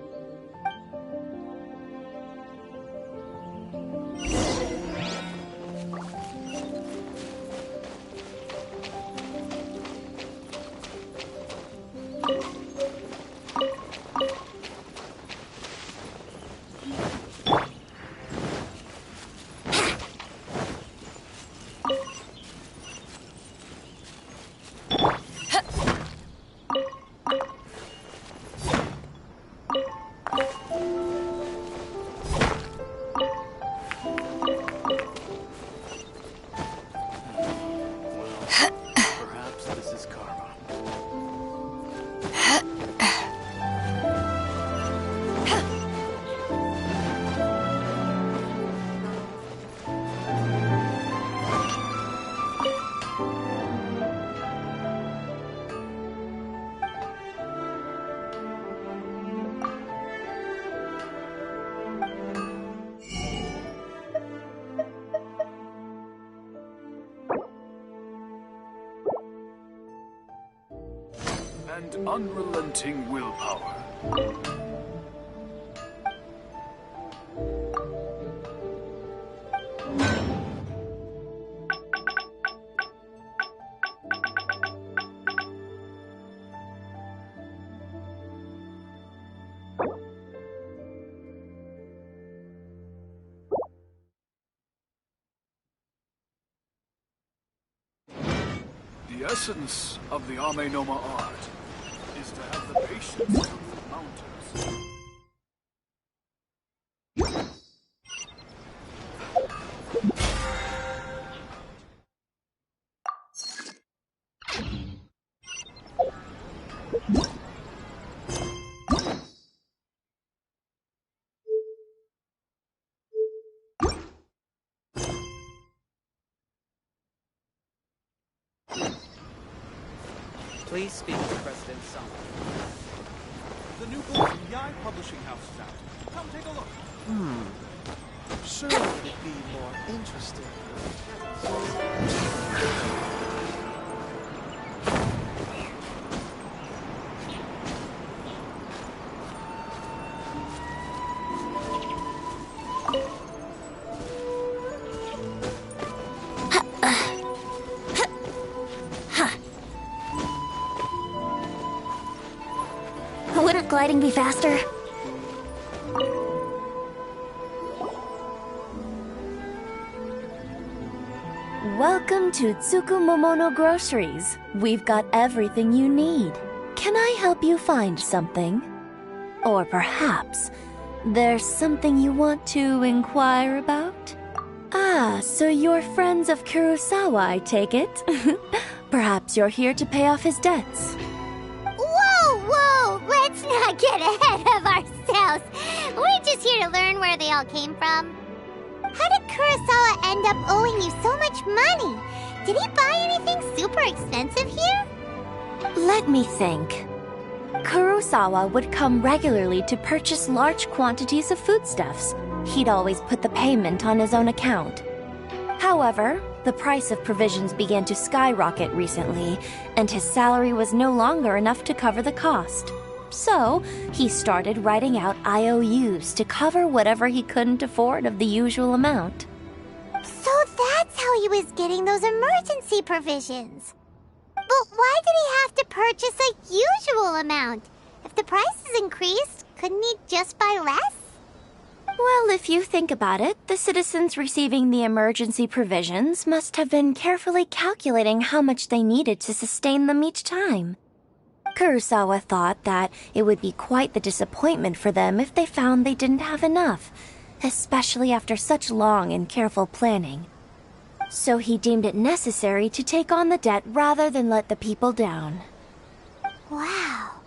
And unrelenting willpower. The essence of the Ame Noma art is to have the patience of the mountains. Please speak to President Song. The new book from Yai Publishing House is out. Come take a look. Sure would it be more interesting? Wouldn't gliding be faster? Welcome to Tsukumomono Groceries. We've got everything you need. Can I help you find something? Or perhaps there's something you want to inquire about? Ah, so you're friends of Kurosawa, I take it. Perhaps you're here to pay off his debts. Whoa! Let's not get ahead of ourselves. We're just here to learn where they all came from. How did Kurosawa end up owing you so much money? Did he buy anything super expensive here? Let me think. Kurosawa would come regularly to purchase large quantities of foodstuffs. He'd always put the payment on his own account. However, the price of provisions began to skyrocket recently, and his salary was no longer enough to cover the cost. So, he started writing out IOUs to cover whatever he couldn't afford of the usual amount. So that's how he was getting those emergency provisions. But why did he have to purchase a usual amount? If the prices increased, couldn't he just buy less? Well, if you think about it, the citizens receiving the emergency provisions must have been carefully calculating how much they needed to sustain them each time. Kurosawa thought that it would be quite the disappointment for them if they found they didn't have enough, especially after such long and careful planning. So he deemed it necessary to take on the debt rather than let the people down. Wow.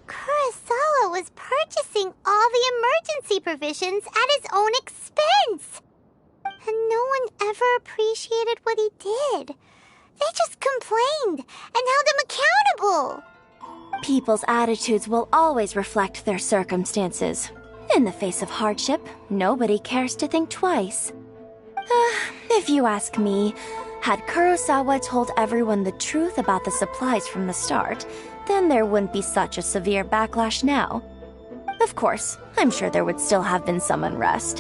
Kurosawa was purchasing all the emergency provisions at his own expense. And no one ever appreciated what he did. They just complained and held him accountable. People's attitudes will always reflect their circumstances. In the face of hardship, nobody cares to think twice. If you ask me, had Kurosawa told everyone the truth about the supplies from the start, then there wouldn't be such a severe backlash now. Of course, I'm sure there would still have been some unrest.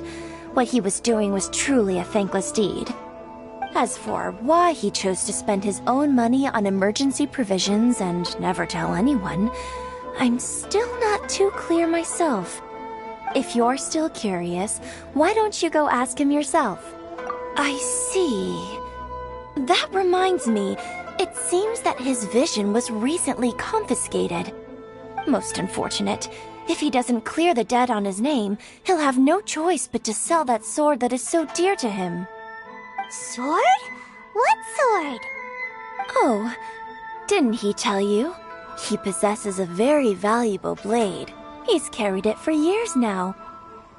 What he was doing was truly a thankless deed. As for why he chose to spend his own money on emergency provisions and never tell anyone, I'm still not too clear myself. If you're still curious, why don't you go ask him yourself? I see. That reminds me, it seems that his vision was recently confiscated. Most unfortunate. If he doesn't clear the debt on his name, he'll have no choice but to sell that sword that is so dear to him. Sword? What sword? Oh, didn't he tell you? He possesses a very valuable blade. He's carried it for years now.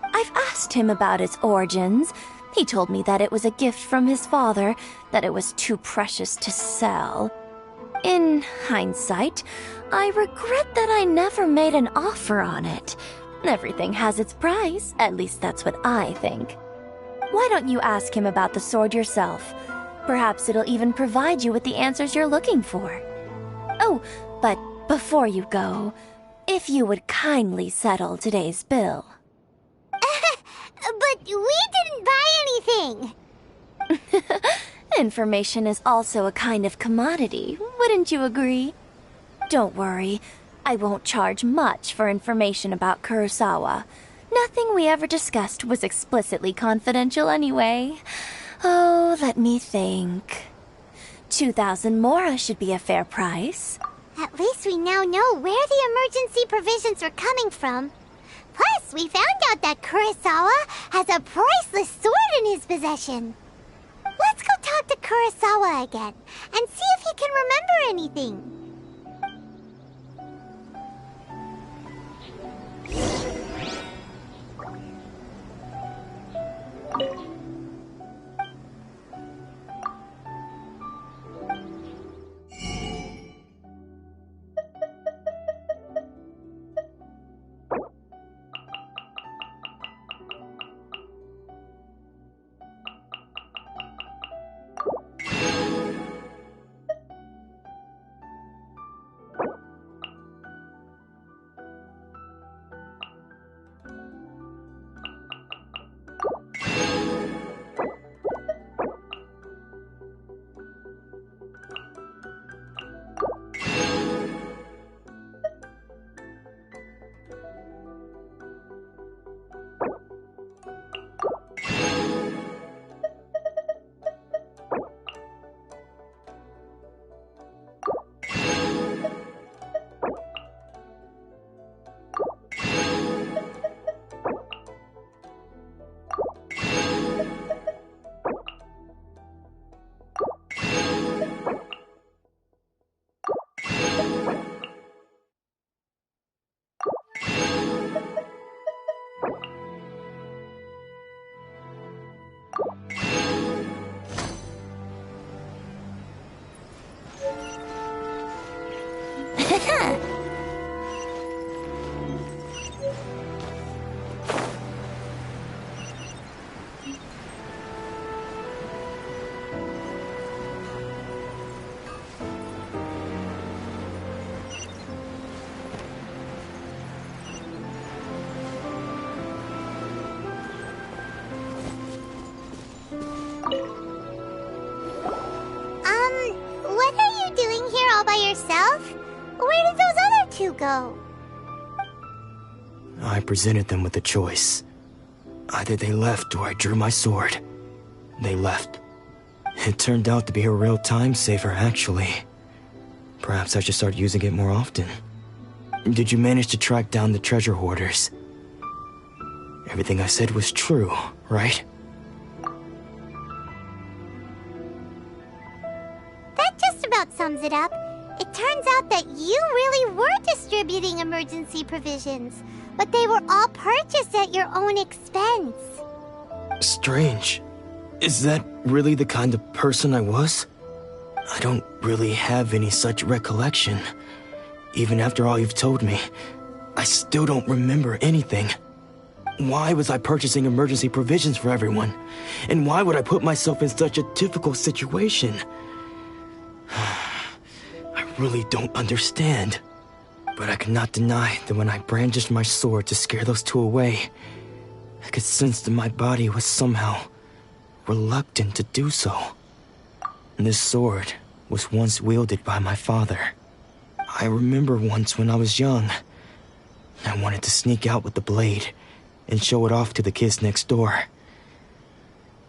I've asked him about its origins. He told me that it was a gift from his father, that it was too precious to sell. In hindsight, I regret that I never made an offer on it. Everything has its price, at least that's what I think. Why don't you ask him about the sword yourself? Perhaps it'll even provide you with the answers you're looking for. Oh, but before you go, if you would kindly settle today's bill. But we didn't buy anything! Information is also a kind of commodity, wouldn't you agree? Don't worry, I won't charge much for information about Kurosawa. Nothing we ever discussed was explicitly confidential anyway. Oh, let me think. 2,000 mora should be a fair price. At least we now know where the emergency provisions are coming from. Plus, we found out that Kurosawa has a priceless sword in his possession. Let's go talk to Kurosawa again and see if he can remember anything. What are you doing here all by yourself? Where did those other two go? I presented them with a choice. Either they left or I drew my sword. They left. It turned out to be a real time saver, actually. Perhaps I should start using it more often. Did you manage to track down the treasure hoarders? Everything I said was true, right? That just about sums it up. It turns out that you really were distributing emergency provisions, but they were all purchased at your own expense. Strange. Is that really the kind of person I was? I don't really have any such recollection. Even after all you've told me, I still don't remember anything. Why was I purchasing emergency provisions for everyone? And why would I put myself in such a difficult situation? I really don't understand. But I cannot deny that when I brandished my sword to scare those two away, I could sense that my body was somehow reluctant to do so. This sword was once wielded by my father. I remember once when I was young, I wanted to sneak out with the blade and show it off to the kids next door.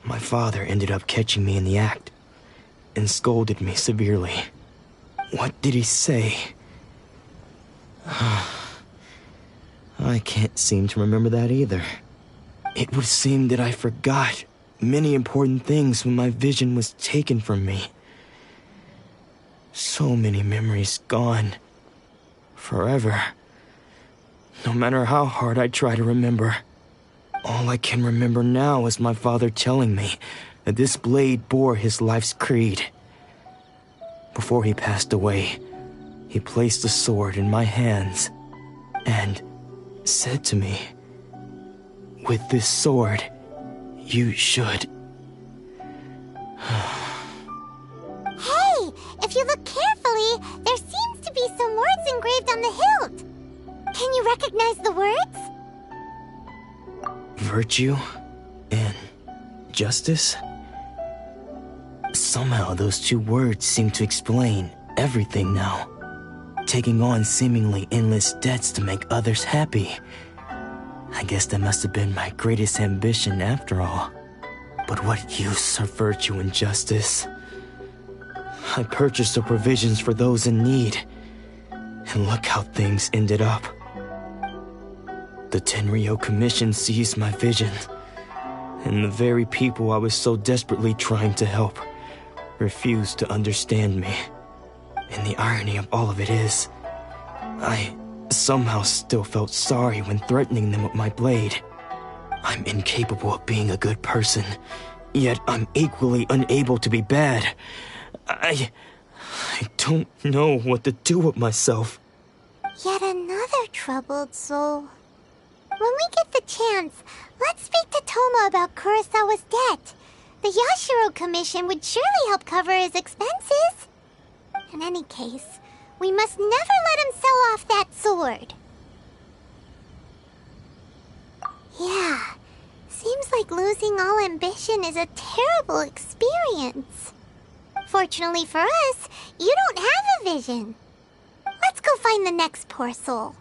My father ended up catching me in the act and scolded me severely. What did he say? I can't seem to remember that either. It would seem that I forgot many important things when my vision was taken from me. So many memories gone. Forever. No matter how hard I try to remember, all I can remember now is my father telling me that this blade bore his life's creed. Before he passed away, he placed the sword in my hands and said to me, "With this sword, you should..." Hey, if you look carefully, there seems to be some words engraved on the hilt. Can you recognize the words? Virtue and justice? Somehow those two words seem to explain everything now. Taking on seemingly endless debts to make others happy. I guess that must have been my greatest ambition after all. But what use are virtue and justice? I purchased the provisions for those in need, and look how things ended up. The Tenryo Commission seized my vision, and the very people I was so desperately trying to help refused to understand me. And the irony of all of it is, I somehow still felt sorry when threatening them with my blade. I'm incapable of being a good person, yet I'm equally unable to be bad. I don't know what to do with myself. Yet another troubled soul. When we get the chance, let's speak to Toma about Kurosawa's debt. The Yashiro Commission would surely help cover his expenses. In any case, we must never let him sell off that sword. Yeah, seems like losing all ambition is a terrible experience. Fortunately for us, you don't have a vision. Let's go find the next poor soul.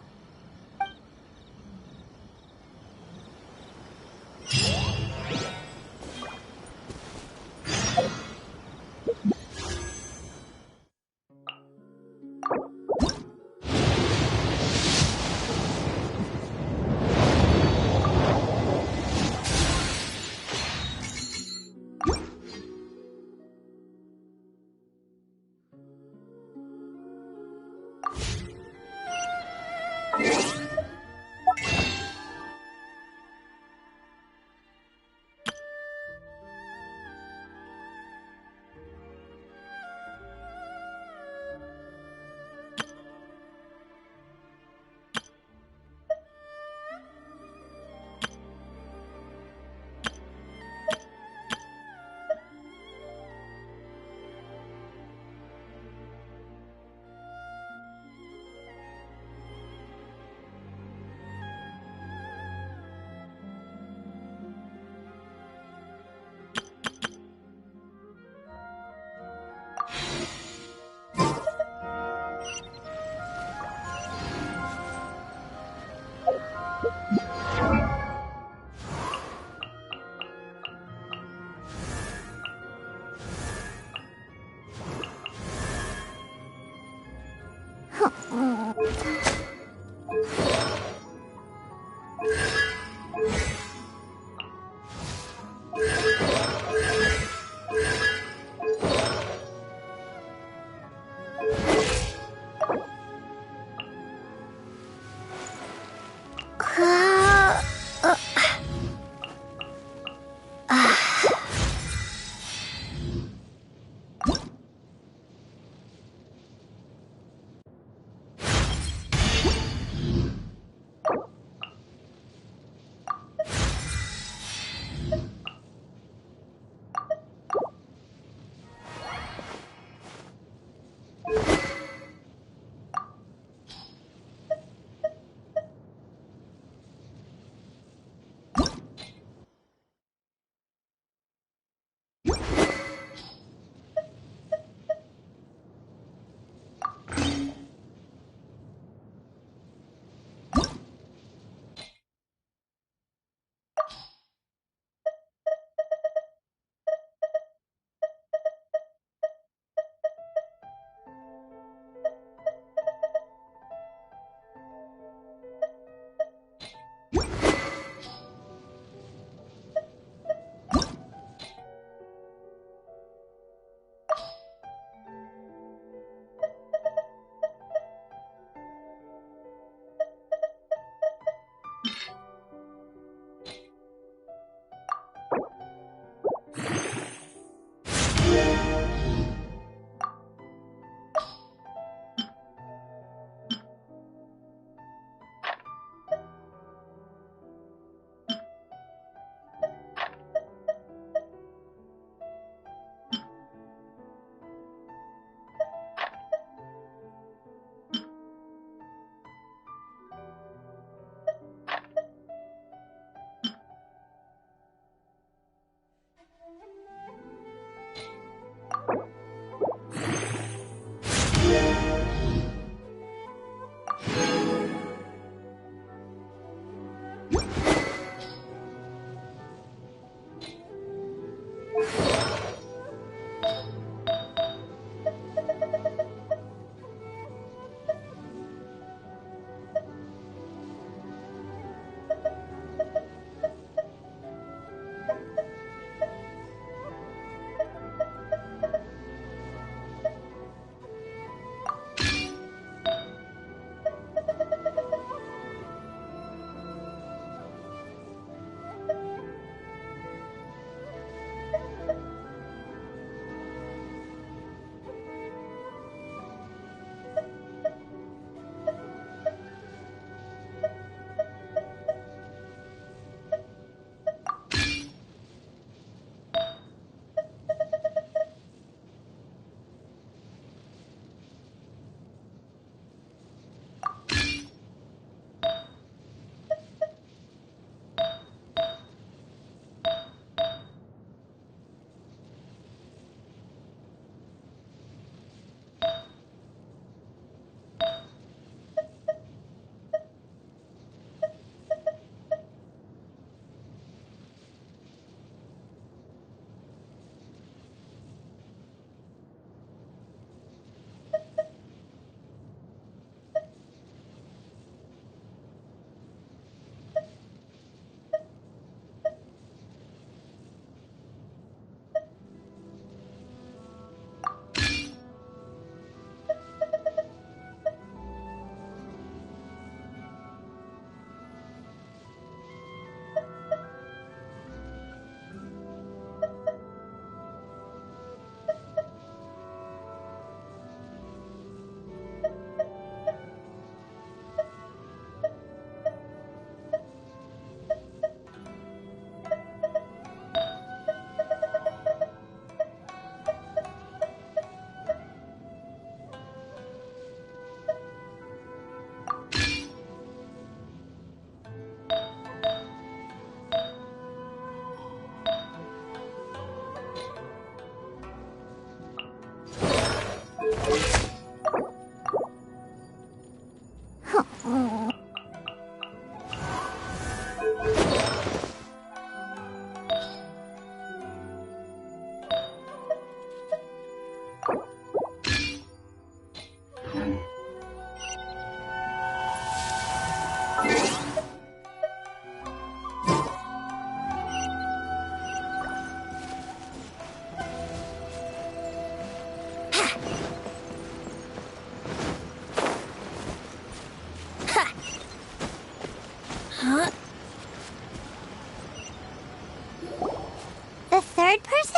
third person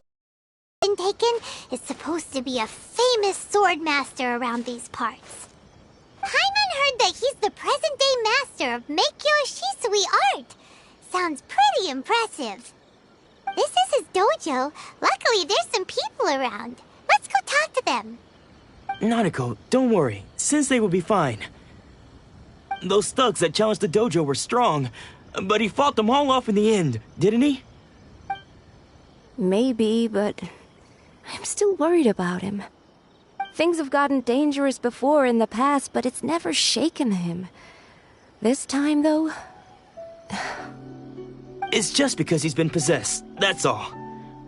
been taken is supposed to be a famous sword master around these parts. Paimon heard that he's the present-day master of Meikyo Shisui art. Sounds pretty impressive. This is his dojo. Luckily, there's some people around. Let's go talk to them. Nanako, don't worry. Sensei will be fine. Those thugs that challenged the dojo were strong, but he fought them all off in the end, didn't he? Maybe, but I'm still worried about him. Things have gotten dangerous before in the past, but it's never shaken him. This time, though... It's just because he's been possessed, that's all.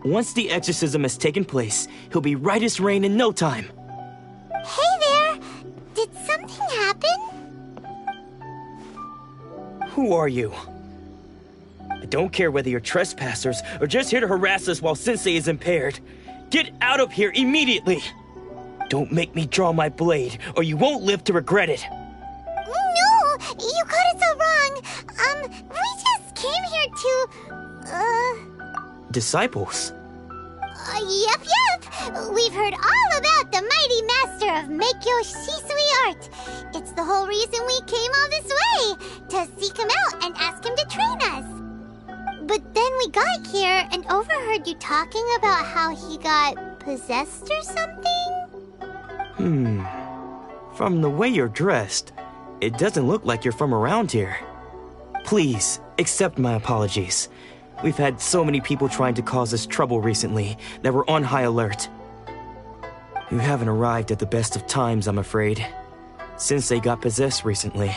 Once the exorcism has taken place, he'll be right as rain in no time. Hey there! Did something happen? Who are you? I don't care whether you're trespassers or just here to harass us while Sensei is impaired. Get out of here immediately! Don't make me draw my blade, or you won't live to regret it. No! You got it so wrong! We just came here to... Disciples? Yep. We've heard all about the mighty master of Meikyo Shisui art. It's the whole reason we came all this way, to seek him out and ask him to train us. But then we got here and overheard you talking about how he got possessed or something? From the way you're dressed, it doesn't look like you're from around here. Please, accept my apologies. We've had so many people trying to cause us trouble recently that we're on high alert. You haven't arrived at the best of times, I'm afraid. Sensei got possessed recently,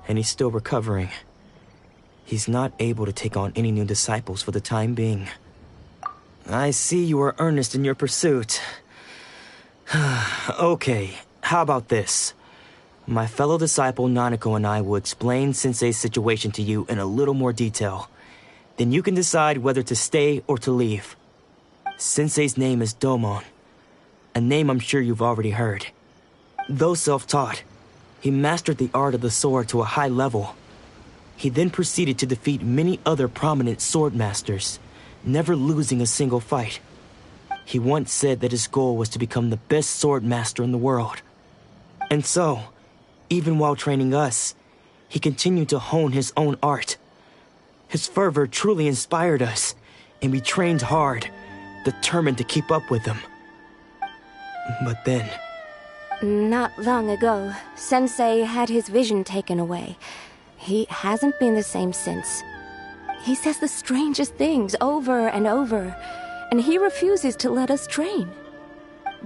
and he's still recovering. He's not able to take on any new disciples for the time being. I see you are earnest in your pursuit. Okay, how about this? My fellow disciple Nanako and I will explain Sensei's situation to you in a little more detail. Then you can decide whether to stay or to leave. Sensei's name is Domon, a name I'm sure you've already heard. Though self-taught, he mastered the art of the sword to a high level. He then proceeded to defeat many other prominent sword masters, never losing a single fight. He once said that his goal was to become the best sword master in the world. And so, even while training us, he continued to hone his own art. His fervor truly inspired us, and we trained hard, determined to keep up with him. But then... Not long ago, Sensei had his vision taken away. He hasn't been the same since. He says the strangest things over and over, and he refuses to let us train.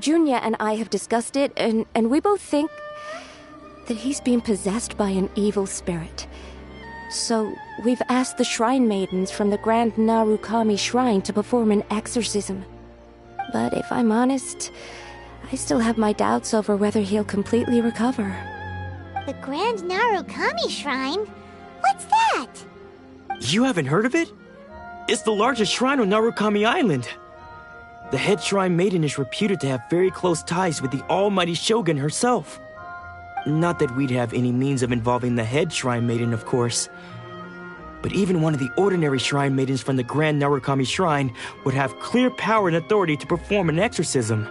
Junya and I have discussed it, and we both think that he's being possessed by an evil spirit. So we've asked the shrine maidens from the Grand Narukami Shrine to perform an exorcism. But if I'm honest, I still have my doubts over whether he'll completely recover. The Grand Narukami Shrine? What's that? You haven't heard of it? It's the largest shrine on Narukami Island. The head shrine maiden is reputed to have very close ties with the almighty Shogun herself. Not that we'd have any means of involving the head shrine maiden, of course. But even one of the ordinary shrine maidens from the Grand Narukami Shrine would have clear power and authority to perform an exorcism.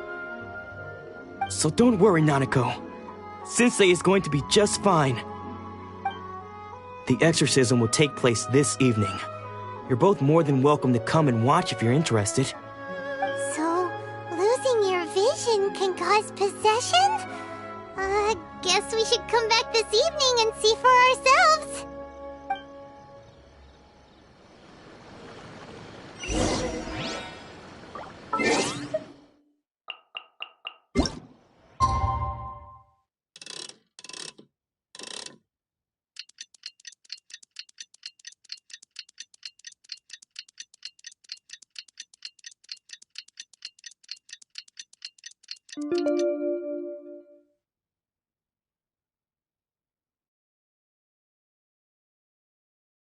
So don't worry, Nanako. Sensei is going to be just fine. The exorcism will take place this evening. You're both more than welcome to come and watch if you're interested. So, losing your vision can cause possession? Guess we should come back this evening and see for ourselves.